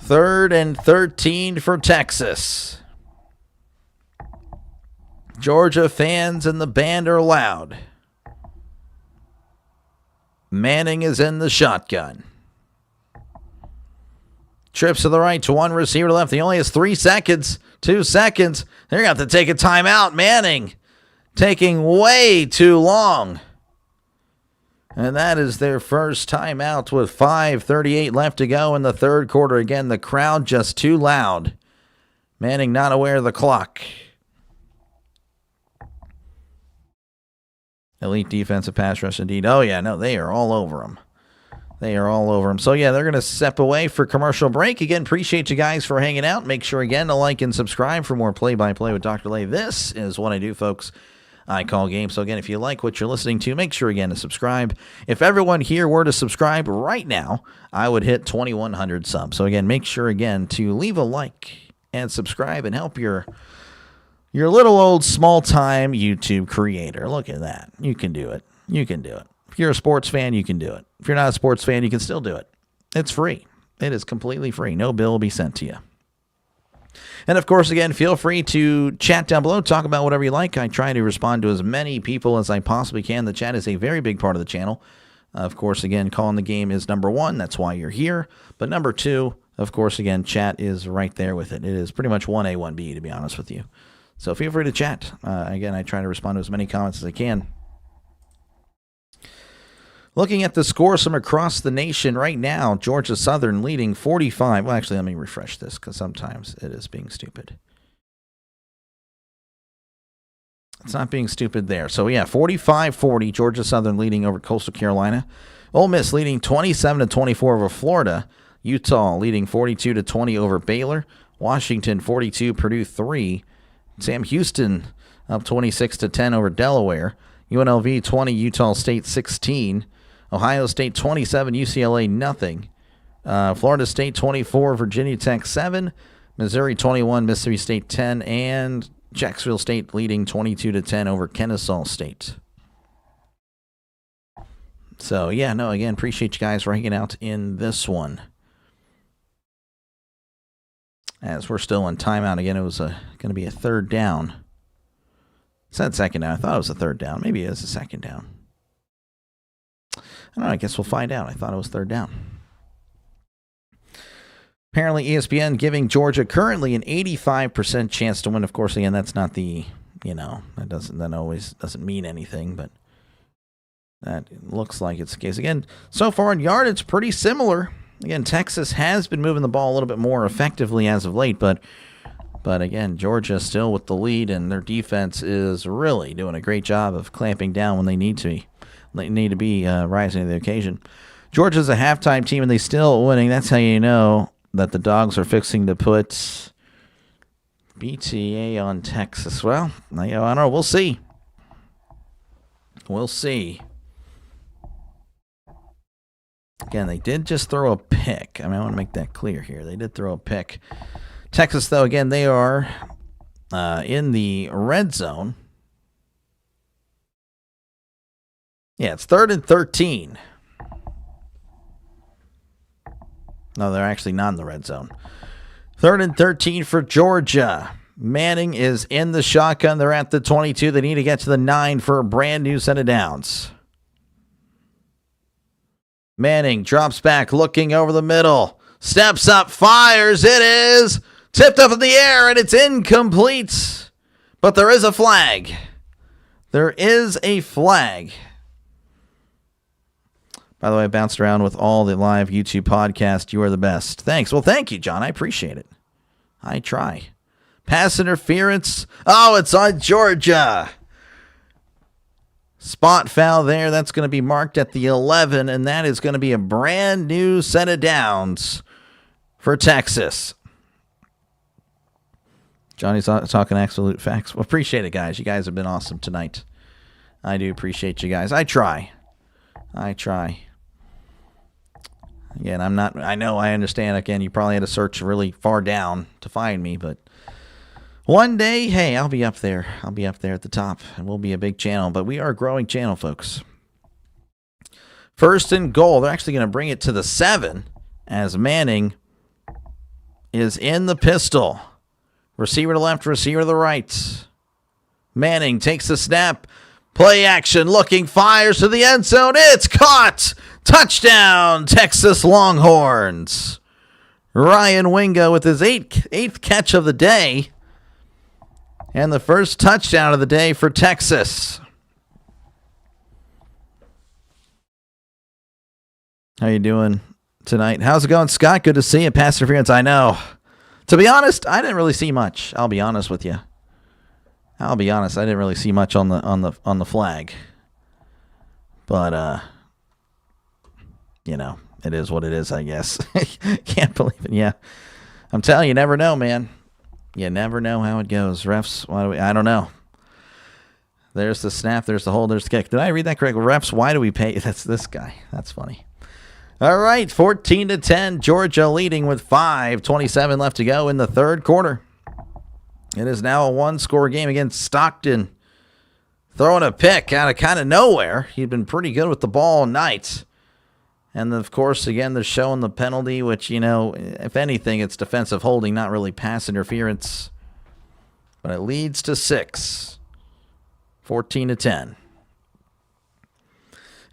3rd and 13 for Texas. Georgia fans and the band are loud. Manning is in the shotgun. Trips to the right to one receiver left. He only has 3 seconds. 2 seconds. They're going to have to take a timeout. Manning taking way too long. And that is their first timeout with 5:38 left to go in the 3rd quarter. Again, the crowd just too loud Manning not aware of the clock. Elite defensive pass rush indeed. Oh, yeah, no, they are all over him. They are all over him. So, yeah, they're going to step away for commercial break. Again, appreciate you guys for hanging out. Make sure, again, to like and subscribe for more play-by-play with Dr. Lay. This is what I do, folks. I call games. So, again, if you like what you're listening to, make sure, again, to subscribe. If everyone here were to subscribe right now, I would hit 2,100 subs. So, again, make sure, again, to leave a like and subscribe and help your little old small-time YouTube creator. Look at that. You can do it. You can do it. If you're a sports fan, you can do it. If you're not a sports fan, you can still do it. It's free. It is completely free. No bill will be sent to you. And, of course, again, feel free to chat down below. Talk about whatever you like. I try to respond to as many people as I possibly can. The chat is a very big part of the channel. Of course, again, calling the game is number one. That's why you're here. But number two, of course, again, chat is right there with it. It is pretty much 1A, 1B, to be honest with you. So feel free to chat. Again, I try to respond to as many comments as I can. Looking at the scores from across the nation right now, Georgia Southern leading 45. Well, actually, let me refresh this because sometimes it is being stupid. It's not being stupid there. So, yeah, 45-40, Georgia Southern leading over Coastal Carolina. Ole Miss leading 27-24 over Florida. Utah leading 42-20 over Baylor. Washington 42, Purdue 3. Sam Houston up 26-10 over Delaware. UNLV 20, Utah State 16. Ohio State 27, UCLA nothing. Florida State 24, Virginia Tech 7. Missouri 21, Mississippi State 10. And Jacksonville State leading 22-10 over Kennesaw State. So, yeah, no, again, appreciate you guys for hanging out in this one. As we're still in timeout again, it was going to be a third down. It said second down. I thought it was a third down. Maybe it is a second down. I don't know. I guess we'll find out. I thought it was third down. Apparently, ESPN giving Georgia currently an 85% chance to win. Of course, again, that's not the, that always doesn't mean anything, but that looks like it's the case. Again, so far in yardage, pretty similar. Again, Texas has been moving the ball a little bit more effectively as of late, but again, Georgia still with the lead, and their defense is really doing a great job of clamping down when they need to be. They need to be rising to the occasion. Georgia's a halftime team, and they still winning. That's how you know that the Dogs are fixing to put BTA on Texas. Well, I don't know. We'll see. We'll see. Again, they did just throw a pick. I want to make that clear here. They did throw a pick. Texas, though, again, they are in the red zone. Yeah, it's 3rd and 13. No, they're actually not in the red zone. 3rd and 13 for Georgia. Manning is in the shotgun. They're at the 22. They need to get to the 9 for a brand new set of downs. Manning drops back, looking over the middle. Steps up, fires. It is tipped up in the air, and it's incomplete. But there is a flag. There is a flag. By the way, I bounced around with all the live YouTube podcasts. You are the best. Thanks. Well, thank you, John. I appreciate it. I try. Pass interference. Oh, it's on Georgia. Spot foul there. That's going to be marked at the 11, and that is going to be a brand new set of downs for Texas. Johnny's talking absolute facts. Well, appreciate it, guys. You guys have been awesome tonight. I do appreciate you guys. I try. Again, I know, I understand. Again, you probably had to search really far down to find me, but one day, hey, I'll be up there. I'll be up there at the top, and we'll be a big channel. But we are a growing channel, folks. 1st and goal. They're actually going to bring it to the 7 as Manning is in the pistol. Receiver to left, receiver to the right. Manning takes the snap. Play action, looking, fires to the end zone. It's caught. Touchdown, Texas Longhorns. Ryan Wingo with his eighth catch of the day. And the first touchdown of the day for Texas. How you doing tonight? How's it going, Scott? Good to see you. Pass interference, I know. To be honest, I didn't really see much. I'll be honest with you. I didn't really see much on the flag. But it is what it is, I guess. Can't believe it. Yeah. I'm telling you, never know, man. You never know how it goes. Refs, I don't know. There's the snap, there's the hold, there's the kick. Did I read that correctly? Refs, why do we pay? That's this guy. That's funny. All right, 14-10, Georgia leading with 5:27 left to go in the third quarter. It is now a one-score game against Stockton. Throwing a pick out of kind of nowhere. He'd been pretty good with the ball all night. And, of course, again, they're showing the penalty, which, if anything, it's defensive holding, not really pass interference. But it leads to 6. 14-10.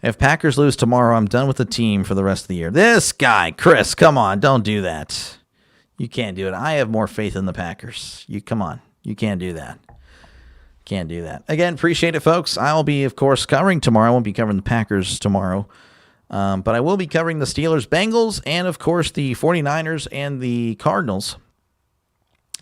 If Packers lose tomorrow, I'm done with the team for the rest of the year. This guy, Chris, come on, don't do that. You can't do it. I have more faith in the Packers. Come on. You can't do that. Can't do that. Again, appreciate it, folks. I'll be, of course, covering tomorrow. I won't be covering the Packers tomorrow. But I will be covering the Steelers, Bengals, and, of course, the 49ers and the Cardinals.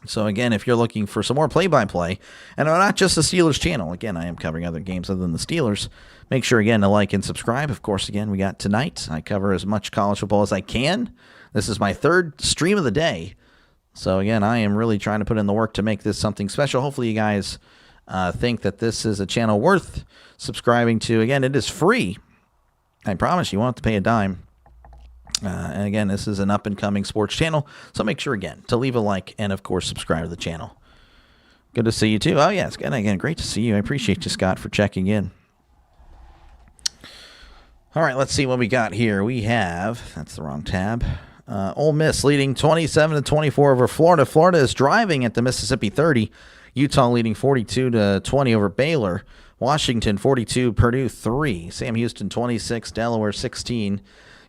So, again, if you're looking for some more play-by-play, and not just the Steelers channel, again, I am covering other games other than the Steelers, make sure, again, to like and subscribe. Of course, again, we got tonight. I cover as much college football as I can. This is my third stream of the day. So, again, I am really trying to put in the work to make this something special. Hopefully you guys think that this is a channel worth subscribing to. Again, it is free. I promise you won't have to pay a dime. And again, this is an up-and-coming sports channel, so make sure, again, to leave a like and, of course, subscribe to the channel. Good to see you, too. Oh, yeah, it's good. Again, great to see you. I appreciate you, Scott, for checking in. All right, let's see what we got here. We have, that's the wrong tab, Ole Miss leading 27-24 over Florida. Florida is driving at the Mississippi 30. Utah leading 42-20 over Baylor. Washington 42, Purdue 3. Sam Houston 26, Delaware 16.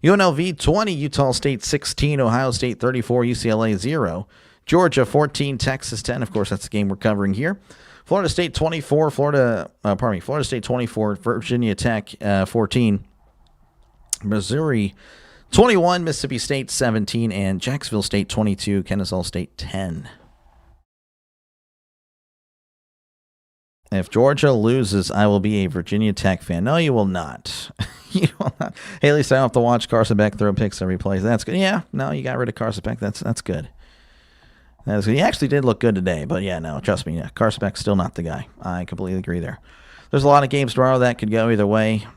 UNLV 20, Utah State 16, Ohio State 34, UCLA 0. Georgia 14, Texas 10. Of course, that's the game we're covering here. Florida State 24, Florida State 24, Virginia Tech 14. Missouri 21, Mississippi State 17, and Jacksonville State 22, Kennesaw State 10. If Georgia loses, I will be a Virginia Tech fan. No, you will not. You will not. Hey, at least I don't have to watch Carson Beck throw picks every play. That's good. Yeah, no, you got rid of Carson Beck. That's good. That's good. He actually did look good today, but yeah, no, trust me. Yeah, Carson Beck's still not the guy. I completely agree there. There's a lot of games tomorrow that could go either way.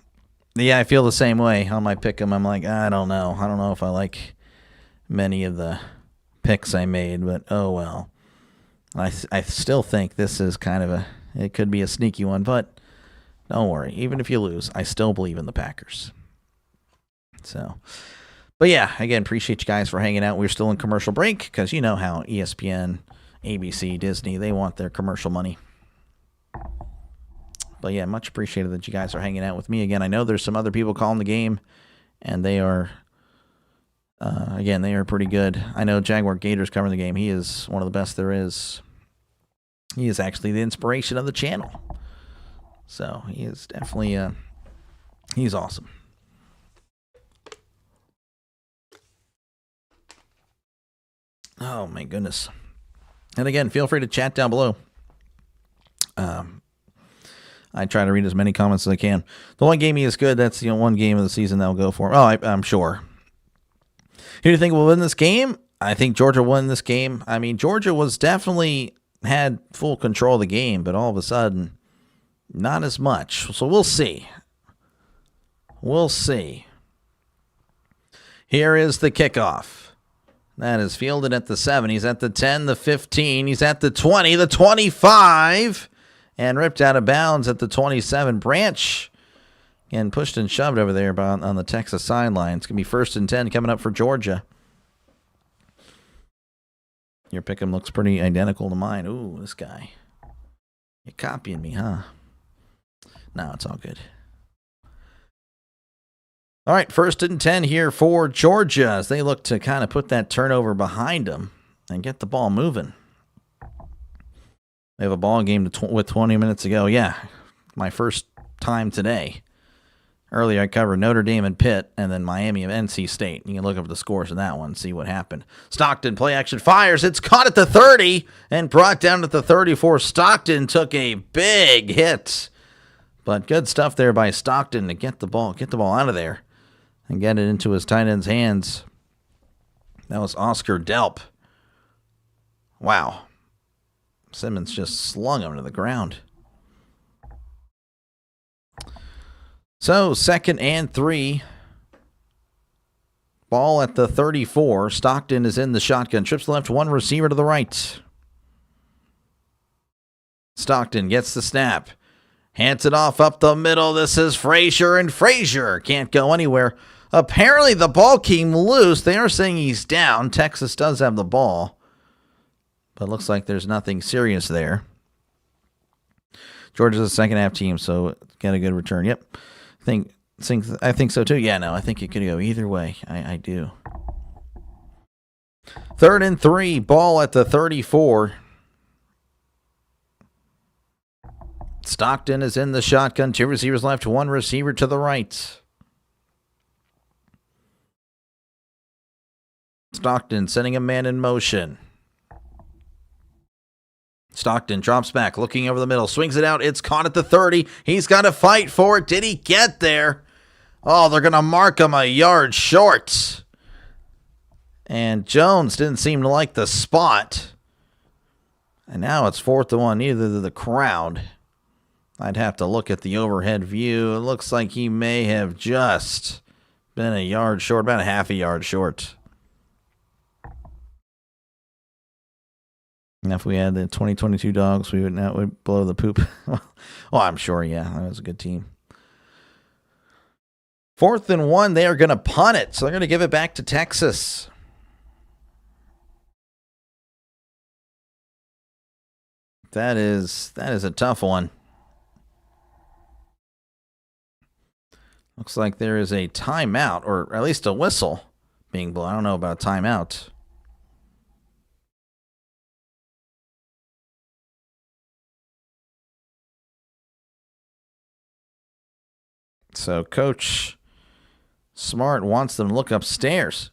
Yeah, I feel the same way on my pick 'em. I'm like, I don't know. I don't know if I like many of the picks I made, but oh well. I still think this is kind of it could be a sneaky one, but don't worry. Even if you lose, I still believe in the Packers. So, but yeah, again, appreciate you guys for hanging out. We're still in commercial break because you know how ESPN, ABC, Disney, they want their commercial money. But yeah, much appreciated that you guys are hanging out with me. Again, I know there's some other people calling the game, and they are, again, they are pretty good. I know Jaguar Gators covering the game. He is one of the best there is. He is actually the inspiration of the channel. So he is definitely, he's awesome. Oh, my goodness. And again, feel free to chat down below. I try to read as many comments as I can. The one game he is good, that's the one game of the season that will go for him. Oh, I'm sure. Who do you think will win this game? I think Georgia won this game. I mean, Georgia was definitely had full control of the game, but all of a sudden, not as much. So we'll see. We'll see. Here is the kickoff. That is fielded at the 7. He's at the 10, the 15. He's at the 20, the 25. And ripped out of bounds at the 27. Branch and pushed and shoved over there on the Texas sideline. It's going to be 1st and 10 coming up for Georgia. Your pick'em looks pretty identical to mine. Ooh, this guy. You're copying me, huh? No, it's all good. All right, 1st and 10 here for Georgia as they look to kind of put that turnover behind them and get the ball moving. They have a ball game with 20 minutes to go. Yeah, my first time today. Earlier I covered Notre Dame and Pitt, and then Miami and NC State. You can look up the scores in that one, see what happened. Stockton, play action, fires. It's caught at the 30 and brought down at the 34. Stockton took a big hit. But good stuff there by Stockton to get the ball out of there and get it into his tight end's hands. That was Oscar Delp. Wow. Simmons just slung him to the ground. So, 2nd and 3. Ball at the 34. Stockton is in the shotgun. Trips left, one receiver to the right. Stockton gets the snap. Hands it off up the middle. This is Frazier, and Frazier can't go anywhere. Apparently, the ball came loose. They are saying he's down. Texas does have the ball, but looks like there's nothing serious there. Georgia's a second-half team, so get a good return. Yep. I think so too. Yeah, no, I think it could go either way. I do. 3rd and 3, ball at the 34. Stockton is in the shotgun. 2 receivers left, 1 receiver to the right. Stockton sending a man in motion. Stockton drops back, looking over the middle, swings it out. It's caught at the 30. He's got to fight for it. Did he get there? Oh, they're going to mark him a yard short. And Jones didn't seem to like the spot. And now it's 4th and 1, neither did the crowd. I'd have to look at the overhead view. It looks like he may have just been a yard short, about a half a yard short. And if we had the 2022 Dogs, we would blow the poop. Well, I'm sure, yeah. That was a good team. 4th and 1, they are going to punt it. So they're going to give it back to Texas. That is a tough one. Looks like there is a timeout, or at least a whistle being blown. I don't know about a timeout. So Coach Smart wants them to look upstairs.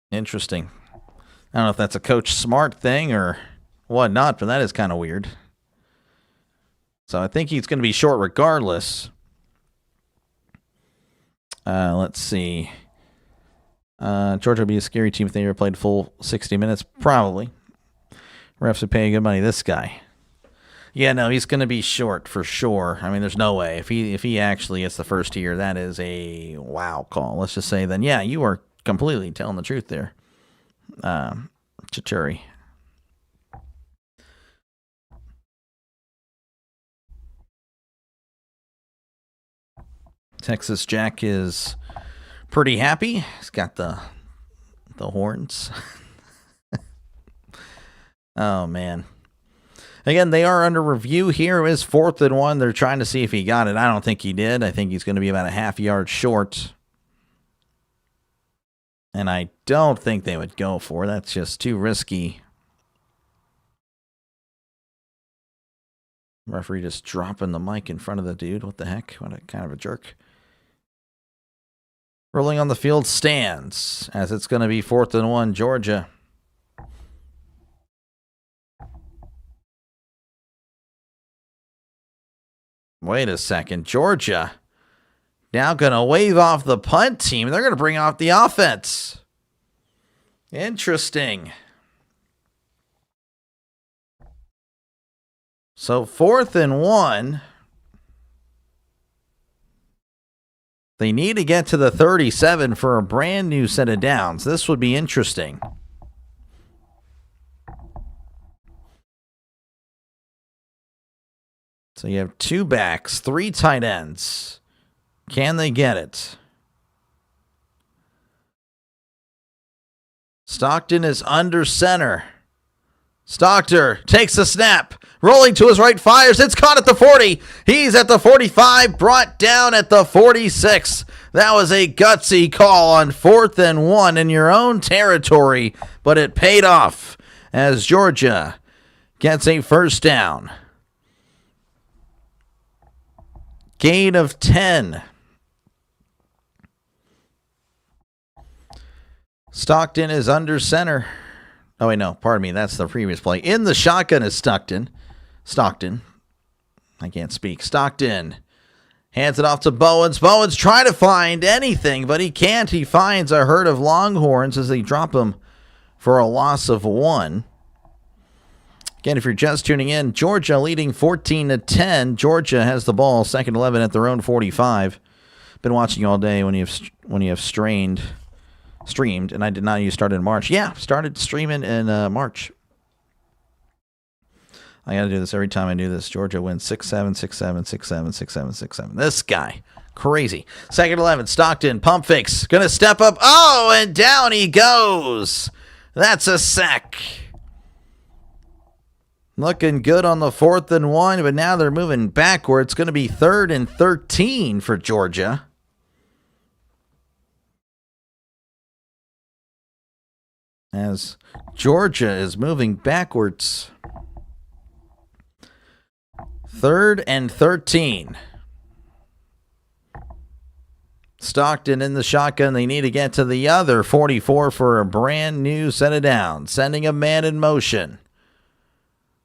Interesting. I don't know if that's a Coach Smart thing or whatnot, but that is kind of weird. So I think he's going to be short regardless. Let's see. Georgia would be a scary team if they ever played full 60 minutes. Probably. Refs would pay good money. This guy. Yeah, no, he's going to be short for sure. I mean, there's no way. If he actually gets the first tier, that is a wow call. Let's just say then, yeah, you are completely telling the truth there, Chituri. Texas Jack is pretty happy. He's got the horns. Oh, man. Again, they are under review here. It is 4th and 1. They're trying to see if he got it. I don't think he did. I think he's going to be about a half yard short. And I don't think they would go for it. That's just too risky. Referee just dropping the mic in front of the dude. What the heck? What a kind of a jerk. Rolling on the field stands as it's going to be 4th and 1, Georgia. Wait a second. Georgia now going to wave off the punt team. They're going to bring off the offense. Interesting. So 4th and 1. They need to get to the 37 for a brand new set of downs. This would be interesting. So you have 2 backs, 3 tight ends. Can they get it? Stockton is under center. Stockton takes a snap. Rolling to his right, fires. It's caught at the 40. He's at the 45, brought down at the 46. That was a gutsy call on 4th and 1 in your own territory, but it paid off as Georgia gets a first down. Gain of 10. Stockton is under center. Oh, wait, no. Pardon me. That's the previous play. In the shotgun is Stockton. I can't speak. Stockton hands it off to Bowens. Bowens trying to find anything, but he can't. He finds a herd of Longhorns as they drop him for a loss of 1. Again, if you're just tuning in, Georgia leading 14-10. Georgia has the ball, second 11 at their own 45. Been watching all day when you have streamed, and I did not use started in March. Yeah, started streaming in March. I got to do this every time I do this. Georgia wins 6-7, 6-7, 6-7, 6-7, 6-7. This guy, crazy. Second 11, Stockton, pump fakes, going to step up. Oh, and down he goes. That's a sack. Looking good on the 4th and 1, but now they're moving backwards. It's going to be 3rd and 13 for Georgia. As Georgia is moving backwards. 3rd and 13. Stockton in the shotgun. They need to get to the other 44 for a brand new set of downs. Sending a man in motion.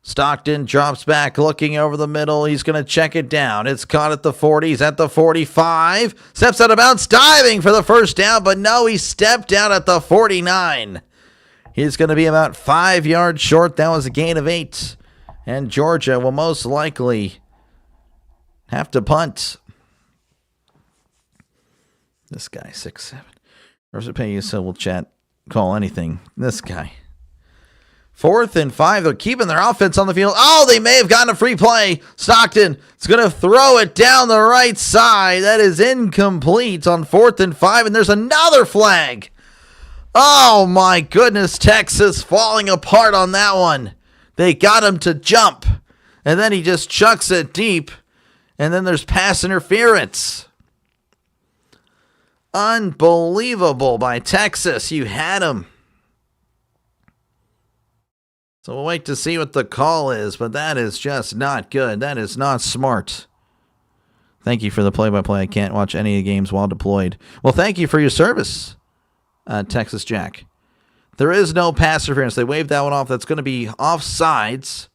Stockton drops back, looking over the middle. He's going to check it down. It's caught at the 40. He's at the 45. Steps out of bounds, diving for the first down, but no, he stepped out at the 49. He's going to be about 5 yards short. That was a gain of 8. And Georgia will most likely have to punt. This guy, 6'7". Rosapay, so we'll chat, call anything. This guy. 4th and 5. They're keeping their offense on the field. Oh, they may have gotten a free play. Stockton is going to throw it down the right side. That is incomplete on 4th and 5. And there's another flag. Oh, my goodness. Texas falling apart on that one. They got him to jump, and then he just chucks it deep, and then there's pass interference. Unbelievable by Texas. You had him. So we'll wait to see what the call is, but that is just not good. That is not smart. Thank you for the play-by-play. I can't watch any of the games while deployed. Well, thank you for your service, Texas Jack. There is no pass interference. They waved that one off. That's going to be offsides.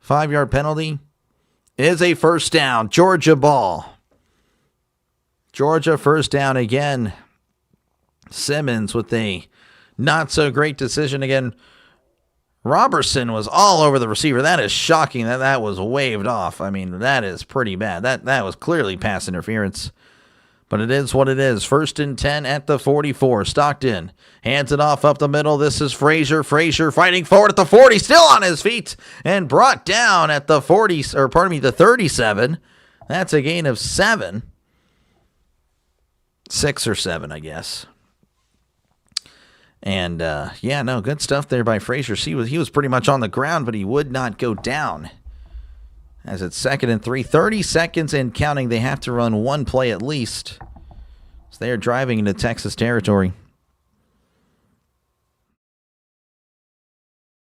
5-yard penalty is a first down. Georgia ball. Georgia first down again. Simmons with a not so great decision again. Robertson was all over the receiver. That is shocking that was waved off. I mean, that is pretty bad. That was clearly pass interference. But it is what it is. 1st and 10 at the 44. Stockton hands it off up the middle. This is Frazier. Frazier fighting forward at the 40. Still on his feet. And brought down at the the 37. That's a gain of 7. 6 or 7, I guess. And, good stuff there by Frazier. He was pretty much on the ground, but he would not go down. As it's 2nd and 3, 30 seconds and counting. They have to run one play at least. So they are driving into Texas territory.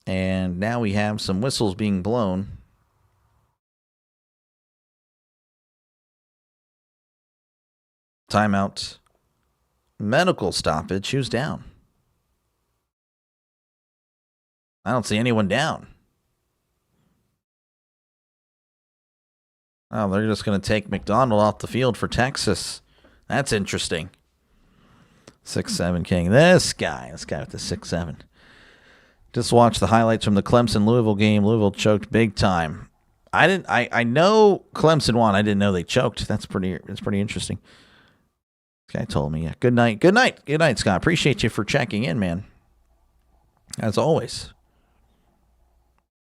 And now we have some whistles being blown. Timeout. Medical stoppage. Who's down? I don't see anyone down. Oh, they're just going to take McDonald off the field for Texas. That's interesting. 6'7" King. This guy with the 6'7". Just watched the highlights from the Clemson-Louisville game. Louisville choked big time. I know Clemson won. I didn't know they choked. That's pretty interesting. This guy told me. Yeah. Good night, Scott. Appreciate you for checking in, man. As always.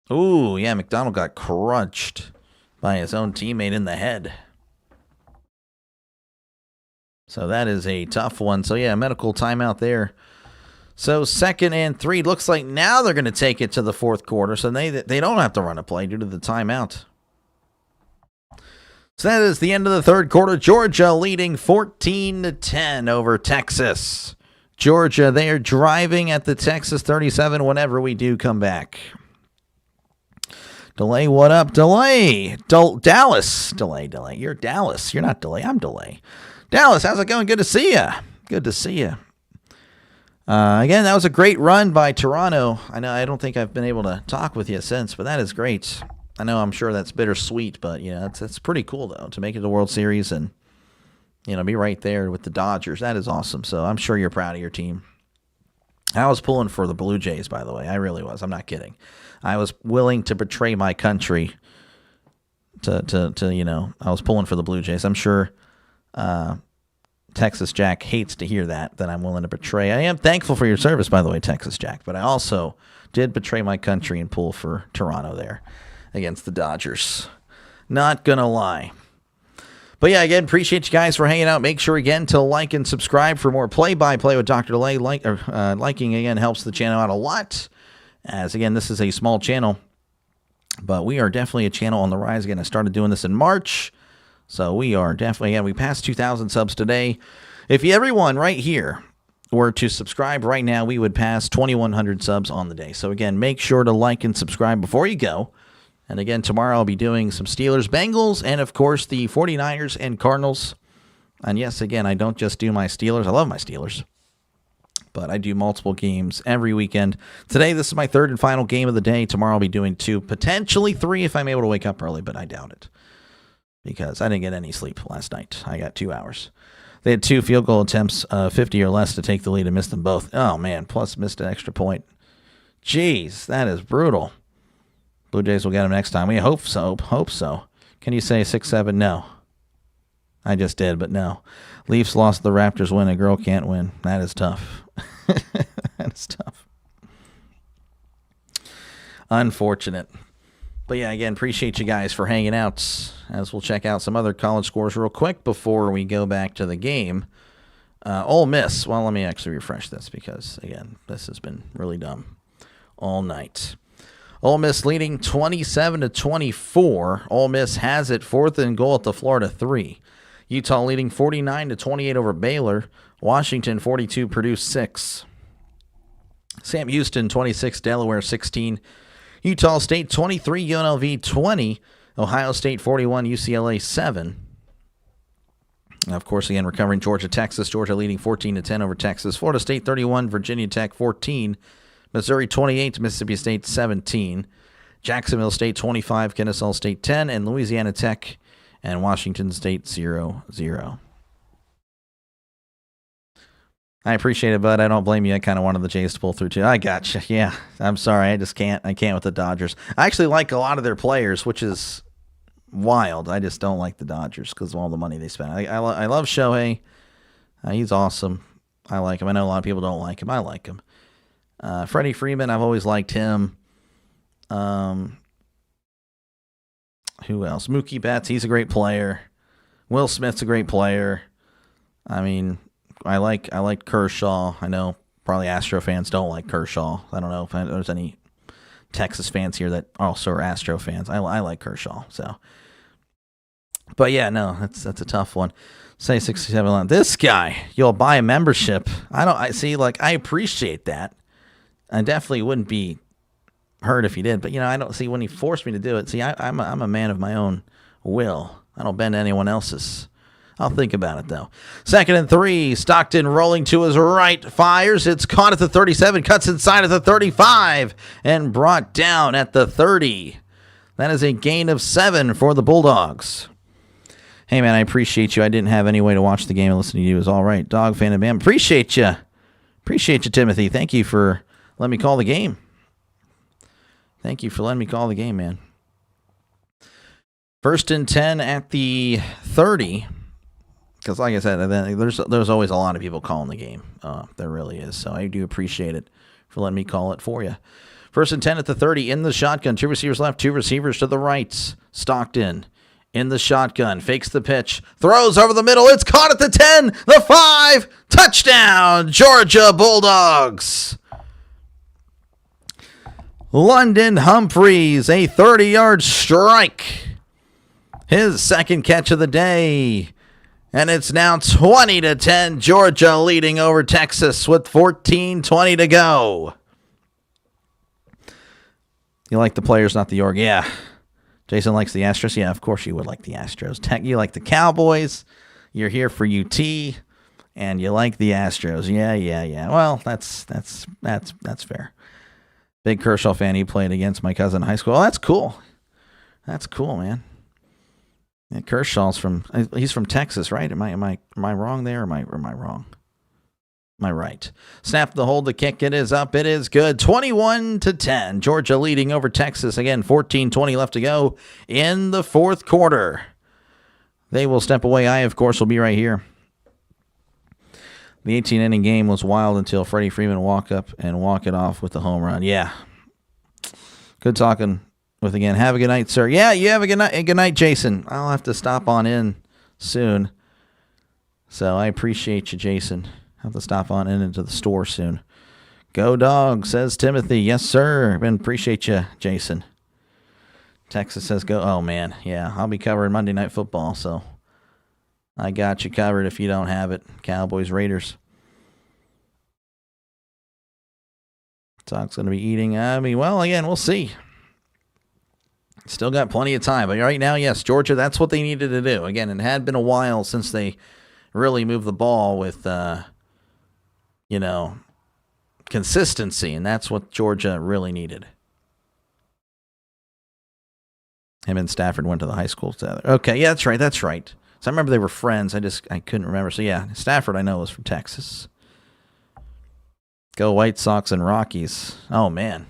Ooh, yeah, McDonald got crunched by his own teammate in the head. So that is a tough one. So, yeah, medical timeout there. So 2nd and 3. Looks like now they're going to take it to the 4th quarter. So they don't have to run a play due to the timeout. So that is the end of the 3rd quarter. Georgia leading 14-10 over Texas. Georgia, they are driving at the Texas 37 whenever we do come back. Delay, what up? Delay. Dallas. Delay. You're Dallas. You're not Delay. I'm Delay. Dallas, how's it going? Good to see you. Good to see you. Again, that was a great run by Toronto. I don't think I've been able to talk with you since, but that is great. I know I'm sure that's bittersweet, but it's pretty cool though to make it to the World Series and be right there with the Dodgers. That is awesome. So I'm sure you're proud of your team. I was pulling for the Blue Jays, by the way. I really was. I'm not kidding. I was willing to betray my country to I was pulling for the Blue Jays. I'm sure Texas Jack hates to hear that I'm willing to betray. I am thankful for your service, by the way, Texas Jack, but I also did betray my country and pull for Toronto there against the Dodgers. Not going to lie. But yeah, again, appreciate you guys for hanging out. Make sure, again, to like and subscribe for more play-by-play with Dr. Delay. Liking, again, helps the channel out a lot. As, again, this is a small channel, but we are definitely a channel on the rise. Again, I started doing this in March, so we are definitely, again, we passed 2,000 subs today. If everyone right here were to subscribe right now, we would pass 2,100 subs on the day. So, again, make sure to like and subscribe before you go. And again, tomorrow I'll be doing some Steelers, Bengals, and of course the 49ers and Cardinals. And yes, again, I don't just do my Steelers. I love my Steelers. But I do multiple games every weekend. Today, this is my third and final game of the day. Tomorrow I'll be doing 2, potentially 3 if I'm able to wake up early, but I doubt it. Because I didn't get any sleep last night. I got 2 hours. They had 2 field goal attempts, 50 or less to take the lead and missed them both. Oh, man, plus missed an extra point. Jeez, that is brutal. Blue Jays will get him next time. We hope so. Hope so. Can you say 6-7? No. I just did, but no. Leafs lost, the Raptors win. A girl can't win. That is tough. That is tough. Unfortunate. But yeah, again, appreciate you guys for hanging out. As we'll check out some other college scores real quick before we go back to the game. Ole Miss. Well, let me actually refresh this because, again, this has been really dumb all night. Ole Miss leading 27-24. Ole Miss has it 4th and goal at the Florida 3. Utah leading 49-28 over Baylor. Washington 42, Purdue 6. Sam Houston 26, Delaware 16. Utah State 23, UNLV 20. Ohio State 41, UCLA 7. And of course, again, recovering Georgia, Texas. Georgia leading 14-10 over Texas. Florida State 31, Virginia Tech 14. Missouri 28, Mississippi State 17, Jacksonville State 25, Kennesaw State 10, and Louisiana Tech and Washington State 0-0. I appreciate it, bud. I don't blame you. I kind of wanted the Jays to pull through too. I gotcha. Yeah, I'm sorry. I just can't. I can't with the Dodgers. I actually like a lot of their players, which is wild. I just don't like the Dodgers because of all the money they spend. I love Shohei. He's awesome. I like him. I know a lot of people don't like him. I like him. Freddie Freeman, I've always liked him. Who else? Mookie Betts, he's a great player. Will Smith's a great player. I mean, I like Kershaw. I know probably Astro fans don't like Kershaw. I don't know if there's any Texas fans here that also are Astro fans. I like Kershaw. So, but yeah, no, that's a tough one. Say 67. This guy, you'll buy a membership. I appreciate that. I definitely wouldn't be hurt if he did, but I don't see when he forced me to do it. See, I'm a man of my own will. I don't bend to anyone else's. I'll think about it though. 2nd and 3. Stockton rolling to his right, fires. It's caught at the 37, cuts inside at the 35, and brought down at the 30. That is a gain of 7 for the Bulldogs. Hey man, I appreciate you. I didn't have any way to watch the game and listen to you. It was all right. Dog fan and Bam. Appreciate you. Appreciate you, Timothy. Thank you for letting me call the game. Thank you for letting me call the game, man. 1st and 10 at the 30. Because like I said, there's always a lot of people calling the game. There really is. So I do appreciate it for letting me call it for you. 1st and 10 at the 30 in the shotgun. 2 receivers left, 2 receivers to the right. Stockton in the shotgun. Fakes the pitch. Throws over the middle. It's caught at the 10. The 5. Touchdown, Georgia Bulldogs. London Humphreys, a 30-yard strike. His second catch of the day. And it's now 20-10. Georgia leading over Texas with 14:20 to go. You like the players, not the org. Yeah, Jason likes the Astros. Yeah, of course you would like the Astros. You like the Cowboys. You're here for UT, and you like the Astros. Yeah. Well, that's fair. Big Kershaw fan. He played against my cousin in high school. Oh, that's cool. That's cool, man. And Kershaw's he's from Texas, right? Am I wrong there? Or am I wrong? Am I right? Snap the hold, the kick. It is up. It is good. 21-10. Georgia leading over Texas. Again, 14:20 left to go in the fourth quarter. They will step away. I, of course, will be right here. The 18-inning game was wild until Freddie Freeman walk up and walk it off with the home run. Yeah. Good talking with again. Have a good night, sir. Yeah, you have a good night. Good night, Jason. I'll have to stop on in soon. So I appreciate you, Jason. I'll have to stop on in into the store soon. Go Dogs, says Timothy. Yes, sir. Appreciate you, Jason. Texas says go. Oh, man. Yeah, I'll be covering Monday Night Football, so I got you covered if you don't have it. Cowboys, Raiders. Talk's going to be eating. Well, again, we'll see. Still got plenty of time. But right now, yes, Georgia, that's what they needed to do. Again, it had been a while since they really moved the ball with, consistency, and that's what Georgia really needed. Him and Stafford went to the high school together. Okay, yeah, that's right. So I remember they were friends. I couldn't remember. So yeah, Stafford I know was from Texas. Go White Sox and Rockies. Oh, man.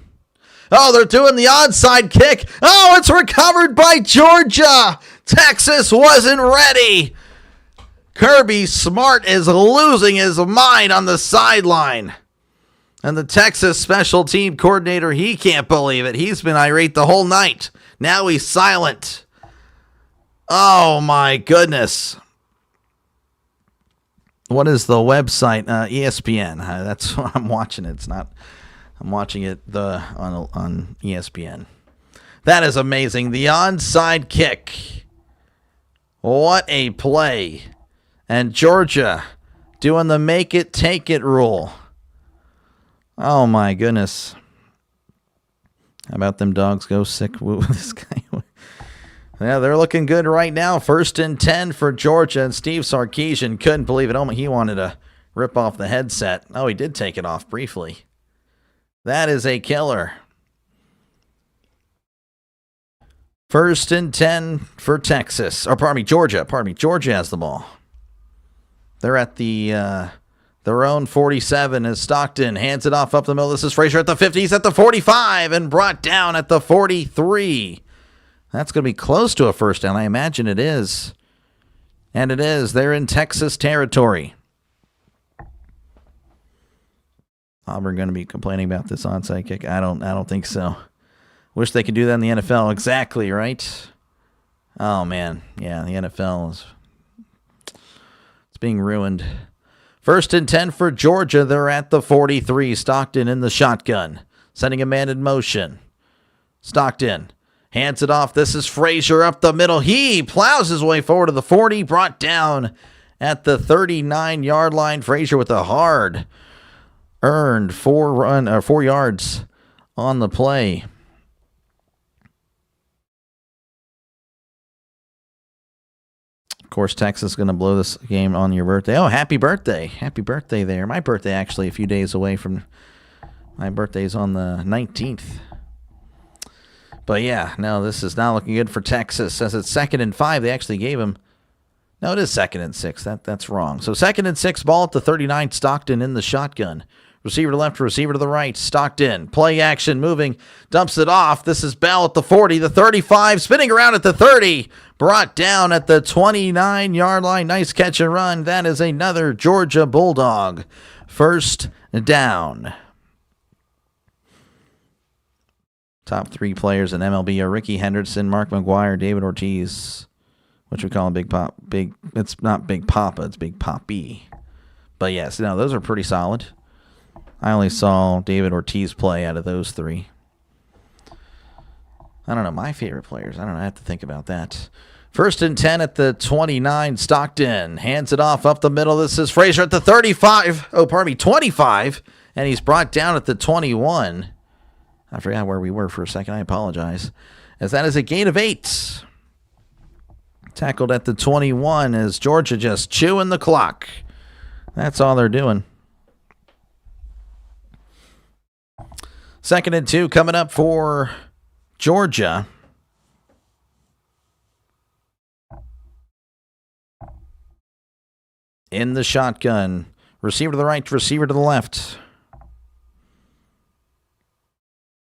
Oh, they're doing the onside kick. Oh, it's recovered by Georgia. Texas wasn't ready. Kirby Smart is losing his mind on the sideline. And the Texas special team coordinator, he can't believe it. He's been irate the whole night. Now he's silent. Oh, my goodness. What is the website? ESPN. That's what I'm watching. I'm watching it on ESPN. That is amazing. The onside kick. What a play. And Georgia doing the make it, take it rule. Oh, my goodness. How about them dogs go sick with this guy? Yeah, they're looking good right now. 1st and 10 for Georgia. And Steve Sarkisian couldn't believe it. Oh, he wanted to rip off the headset. Oh, he did take it off briefly. That is a killer. 1st and 10 for Texas. Georgia. Georgia has the ball. They're at their own 47 as Stockton hands it off up the middle. This is Frazier at the 50. He's at the 45 and brought down at the 43. That's going to be close to a first down. I imagine it is. And it is. They're in Texas territory. Auburn going to be complaining about this onside kick? I don't think so. Wish they could do that in the NFL. Exactly, right? Oh, man. Yeah, the NFL is being ruined. 1st and 10 for Georgia. They're at the 43. Stockton in the shotgun. Sending a man in motion. Stockton hands it off. This is Frazier up the middle. He plows his way forward to the 40. Brought down at the 39-yard line. Frazier with a hard earned 4 yards on the play. Of course, Texas is going to blow this game on your birthday. Oh, happy birthday. Happy birthday there. My birthday actually a few days away from my birthday's on the 19th. But yeah, no, this is not looking good for Texas. As it's 2nd and 5, they actually gave him. No, it is 2nd and 6. That's wrong. So 2nd and 6, ball at the 39. Stockton in the shotgun. Receiver to left, receiver to the right. Stockton, play action, moving, dumps it off. This is Bell at the 40, the 35, spinning around at the 30. Brought down at the 29-yard line. Nice catch and run. That is another Georgia Bulldog. 1st down. Top 3 players in MLB are Ricky Henderson, Mark McGuire, David Ortiz, which we call him Big Pop. It's not Big Papa, it's Big Poppy. But yes, no, those are pretty solid. I only saw David Ortiz play out of those 3. I don't know, my favorite players. I don't know, I have to think about that. 1st and 10 at the 29. Stockton hands it off up the middle. This is Frazier at the 25. And he's brought down at the 21. I forgot where we were for a second. I apologize. as that is a gain of 8. Tackled at the 21 as Georgia just chewing the clock. That's all they're doing. 2nd and 2 coming up for Georgia. In the shotgun. Receiver to the right, receiver to the left.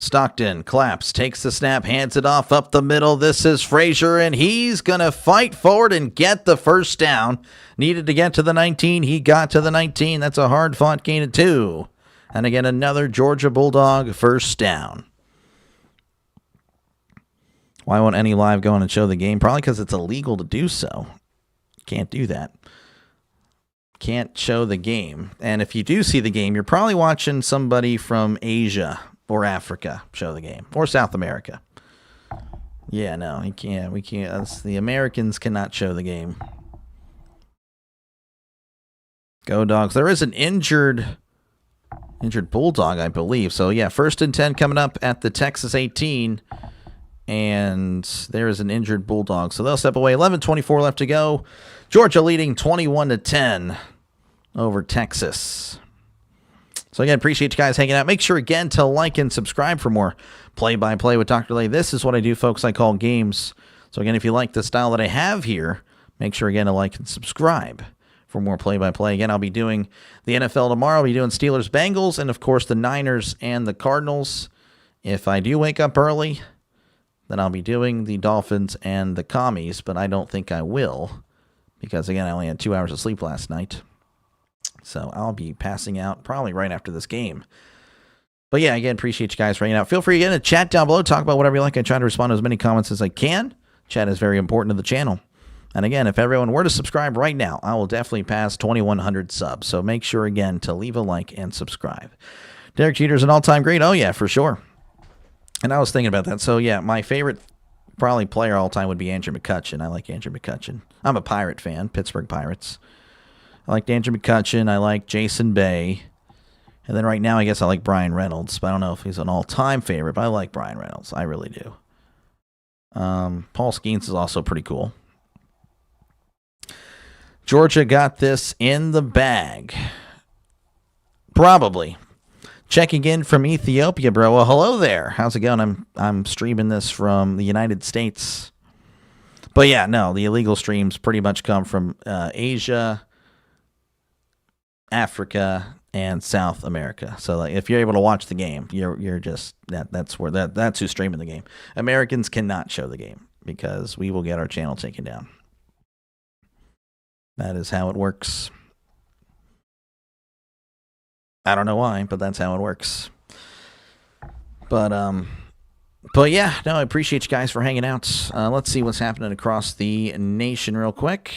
Stockton claps, takes the snap, hands it off up the middle. This is Frazier, and he's going to fight forward and get the first down. Needed to get to the 19. He got to the 19. That's a hard-fought gain of 2. And again, another Georgia Bulldog first down. Why won't any live go on and show the game? Probably because it's illegal to do so. Can't do that. Can't show the game. And if you do see the game, you're probably watching somebody from Asia or Africa show the game, or South America. Yeah, no, you can't. We can't. The Americans cannot show the game. Go Dogs. There is an injured Bulldog, I believe. So yeah, 1st and 10 coming up at the Texas 18, and there is an injured Bulldog. So they'll step away. 11:24 left to go. Georgia leading 21-10 over Texas. So again, appreciate you guys hanging out. Make sure again to like and subscribe for more play-by-play with Dr. Lay. This is what I do, folks. I call games. So again, if you like the style that I have here, make sure again to like and subscribe for more play-by-play. Again, I'll be doing the NFL tomorrow. I'll be doing Steelers-Bengals, and of course the Niners and the Cardinals. If I do wake up early, then I'll be doing the Dolphins and the Commies, but I don't think I will because, again, I only had 2 hours of sleep last night. So I'll be passing out probably right after this game. But yeah, again, appreciate you guys hanging out. Feel free again to chat down below. Talk about whatever you like. I try to respond to as many comments as I can. Chat is very important to the channel. And again, if everyone were to subscribe right now, I will definitely pass 2,100 subs. So make sure, again, to leave a like and subscribe. Derek Jeter's an all-time great. Oh, yeah, for sure. And I was thinking about that. So, yeah, my favorite probably player all time would be Andrew McCutchen. I like Andrew McCutchen. I'm a Pirate fan, Pittsburgh Pirates. I like Andrew McCutchen. I like Jason Bay. And then right now, I guess I like Brian Reynolds. But I don't know if he's an all-time favorite, but I like Brian Reynolds. I really do. Paul Skeens is also pretty cool. Georgia got this in the bag. Probably. Checking in from Ethiopia, bro. Well, hello there. How's it going? I'm streaming this from the United States. But yeah, no, the illegal streams pretty much come from Asia, Africa, and South America. So like, if you're able to watch the game, you're just that's who's streaming the game. Americans cannot show the game because we will get our channel taken down. That is how it works. I don't know why, but that's how it works. But yeah, no, I appreciate you guys for hanging out. Let's see what's happening across the nation real quick.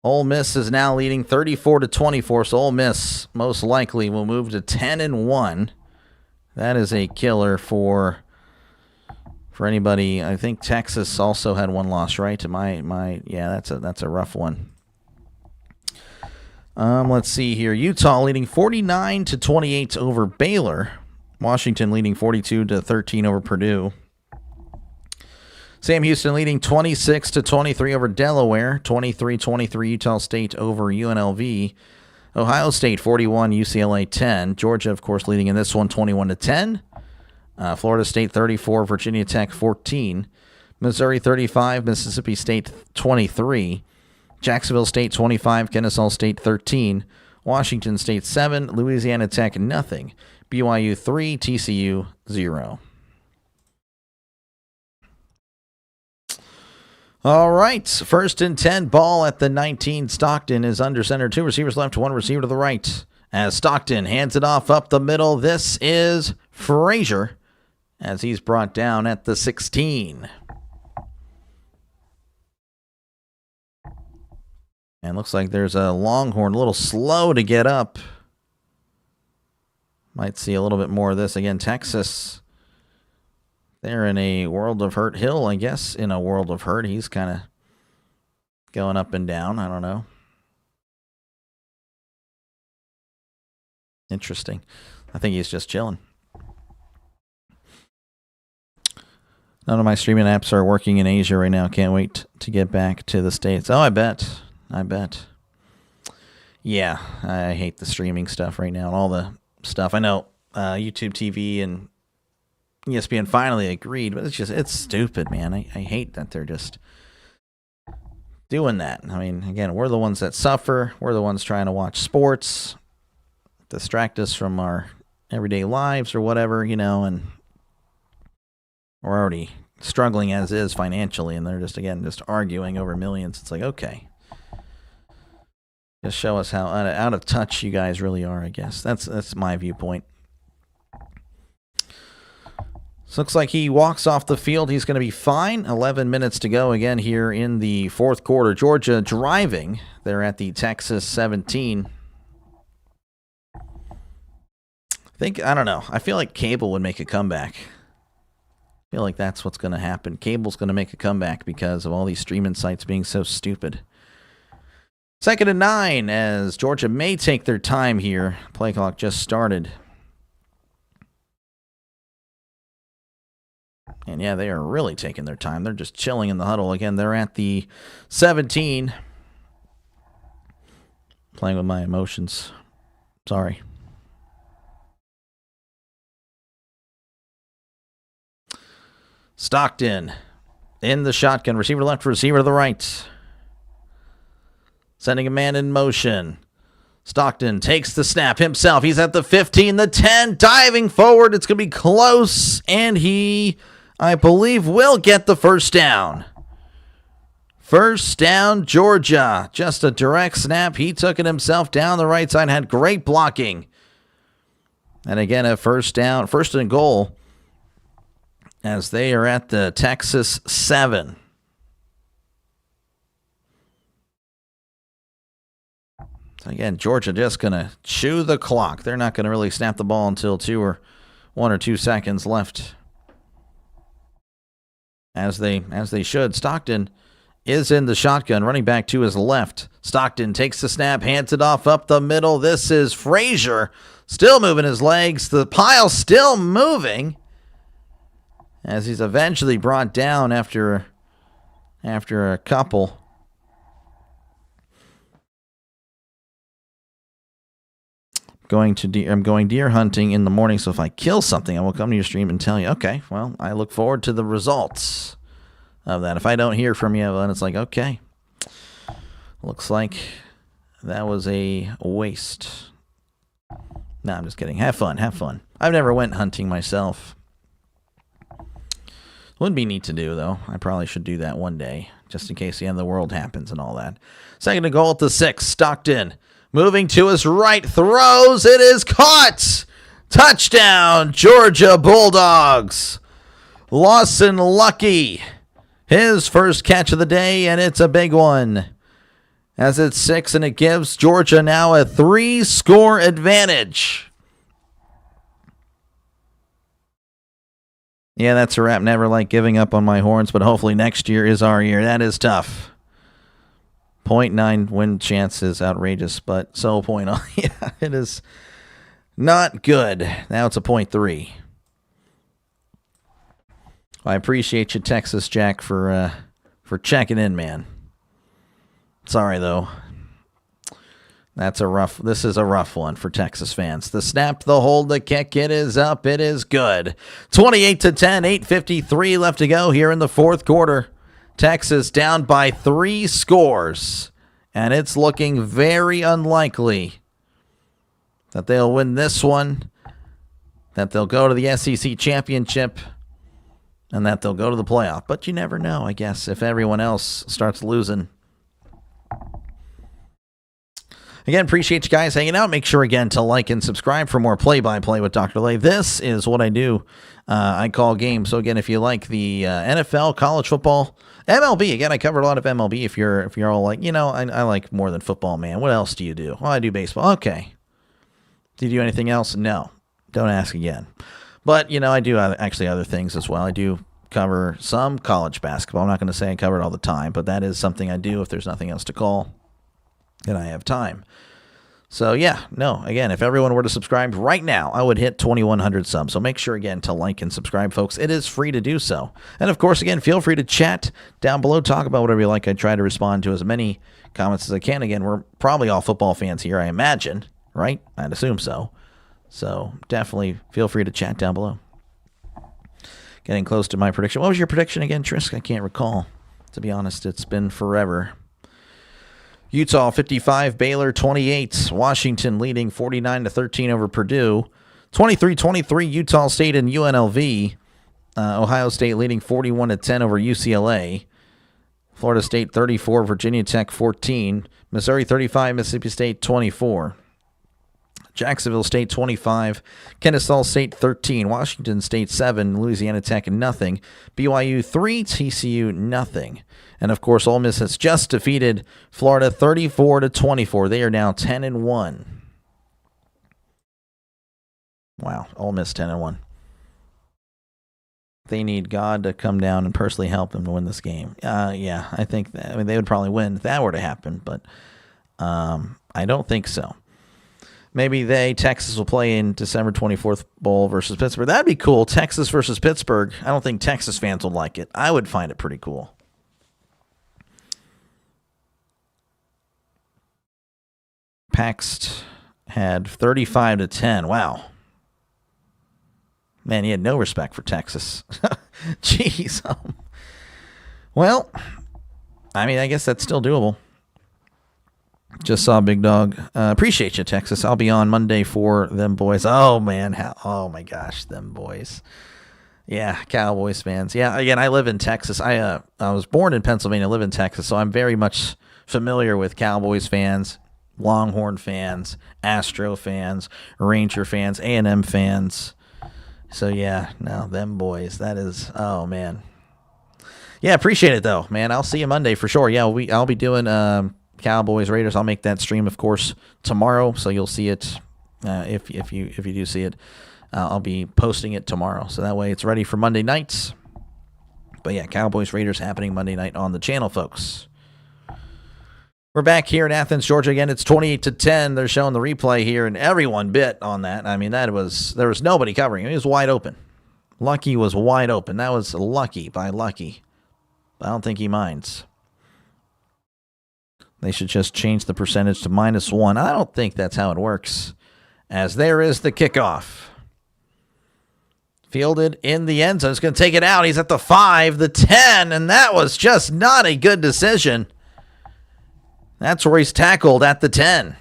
Ole Miss is now leading 34-24, so Ole Miss most likely will move to 10-1. That is a killer for anybody. I think Texas also had one loss, right? Yeah, that's a rough one. Let's see here. Utah leading 49-28 over Baylor. Washington leading 42-13 over Purdue. Sam Houston leading 26-23 over Delaware. 23-23 Utah State over UNLV. Ohio State 41, UCLA 10. Georgia, of course, leading in this one 21-10. Florida State 34, Virginia Tech 14. Missouri 35, Mississippi State 23. Jacksonville State 25, Kennesaw State 13, Washington State 7, Louisiana Tech nothing, BYU 3, TCU 0. All right, 1st and 10, ball at the 19. Stockton is under center, 2 receivers left, 1 receiver to the right. As Stockton hands it off up the middle, this is Frazier as he's brought down at the 16. And looks like there's a Longhorn, a little slow to get up. Might see a little bit more of this. Again, Texas, they're in a world of hurt. Hill, I guess, in a world of hurt. He's kind of going up and down. I don't know. Interesting. I think he's just chilling. None of my streaming apps are working in Asia right now. Can't wait to get back to the States. Oh, I bet. Yeah, I hate the streaming stuff right now and all the stuff. I know YouTube TV and ESPN finally agreed, but it's stupid, man. I hate that they're just doing that. I mean, again, we're the ones that suffer. We're the ones trying to watch sports, distract us from our everyday lives or whatever, and we're already struggling as is financially, and they're just arguing over millions. It's like, okay. Just show us how out of touch you guys really are, I guess. That's my viewpoint. So looks like he walks off the field. He's going to be fine. 11 minutes to go again here in the fourth quarter. Georgia driving. They're at the Texas 17. I don't know. I feel like cable would make a comeback. I feel like that's what's going to happen. Cable's going to make a comeback because of all these streaming sites being so stupid. 2nd and 9 as Georgia may take their time here. Play clock just started. And yeah, they are really taking their time. They're just chilling in the huddle. Again, they're at the 17. Playing with my emotions. Sorry. Stockton in the shotgun. Receiver to left, receiver to the right. Sending a man in motion. Stockton takes the snap himself. He's at the 15, the 10, diving forward. It's going to be close, and he, I believe, will get the first down. First down, Georgia. Just a direct snap. He took it himself down the right side, had great blocking. And again, a first down, first and goal, as they are at the Texas 7. So again, Georgia just going to chew the clock. They're not going to really snap the ball until 1 or 2 seconds left. As they should. Stockton is in the shotgun, running back to his left. Stockton takes the snap, hands it off up the middle. This is Frazier, still moving his legs. The pile still moving as he's eventually brought down after a couple. I'm going deer hunting in the morning, so if I kill something, I will come to your stream and tell you. Okay, well, I look forward to the results of that. If I don't hear from you, then it's like, okay. Looks like that was a waste. No, I'm just kidding. Have fun. I've never went hunting myself. Wouldn't be neat to do, though. I probably should do that one day, just in case the end of the world happens and all that. 2nd and goal at the 6. Stockton. Moving to his right, throws, it is caught! Touchdown, Georgia Bulldogs! Lawson Lucky, his first catch of the day, and it's a big one. As it's 6, and it gives Georgia now a 3-score advantage. Yeah, that's a wrap. Never like giving up on my horns, but hopefully next year is our year. That is tough. 0.9 win chance is outrageous, but so 0.0. Yeah, it is not good. Now it's a 0.3. I appreciate you, Texas Jack, for checking in, man. Sorry, though. This is a rough one for Texas fans. The snap, the hold, the kick, it is up. It is good. 28-10, 8:53 left to go here in the fourth quarter. Texas down by 3 scores, and it's looking very unlikely that they'll win this one, that they'll go to the SEC championship, and that they'll go to the playoff. But you never know, I guess, if everyone else starts losing. Again, appreciate you guys hanging out. Make sure, again, to like and subscribe for more play-by-play with Dr. Lay. This is what I do. I call games. So, again, if you like the NFL, college football, MLB, again, I covered a lot of MLB. If you're all like, I like more than football, man. What else do you do? Well, I do baseball. Okay. Do you do anything else? No. Don't ask again. But, I do actually other things as well. I do cover some college basketball. I'm not going to say I cover it all the time, but that is something I do if there's nothing else to call and I have time. So, yeah, no, again, if everyone were to subscribe right now, I would hit 2,100 subs. So make sure, again, to like and subscribe, folks. It is free to do so. And, of course, again, feel free to chat down below. Talk about whatever you like. I try to respond to as many comments as I can. Again, we're probably all football fans here, I imagine, right? I'd assume so. So definitely feel free to chat down below. Getting close to my prediction. What was your prediction again, Trisk? I can't recall. To be honest, it's been forever. Utah 55, Baylor 28. Washington leading 49-13 over Purdue. 23-23 Utah State and UNLV. Ohio State leading 41-10 over UCLA. Florida State 34, Virginia Tech 14. Missouri 35, Mississippi State 24. Jacksonville State 25, Kennesaw State 13, Washington State 7, Louisiana Tech nothing, BYU 3, TCU nothing. And of course, Ole Miss has just defeated Florida 34-24. They are now 10-1. Wow, Ole Miss 10-1. They need God to come down and personally help them to win this game. Yeah, I think that, they would probably win if that were to happen, but I don't think so. Maybe Texas will play in December 24th Bowl versus Pittsburgh. That'd be cool. Texas versus Pittsburgh. I don't think Texas fans would like it. I would find it pretty cool. Paxed had 35-10. Wow. Man, he had no respect for Texas. Jeez. Well, I guess that's still doable. Just saw Big Dog. Appreciate you, Texas. I'll be on Monday for them boys. Oh, man. Oh, my gosh. Them boys. Yeah, Cowboys fans. Yeah, again, I live in Texas. I was born in Pennsylvania, live in Texas, so I'm very much familiar with Cowboys fans, Longhorn fans, Astro fans, Ranger fans, A&M fans. So, yeah, no, them boys. That is, oh, man. Yeah, appreciate it, though, man. I'll see you Monday for sure. Yeah, I'll be doing Cowboys Raiders. I'll make that stream, of course, tomorrow, so you'll see it if you do see it. I'll be posting it tomorrow, so that way it's ready for Monday nights. But yeah, Cowboys Raiders happening Monday night on the channel, folks. We're back here in Athens, Georgia again. It's 28-10. They're showing the replay here, and everyone bit on that. There was nobody covering. It was wide open. Lucky was wide open. That was lucky by Lucky. I don't think he minds. They should just change the percentage to -1. I don't think that's how it works. As there is the kickoff. Fielded in the end zone. He's going to take it out. He's at the 5, the 10, and that was just not a good decision. That's where he's tackled, at the 10.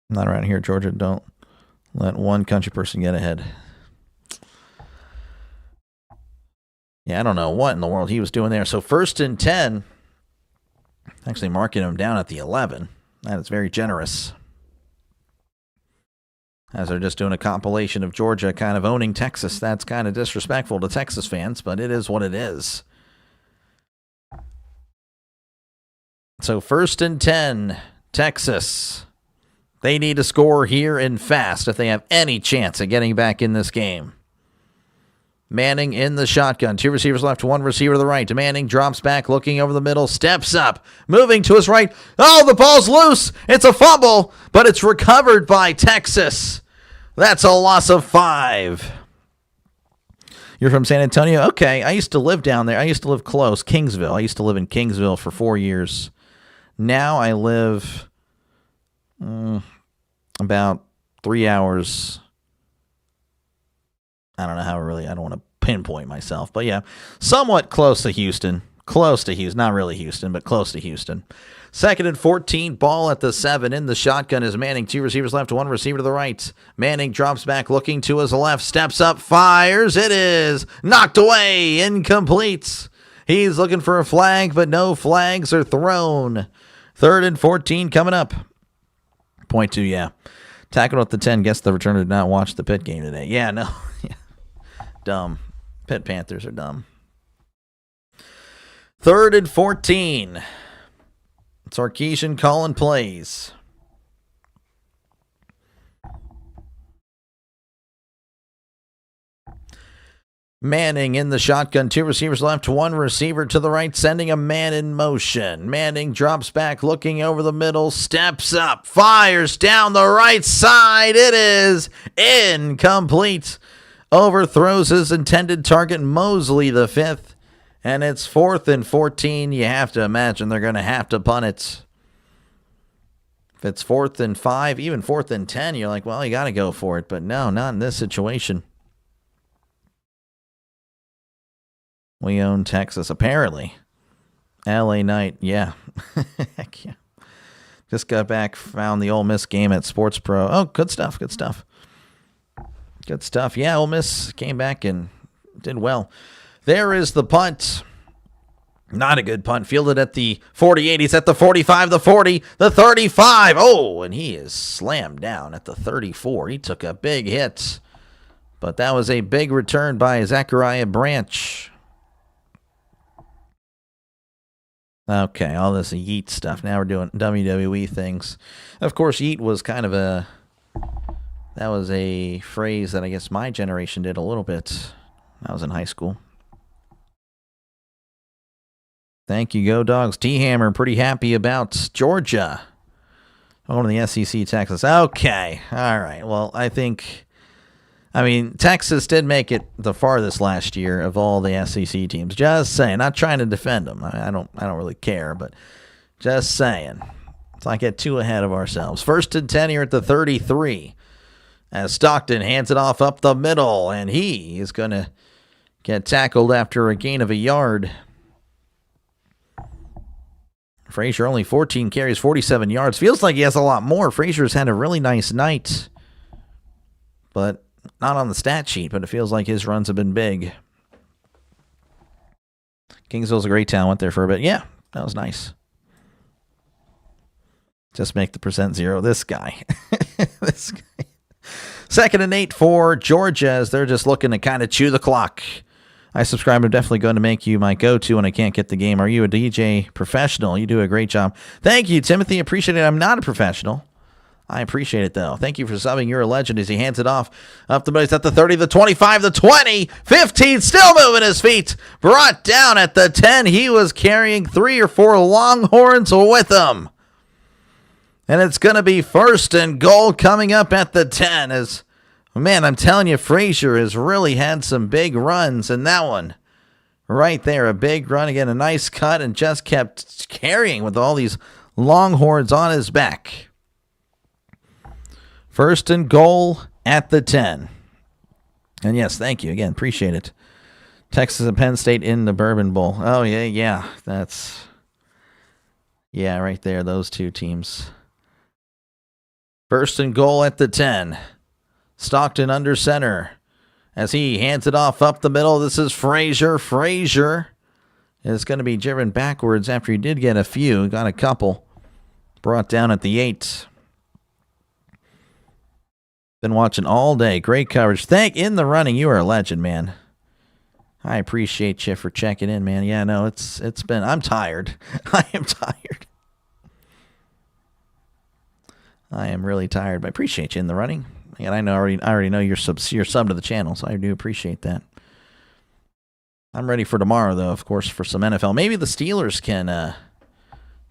Not around here, Georgia. Don't let one country person get ahead. Yeah, I don't know what in the world he was doing there. So 1st and 10. Actually marking him down at the 11. That is very generous. As they're just doing a compilation of Georgia kind of owning Texas. That's kind of disrespectful to Texas fans, but it is what it is. So 1st and 10, Texas. They need to score here and fast if they have any chance of getting back in this game. Manning in the shotgun. 2 receivers left, 1 receiver to the right. Manning drops back, looking over the middle, steps up, moving to his right. Oh, the ball's loose. It's a fumble, but it's recovered by Texas. That's a loss of 5. You're from San Antonio? Okay, I used to live down there. I used to live close, Kingsville. I used to live in Kingsville for 4 years. Now I live about 3 hours. I don't know how I don't want to pinpoint myself, but yeah, somewhat close to Houston. Close to Houston. Not really Houston, but close to Houston. 2nd and 14, ball at the 7. In the shotgun is Manning. 2 receivers left, 1 receiver to the right. Manning drops back, looking to his left, steps up, fires. It is knocked away, incomplete. He's looking for a flag, but no flags are thrown. 3rd and 14 coming up. Point 2, yeah. Tackled at the 10. Guess the returner did not watch the Pitt game today. Yeah, no. Dumb. Pitt Panthers are dumb. 3rd and 14. Sarkisian calling plays. Manning in the shotgun. 2 receivers left, 1 receiver to the right, sending a man in motion. Manning drops back, looking over the middle, steps up, fires down the right side. It is incomplete. Overthrows his intended target, Mosley the 5th. And it's 4th and 14. You have to imagine they're going to have to punt it. If it's 4th and 5, even 4th and 10, you're like, well, you got to go for it. But no, not in this situation. We own Texas, apparently. LA Knight, yeah. Heck yeah. Just got back, found the Ole Miss game at Sports Pro. Oh, good stuff, good stuff. Good stuff. Yeah, Ole Miss came back and did well. There is the punt. Not a good punt. Fielded at the 48. He's at the 45, the 40, the 35. Oh, and he is slammed down at the 34. He took a big hit. But that was a big return by Zachariah Branch. Okay, all this Yeet stuff. Now we're doing WWE things. Of course, Yeet was kind of that was a phrase that I guess my generation did a little bit. I was in high school. Thank you, Go Dogs. T-Hammer, pretty happy about Georgia. Going to the SEC, Texas. Okay, all right. Well, I mean, Texas did make it the farthest last year of all the SEC teams. Just saying. Not trying to defend them. I don't really care, but just saying. Let's not get too ahead of ourselves. 1st and 10 here at the 33. As Stockton hands it off up the middle, and he is going to get tackled after a gain of a yard. Frazier only 14 carries, 47 yards. Feels like he has a lot more. Frazier's had a really nice night, but not on the stat sheet, but it feels like his runs have been big. Kingsville's a great town. Went there for a bit. Yeah, that was nice. Just make the percent 0. This guy. This guy. 2nd and 8 for Georgia as they're just looking to kind of chew the clock. I subscribe. I'm definitely going to make you my go-to when I can't get the game. Are you a DJ professional? You do a great job. Thank you, Timothy. Appreciate it. I'm not a professional. I appreciate it, though. Thank you for subbing. You're a legend as he hands it off up the middle. He's at the 30, the 25, the 20, 15, still moving his feet. Brought down at the 10. He was carrying 3 or 4 Longhorns with him. And it's going to be 1st and goal coming up at the 10. As, man, I'm telling you, Frazier has really had some big runs. And that one right there, a big run. Again, a nice cut and just kept carrying with all these Longhorns on his back. 1st and goal at the 10. And yes, thank you again. Appreciate it. Texas and Penn State in the Bourbon Bowl. Oh, yeah. That's, yeah, right there. Those two teams. 1st and goal at the 10. Stockton under center as he hands it off up the middle. This is Frazier. Frazier is going to be driven backwards after he did get a few. Got a couple. Brought down at the 8. Been watching all day. Great coverage. In the running. You are a legend, man. I appreciate you for checking in, man. Yeah, no, it's been. I'm tired. I am tired. I am really tired, but I appreciate you in the running. And I already know you're sub to the channel, so I do appreciate that. I'm ready for tomorrow, though, of course, for some NFL. Maybe the Steelers can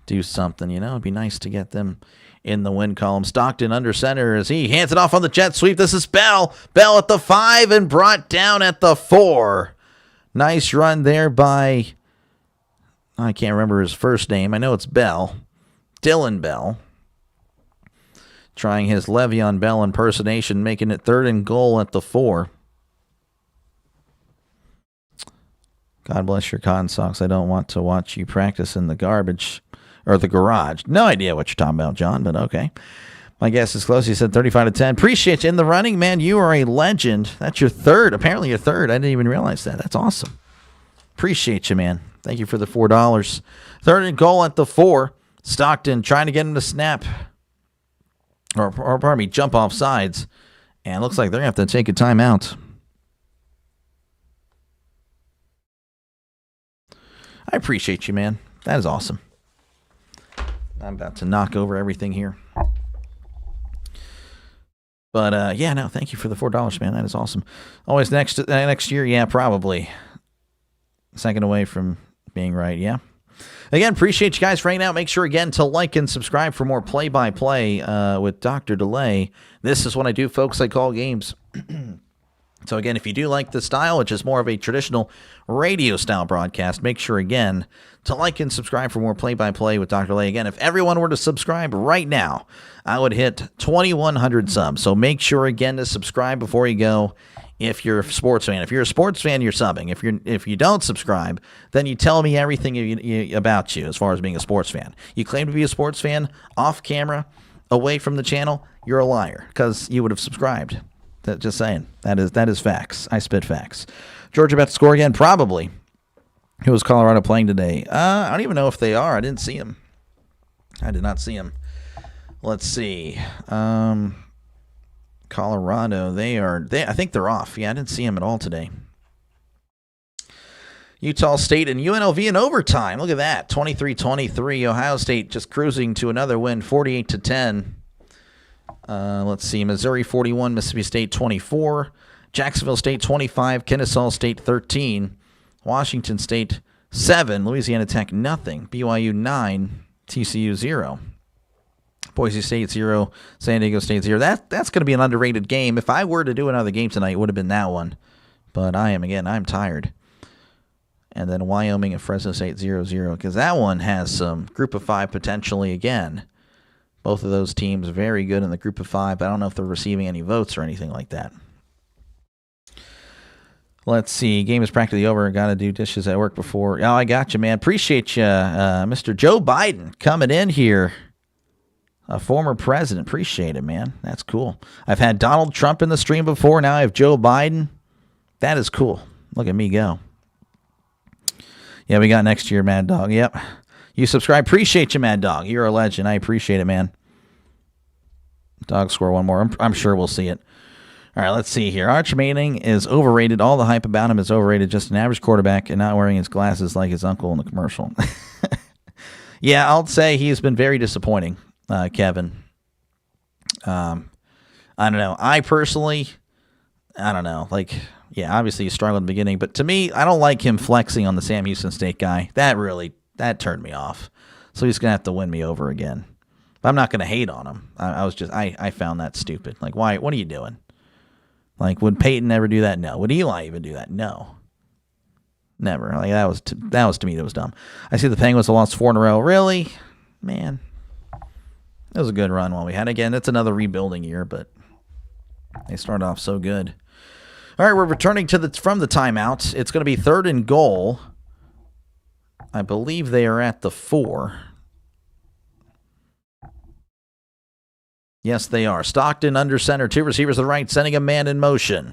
do something. It'd be nice to get them in the win column. Stockton under center as he hands it off on the jet sweep. This is Bell. Bell at the 5 and brought down at the 4. Nice run there by, I can't remember his first name. I know it's Bell. Dylan Bell. Trying his Le'Veon Bell impersonation, making it 3rd and goal at the 4. God bless your cotton socks. I don't want to watch you practice in the garbage or the garage. No idea what you're talking about, John, but okay. My guess is close. He said 35 to 10. Appreciate you in the running, man. You are a legend. That's your 3rd. Apparently your 3rd. I didn't even realize that. That's awesome. Appreciate you, man. Thank you for the $4. 3rd and goal at the 4. Stockton trying to get him to snap. Or pardon me, jump off sides. And looks like they're going to have to take a timeout. I appreciate you, man. That is awesome. I'm about to knock over everything here. But yeah, no, thank you for the $4, man. That is awesome. Always next year, yeah, probably. Second away from being right, yeah. Again, appreciate you guys for hanging out. Make sure, again, to like and subscribe for more play-by-play with Dr. Delay. This is what I do, folks. I call games. So, again, if you do like the style, which is more of a traditional radio-style broadcast, make sure, again, to like and subscribe for more play-by-play with Dr. Delay. Again, if everyone were to subscribe right now, I would hit 2,100 subs. So make sure, again, to subscribe before you go. If you're a sports fan, you're subbing. If you don't subscribe, then you tell me everything about you as far as being a sports fan. You claim to be a sports fan off camera, away from the channel. You're a liar because you would have subscribed. Just saying. That is facts. I spit facts. Georgia about to score again, probably. Who was Colorado playing today? I don't even know if they are. I didn't see them. I did not see them. Let's see. Colorado, I think they're off. Yeah, I didn't see them at all today. Utah State and UNLV in overtime. Look at that. 23-23. Ohio State just cruising to another win, 48-10. Let's see. Missouri 41, Mississippi State 24, Jacksonville State 25, Kennesaw State 13, Washington State 7, Louisiana Tech nothing, BYU 9, TCU 0, Boise State 0, San Diego State 0. That's going to be an underrated game. If I were to do another game tonight, it would have been that one. But I'm tired. And then Wyoming and Fresno State 0-0 because that one has some group of 5 potentially again. Both of those teams very good in the group of 5. But I don't know if they're receiving any votes or anything like that. Let's see. Game is practically over. Got to do dishes at work before. Oh, I got you, man. Appreciate you, Mr. Joe Biden, coming in here. A former president. Appreciate it, man. That's cool. I've had Donald Trump in the stream before. Now I have Joe Biden. That is cool. Look at me go. Yeah, we got next year, Mad Dog. Yep. You subscribe. Appreciate you, Mad Dog. You're a legend. I appreciate it, man. Dog score one more. I'm sure we'll see it. All right, let's see here. Arch Manning is overrated. All the hype about him is overrated. Just an average quarterback and not wearing his glasses like his uncle in the commercial. Yeah, I'll say he's been very disappointing, Kevin. I don't know. I personally, I don't know. Yeah, obviously he struggled in the beginning, but to me, I don't like him flexing on the Sam Houston State guy. That turned me off. So he's gonna have to win me over again. But I'm not gonna hate on him. I found that stupid. Why? What are you doing? Would Peyton ever do that? No. Would Eli even do that? No. Never. That was to me, that was dumb. I see the Penguins have lost 4 in a row. Really? Man. It was a good run while we had. Again, it's another rebuilding year, but they started off so good. All right, we're returning from the timeout. It's going to be 3rd and goal. I believe they are at the 4. Yes, they are. Stockton under center. 2 receivers to the right, sending a man in motion.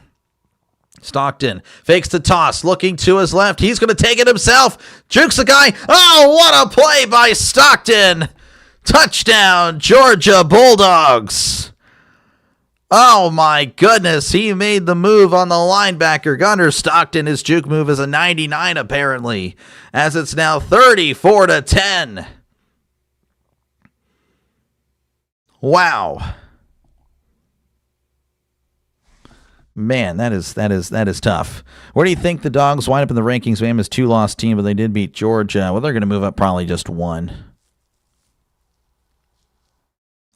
Stockton fakes the toss, looking to his left. He's going to take it himself. Jukes the guy. Oh, what a play by Stockton. Touchdown, Georgia Bulldogs. Oh, my goodness. He made the move on the linebacker. Gunnar Stockton, his juke move is a 99, apparently, as it's now 34-10. Wow. Man, that is tough. Where do you think the Dogs wind up in the rankings? Bama's 2-loss team, but they did beat Georgia. Well, they're going to move up probably just 1.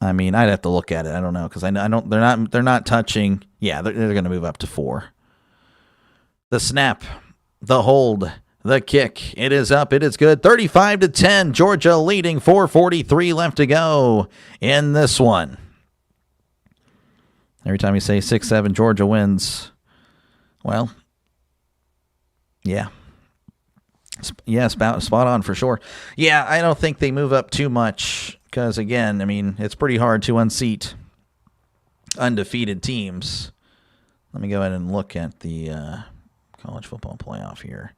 I mean, I'd have to look at it. I don't know because I don't. They're not touching. Yeah, they're going to move up to 4. The snap, the hold, the kick. It is up. It is good. 35-10. Georgia leading. 4:43 left to go in this one. Every time you say 6-7, Georgia wins. Well, yeah. Yeah, spot on for sure. Yeah, I don't think they move up too much. Because, again, I mean, it's pretty hard to unseat undefeated teams. Let me go ahead and look at the college football playoff here.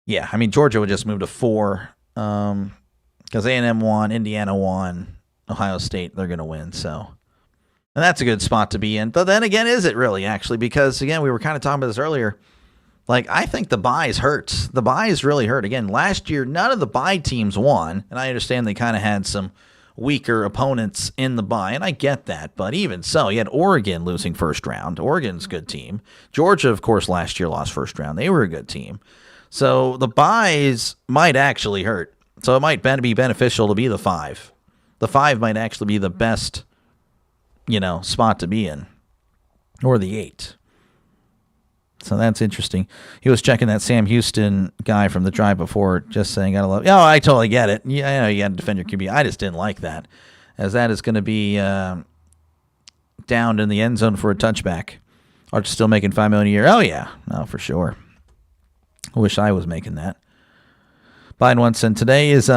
Yeah, I mean, Georgia would just move to 4. Because A&M won, Indiana won, Ohio State, they're going to win. So, and that's a good spot to be in. But then again, is it really, actually? Because, again, we were kind of talking about this earlier. I think the buys hurt. The buys really hurt. Again, last year, none of the buy teams won. And I understand they kind of had some weaker opponents in the bye, and I get that, but even so, you had Oregon losing first round. Oregon's a good team. Georgia, of course, last year lost first round. They were a good team. So the byes might actually hurt. So it might be beneficial to be the 5. The 5 might actually be the best, spot to be in, or the 8. So that's interesting. He was checking that Sam Houston guy from the drive before, just saying, gotta love. Oh, I totally get it. Yeah, I know you got to defend your QB. I just didn't like that, as that is going to be downed in the end zone for a touchback. Arch still making $5 million a year. Oh yeah, no, for sure. I wish I was making that. Biden once said today is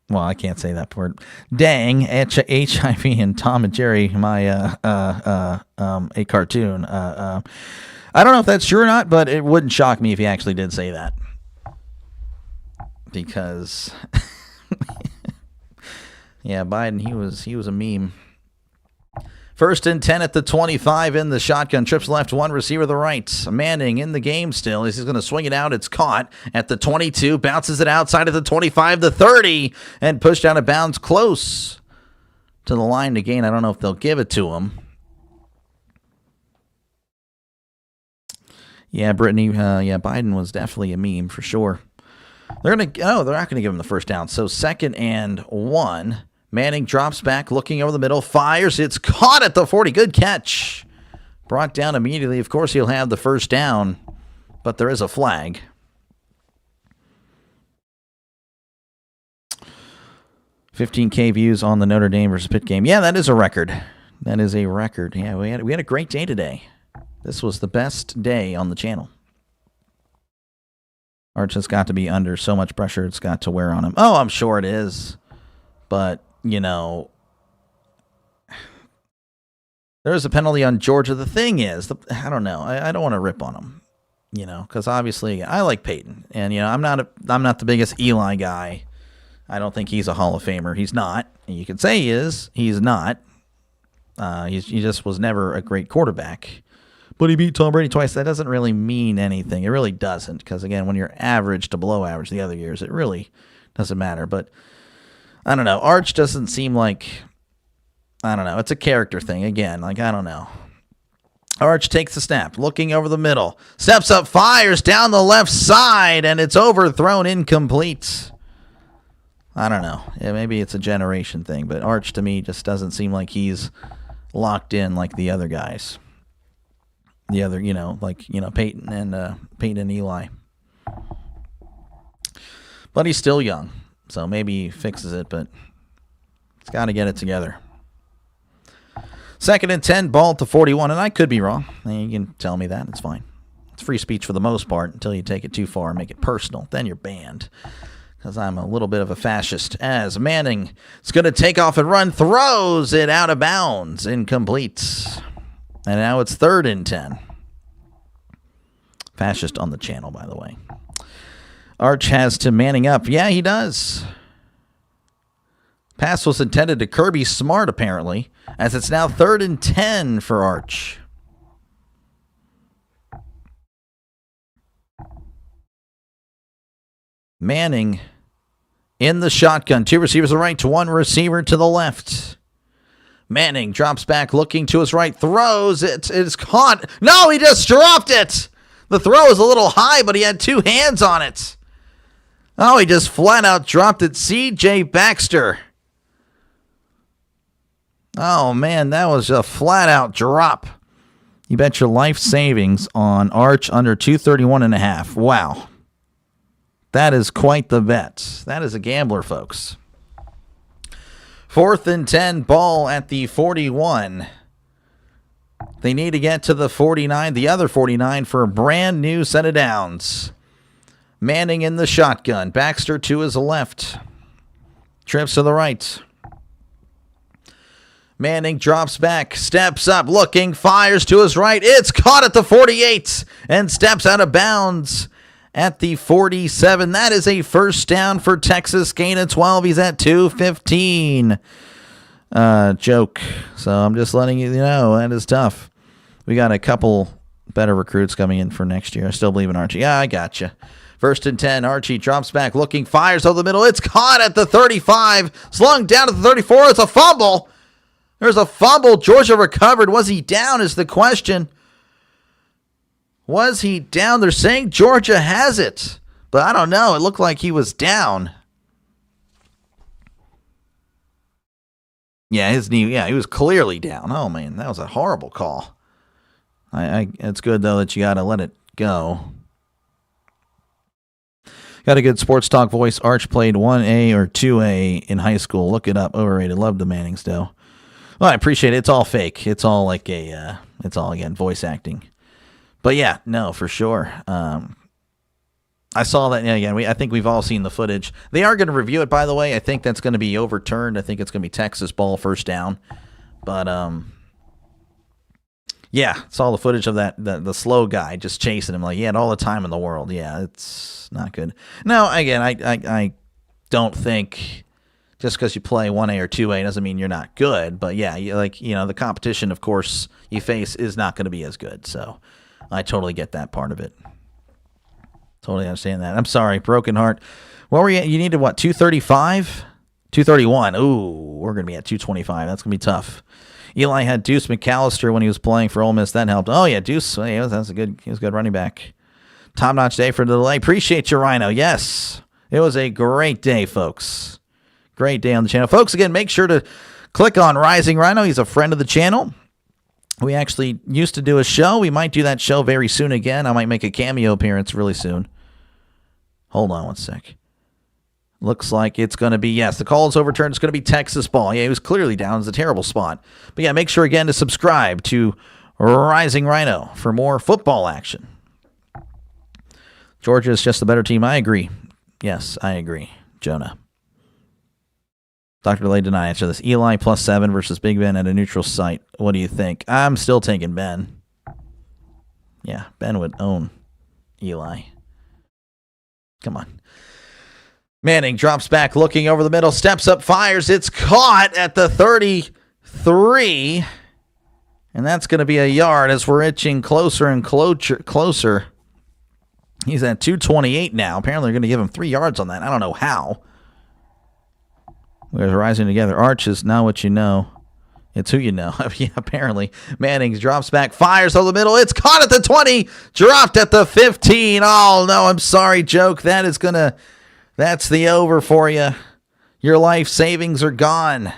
well, I can't say that word. Dang, HIV and Tom and Jerry, a cartoon. I don't know if that's true or not, but it wouldn't shock me if he actually did say that. Because, yeah, Biden, he was a meme. 1st and 10 at the 25 in the shotgun. Trips left, one receiver to the right. Manning in the game still. He's going to swing it out. It's caught at the 22. Bounces it outside of the 25, the 30, and pushed out of bounds close to the line to gain. I don't know if they'll give it to him. Yeah, Brittany. Biden was definitely a meme for sure. They're not going to give him the first down. So 2nd and 1. Manning drops back, looking over the middle, fires. It's caught at the 40. Good catch. Brought down immediately. Of course, he'll have the first down, but there is a flag. $15K views on the Notre Dame versus Pitt game. Yeah, that is a record. That is a record. Yeah, we had a great day today. This was the best day on the channel. Arch has got to be under so much pressure it's got to wear on him. Oh, I'm sure it is. But, there's a penalty on Georgia. The thing is, I don't know. I don't want to rip on him, because obviously I like Peyton. And, I'm not the biggest Eli guy. I don't think he's a Hall of Famer. He's not. And you can say he is. He's not. He just was never a great quarterback. But he beat Tom Brady twice. That doesn't really mean anything. It really doesn't. Because, again, when you're average to below average the other years, it really doesn't matter. But I don't know. Arch doesn't seem like, I don't know. It's a character thing. Again, I don't know. Arch takes the snap, looking over the middle. Steps up, fires down the left side, and it's overthrown, incomplete. I don't know. Yeah, maybe it's a generation thing, but Arch to me just doesn't seem like he's locked in like the other guys. The other, Peyton and Eli. But he's still young. So maybe he fixes it, but it's got to get it together. 2nd and 10, ball to 41, and I could be wrong. You can tell me that. It's fine. It's free speech for the most part until you take it too far and make it personal. Then you're banned, because I'm a little bit of a fascist. As Manning is going to take off and run, throws it out of bounds, incomplete. And now it's 3rd and 10. Fascist on the channel, by the way. Arch has to Manning up. Yeah, he does. Pass was intended to Kirby Smart, apparently, as it's now 3rd and 10 for Arch. Manning in the shotgun. 2 receivers to the right, 1 receiver to the left. Manning drops back, looking to his right, throws it. It's caught. No, he just dropped it. The throw is a little high, but he had 2 hands on it. Oh, he just flat out dropped it. C.J. Baxter. Oh, man, that was a flat out drop. You bet your life savings on Arch under 231.5. Wow. That is quite the bet. That is a gambler, folks. 4th and 10, ball at the 41. They need to get to the 49, the other 49, for a brand new set of downs. Manning in the shotgun. Baxter to his left. Trips to the right. Manning drops back, steps up, looking, fires to his right. It's caught at the 48 and steps out of bounds at the 47. That is a first down for Texas. Gain of 12. He's at 215. Joke. So I'm just letting you know that is tough. We got a couple better recruits coming in for next year. I still believe in Archie. Yeah, I gotcha. First and 10. Archie drops back, looking, fires over the middle. It's caught at the 35. Slung down to the 34. It's a fumble. There's a fumble. Georgia recovered. Was he down is the question. Was he down? They're saying Georgia has it. But I don't know. It looked like he was down. Yeah, his knee. Yeah, he was clearly down. Oh, man, that was a horrible call. It's good, though, that you got to let it go. Got a good sports talk voice. Arch played 1A or 2A in high school. Look it up. Overrated. Love the Mannings, though. Well, I appreciate it. It's all fake. It's all like it's all, again, voice acting. But, yeah, no, for sure. I saw that. Yeah, again, I think we've all seen the footage. They are going to review it, by the way. I think that's going to be overturned. I think it's going to be Texas ball first down. But, yeah, saw the footage of the slow guy just chasing him. Like, he had all the time in the world. Yeah, it's not good. No, again, I don't think just because you play 1A or 2A doesn't mean you're not good. But, yeah, the competition, of course, you face is not going to be as good. So I totally get that part of it. Totally understand that. I'm sorry, broken heart. What were you? You needed what? 235, 231. Ooh, we're gonna be at 225. That's gonna be tough. Eli had Deuce McAllister when he was playing for Ole Miss. That helped. Oh yeah, Deuce. He was a good running back. Top notch day for the delay. Appreciate you, Rhino. Yes, it was a great day, folks. Great day on the channel, folks. Again, make sure to click on Rising Rhino. He's a friend of the channel. We actually used to do a show. We might do that show very soon again. I might make a cameo appearance really soon. Hold on one sec. Looks like it's going to be, yes, the call is overturned. It's going to be Texas ball. Yeah, he was clearly down. It's a terrible spot. But yeah, make sure again to subscribe to Rising Rhino for more football action. Georgia is just the better team. I agree. Yes, I agree. Jonah. Dr. Delay deny answer this. Eli +7 versus Big Ben at a neutral site. What do you think? I'm still taking Ben. Yeah, Ben would own Eli. Come on. Manning drops back, looking over the middle, steps up, fires. It's caught at the 33. And that's going to be a yard as we're inching closer and closer. He's at 228 now. Apparently they're going to give him 3 yards on that. I don't know how. We're rising together. Arch is not what you know. It's who you know. Yeah, apparently. Mannings drops back, fires over the middle. It's caught at the 20. Dropped at the 15. Oh, no, I'm sorry, joke. That's the over for you. Your life savings are gone.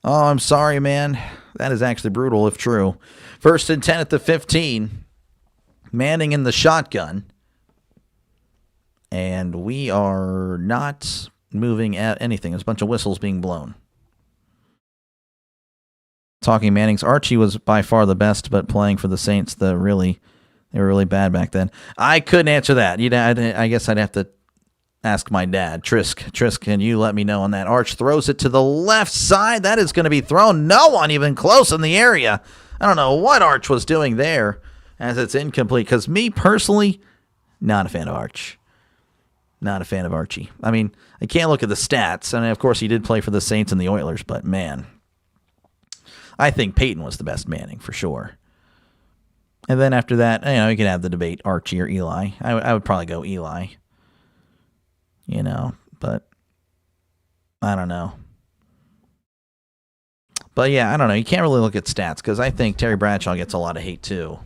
Oh, I'm sorry, man. That is actually brutal if true. First and 10 at the 15. Manning in the shotgun. And we are not moving at anything. There's a bunch of whistles being blown. Talking Mannings, Archie was by far the best, but playing for the Saints, they were really bad back then. I couldn't answer that. I guess I'd have to ask my dad. Trisk, can you let me know on that? Arch throws it to the left side. That is going to be thrown. No one even close in the area. I don't know what Arch was doing there as it's incomplete, because me personally, not a fan of Arch. Not a fan of Archie. I mean, I can't look at the stats. I mean, of course, he did play for the Saints and the Oilers, but man, I think Peyton was the best Manning for sure. And then after that, you could have the debate, Archie or Eli. I would probably go Eli. But I don't know. But yeah, I don't know. You can't really look at stats because I think Terry Bradshaw gets a lot of hate too.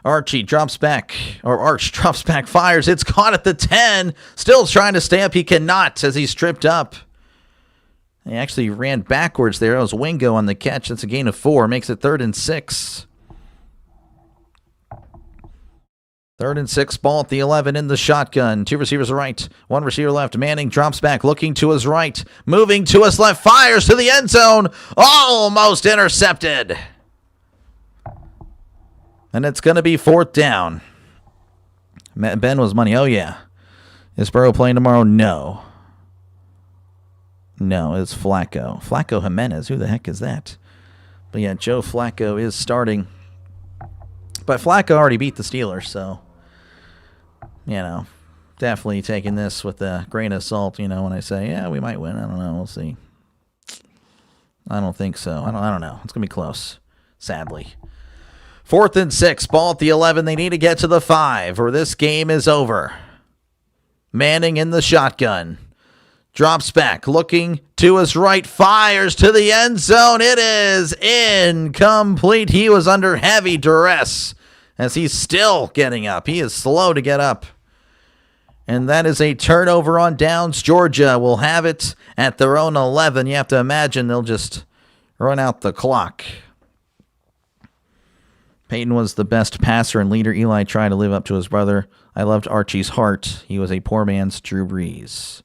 Arch drops back, fires. It's caught at the 10. Still trying to stay up. He cannot as he's tripped up. He actually ran backwards there. That was Wingo on the catch. That's a gain of 4. Makes it 3rd and 6. 3rd and 6, ball at the 11 in the shotgun. 2 receivers right, 1 receiver left. Manning drops back, looking to his right, moving to his left, fires to the end zone. Almost intercepted. And it's going to be 4th down. Ben was money. Oh, yeah. Is Burrow playing tomorrow? No. No, it's Flacco. Flacco Jimenez. Who the heck is that? But, yeah, Joe Flacco is starting. But Flacco already beat the Steelers, so, definitely taking this with a grain of salt, when I say, yeah, we might win. I don't know. We'll see. I don't think so. I don't know. It's going to be close, sadly. 4th and 6, ball at the 11. They need to get to the 5 or this game is over. Manning in the shotgun. Drops back, looking to his right, fires to the end zone. It is incomplete. He was under heavy duress as he's still getting up. He is slow to get up. And that is a turnover on downs. Georgia will have it at their own 11. You have to imagine they'll just run out the clock. Peyton was the best passer and leader. Eli tried to live up to his brother. I loved Archie's heart. He was a poor man's Drew Brees.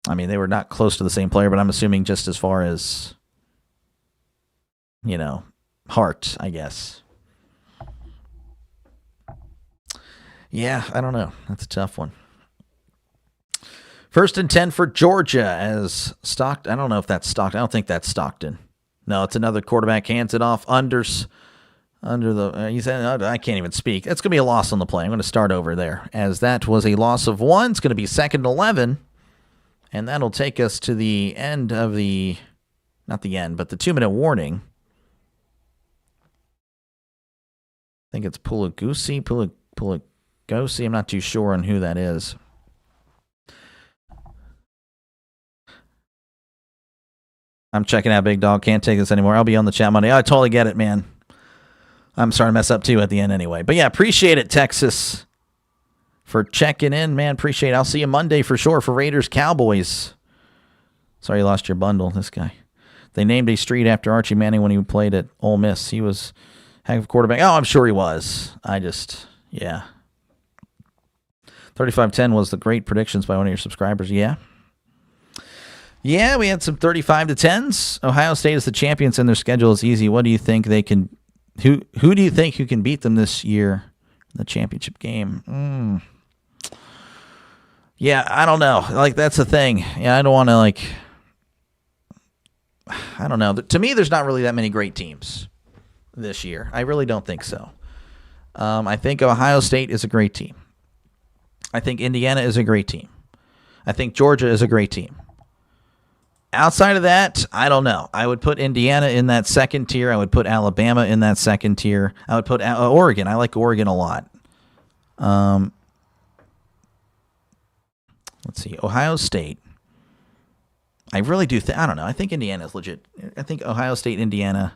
I mean, they were not close to the same player, but I'm assuming just as far as, heart, I guess. Yeah, I don't know. That's a tough one. 1st and 10 for Georgia as Stockton. I don't know if that's Stockton. I don't think that's Stockton. No, it's another quarterback. Hands it off. Under the. He said, I can't even speak. It's going to be a loss on the play. I'm going to start over there as that was a loss of 1. It's going to be 2nd and 11. And that'll take us to the end of not the end, but the 2-minute warning. I think it's Pulagosi. I'm not too sure on who that is. I'm checking out, Big Dog. Can't take this anymore. I'll be on the chat Monday. I totally get it, man. I'm starting to mess up, too, at the end anyway. But, yeah, appreciate it, Texas, for checking in, man. Appreciate it. I'll see you Monday for sure for Raiders Cowboys. Sorry you lost your bundle, this guy. They named a street after Archie Manning when he played at Ole Miss. He was heck of a quarterback. Oh, I'm sure he was. Yeah. 3510 was the great predictions by one of your subscribers. Yeah. Yeah, we had some 35 to 10s. Ohio State is the champions and their schedule is easy. What do you think they can who do you think who can beat them this year in the championship game? Yeah, I don't know. That's the thing. Yeah, I don't want to I don't know. To me, there's not really that many great teams this year. I really don't think so. I think Ohio State is a great team. I think Indiana is a great team. I think Georgia is a great team. Outside of that, I don't know. I would put Indiana in that second tier. I would put Alabama in that second tier. I would put Oregon. I like Oregon a lot. Let's see. Ohio State. I really do think, I don't know. I think Indiana is legit. I think Ohio State, Indiana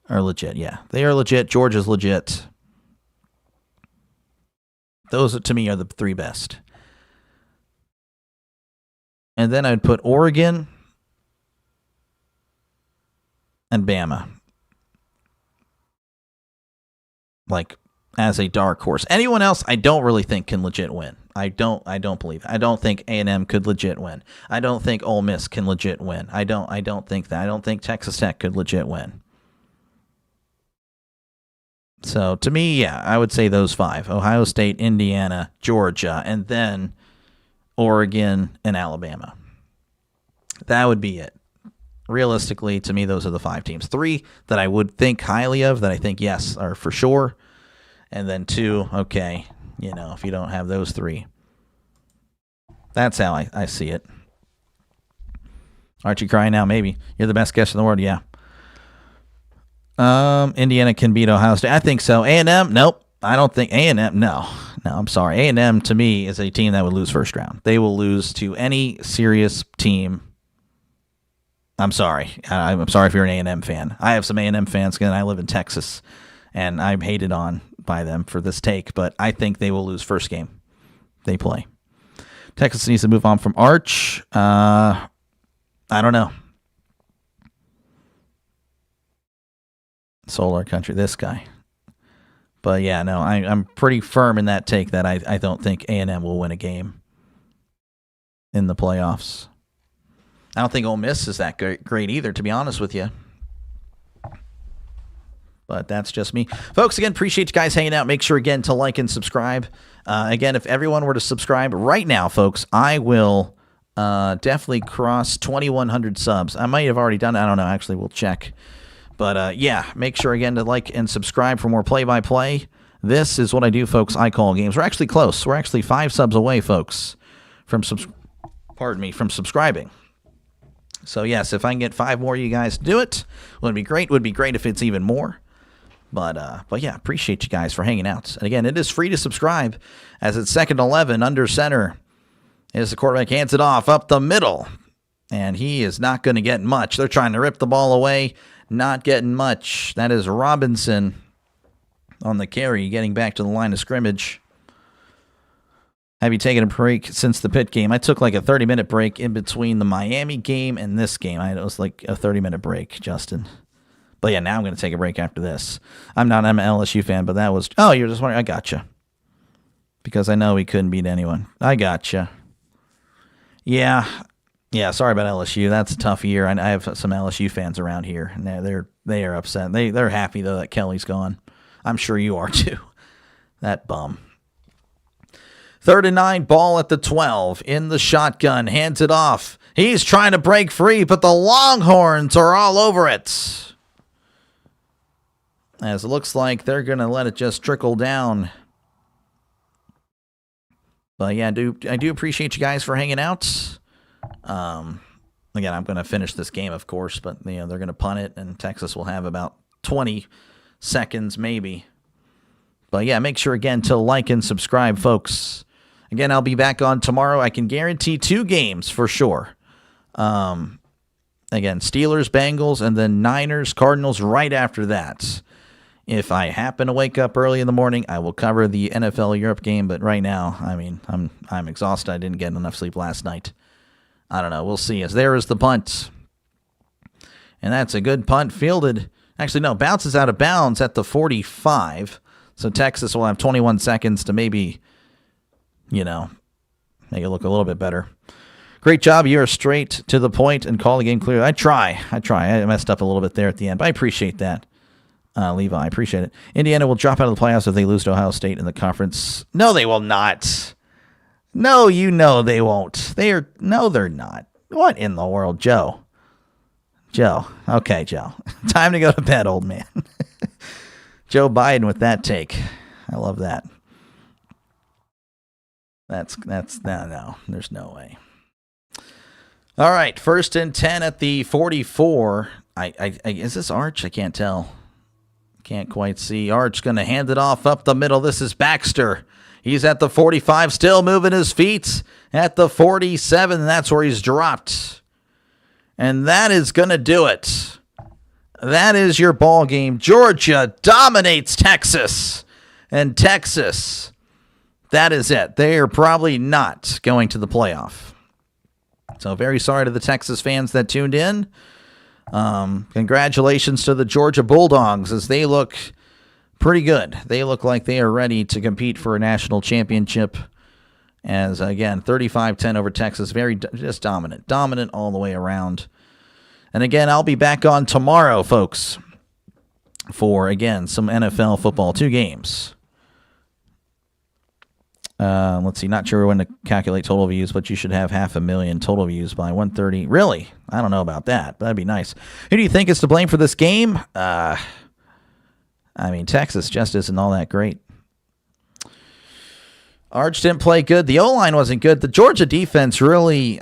are legit. Yeah, they are legit. Georgia's legit. Those, to me, are the 3 best. And then I'd put Oregon and Bama. As a dark horse. Anyone else I don't really think can legit win. I don't believe it. I don't think A&M could legit win. I don't think Ole Miss can legit win. I don't think that. I don't think Texas Tech could legit win. So to me, yeah, I would say those 5. Ohio State, Indiana, Georgia, and then Oregon and Alabama. That would be it. Realistically, to me, those are the 5 teams. 3 that I would think highly of, that I think, yes, are for sure. And then 2, okay, if you don't have those 3. That's how I see it. Archie crying now, maybe. You're the best guest in the world, yeah. Indiana can beat Ohio State. I think so. A&M, nope. I don't think A&M, no, I'm sorry. A&M, to me, is a team that would lose first round. They will lose to any serious team. I'm sorry. I'm sorry if you're an A&M fan. I have some A&M fans, and I live in Texas, and I'm hated on by them for this take, but I think they will lose first game they play. Texas needs to move on from Arch. I don't know. Solar Country, this guy. But yeah, no, I'm pretty firm in that take that I don't think A&M will win a game in the playoffs. I don't think Ole Miss is that great either, to be honest with you. But that's just me. Folks, again, appreciate you guys hanging out. Make sure, again, to like and subscribe. Again, if everyone were to subscribe right now, folks, I will definitely cross 2,100 subs. I might have already done it. I don't know. Actually, we'll check. But, yeah, make sure, again, to like and subscribe for more play-by-play. This is what I do, folks. I call games. We're actually close. We're actually 5 subs away, folks, from subscribing. So, yes, if I can get 5 more of you guys to do it, would be great. Would be great if it's even more. But yeah, appreciate you guys for hanging out. And again, it is free to subscribe as it's 2nd and 11 under center. As the quarterback hands it off up the middle. And he is not going to get much. They're trying to rip the ball away. Not getting much. That is Robinson on the carry, getting back to the line of scrimmage. Have you taken a break since the Pitt game? I took like a 30-minute break in between the Miami game and this game. It was like a 30-minute break, Justin. But yeah, now I'm going to take a break after this. I'm an LSU fan, but that was... Oh, you're just wondering? I gotcha. Because I know we couldn't beat anyone. I gotcha. Yeah, sorry about LSU. That's a tough year. I have some LSU fans around here, and they are upset. They're happy, though, that Kelly's gone. I'm sure you are, too. That bum. 3rd and 9, ball at the 12. In the shotgun, hands it off. He's trying to break free, but the Longhorns are all over it. As it looks like they're going to let it just trickle down. But yeah, I do appreciate you guys for hanging out. Again, I'm going to finish this game, of course, but they're going to punt it, and Texas will have about 20 seconds maybe. But yeah, make sure again to like and subscribe, folks. Again, I'll be back on tomorrow. I can guarantee 2 games for sure. Again, Steelers, Bengals, and then Niners, Cardinals right after that. If I happen to wake up early in the morning, I will cover the NFL Europe game. But right now, I mean, I'm exhausted. I didn't get enough sleep last night. I don't know. We'll see. As there is the punt. And that's a good punt fielded. Actually, no, bounces out of bounds at the 45. So Texas will have 21 seconds to maybe, make it look a little bit better. Great job. You are straight to the point and call the game clear. I try. I messed up a little bit there at the end, but I appreciate that. Levi, I appreciate it. Indiana will drop out of the playoffs if they lose to Ohio State in the conference. No, they will not. No, they won't. They're not. What in the world, Joe? Okay, Joe. Time to go to bed, old man. Joe Biden with that take. I love that. That's no, there's no way. All right, 1st and 10 at the 44. Is this Arch? I can't tell. Can't quite see. Arch going to hand it off up the middle. This is Baxter. He's at the 45, still moving his feet at the 47. And that's where he's dropped. And that is going to do it. That is your ball game. Georgia dominates Texas. And Texas, that is it. They are probably not going to the playoff. So very sorry to the Texas fans that tuned in. Congratulations to the Georgia Bulldogs as they look pretty good. They look like they are ready to compete for a national championship. As, again, 35-10 over Texas. Very just dominant. Dominant all the way around. And, again, I'll be back on tomorrow, folks, for, again, some NFL football. 2 games. Let's see. Not sure when to calculate total views, but you should have 500,000 total views by 1:30. Really? I don't know about that. That'd be nice. Who do you think is to blame for this game? Texas just isn't all that great. Arch didn't play good. The O-line wasn't good. The Georgia defense really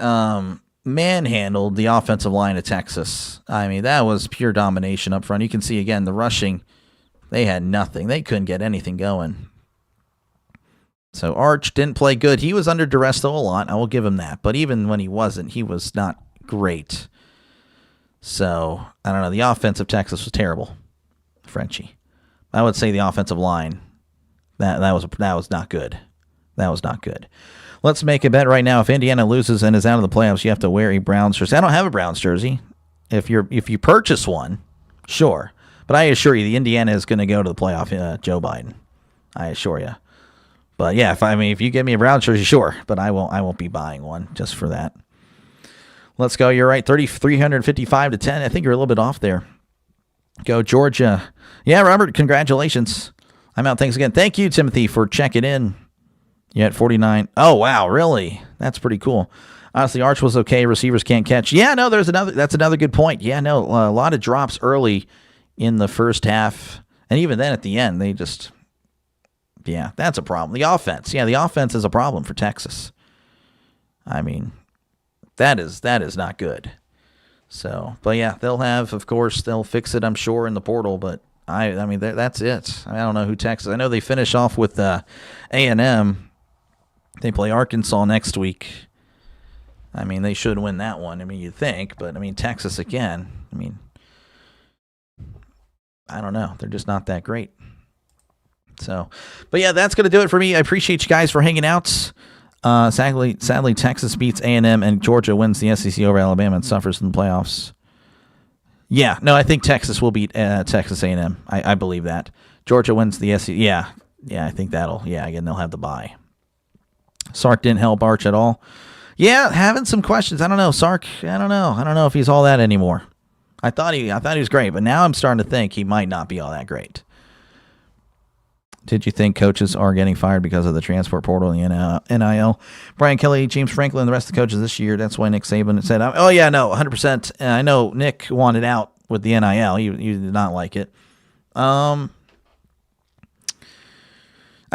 manhandled the offensive line of Texas. That was pure domination up front. You can see, again, the rushing. They had nothing. They couldn't get anything going. So Arch didn't play good. He was under duress, though, a lot. I will give him that. But even when he wasn't, he was not great. So, I don't know. The offense of Texas was terrible. Frenchie. I would say the offensive line, that was not good. That was not good. Let's make a bet right now. If Indiana loses and is out of the playoffs, you have to wear a Browns jersey. I don't have a Browns jersey. If you purchase one, sure. But I assure you, the Indiana is going to go to the playoff, Joe Biden. I assure you. But yeah, if you give me a Browns jersey, sure. But I won't be buying one just for that. Let's go. You're right. 355-10. I think you're a little bit off there. Go Georgia. Yeah, Robert, congratulations. I'm out. Thanks again. Thank you, Timothy, for checking in. You at 49. Oh, wow, really? That's pretty cool. Honestly, Arch was okay. Receivers can't catch. Yeah, no, that's another good point. Yeah, no, a lot of drops early in the first half. And even then at the end, they just... Yeah, that's a problem. The offense. Yeah, the offense is a problem for Texas. That is not good. So, but yeah, they'll fix it, I'm sure, in the portal. But I mean, that's it. I don't know who Texas. I know they finish off with A&M. They play Arkansas next week. I mean, they should win that one. I mean, you'd think, but I mean, Texas again. I mean, I don't know. They're just not that great. So, but yeah, that's going to do it for me. I appreciate you guys for hanging out. Sadly, Texas beats A&M and Georgia wins the SEC over Alabama and suffers in the playoffs. Yeah, no, I think Texas will beat Texas A&M. I believe that. Georgia wins the SEC. Yeah, I think again, they'll have the bye. Sark didn't help Arch at all. Yeah, having some questions. I don't know, Sark. I don't know if he's all that anymore. I thought he was great, but now I'm starting to think he might not be all that great. Did you think coaches are getting fired because of the transfer portal and the NIL? Brian Kelly, James Franklin, the rest of the coaches this year. That's why Nick Saban said, oh, yeah, no, 100%. I know Nick wanted out with the NIL. He did not like it. I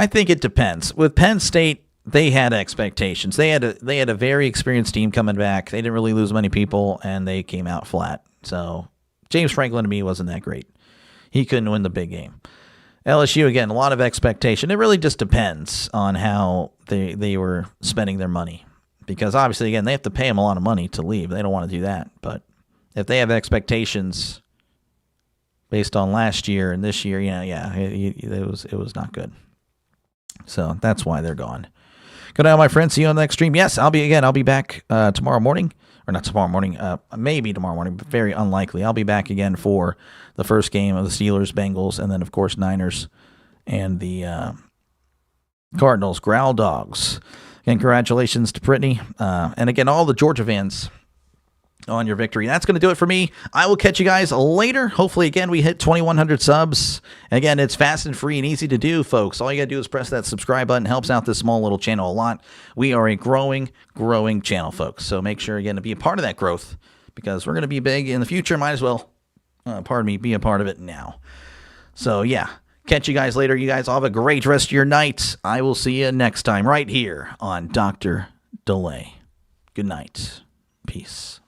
think it depends. With Penn State, they had expectations. They had a very experienced team coming back. They didn't really lose many people, and they came out flat. So James Franklin, to me, wasn't that great. He couldn't win the big game. LSU, again, a lot of expectation. It really just depends on how they were spending their money. Because obviously, again, they have to pay them a lot of money to leave. They don't want to do that. But if they have expectations based on last year and this year, it was not good. So that's why they're gone. Good night, my friends. See you on the next stream. Yes, I'll be back tomorrow morning. Or not tomorrow morning, maybe tomorrow morning, but very unlikely. I'll be back again for the first game of the Steelers, Bengals, and then, of course, Niners and the Cardinals, Growl Dogs. Again, congratulations to Brittany. And again, all the Georgia fans on your victory. That's going to do it for me. I will catch you guys later. Hopefully, again, we hit 2,100 subs. Again, it's fast and free and easy to do, folks. All you got to do is press that subscribe button. It helps out this small little channel a lot. We are a growing channel, folks. So make sure, again, to be a part of that growth because we're going to be big in the future. Might as well, be a part of it now. So, yeah, catch you guys later. You guys all have a great rest of your night. I will see you next time right here on Dr. Delay. Good night. Peace.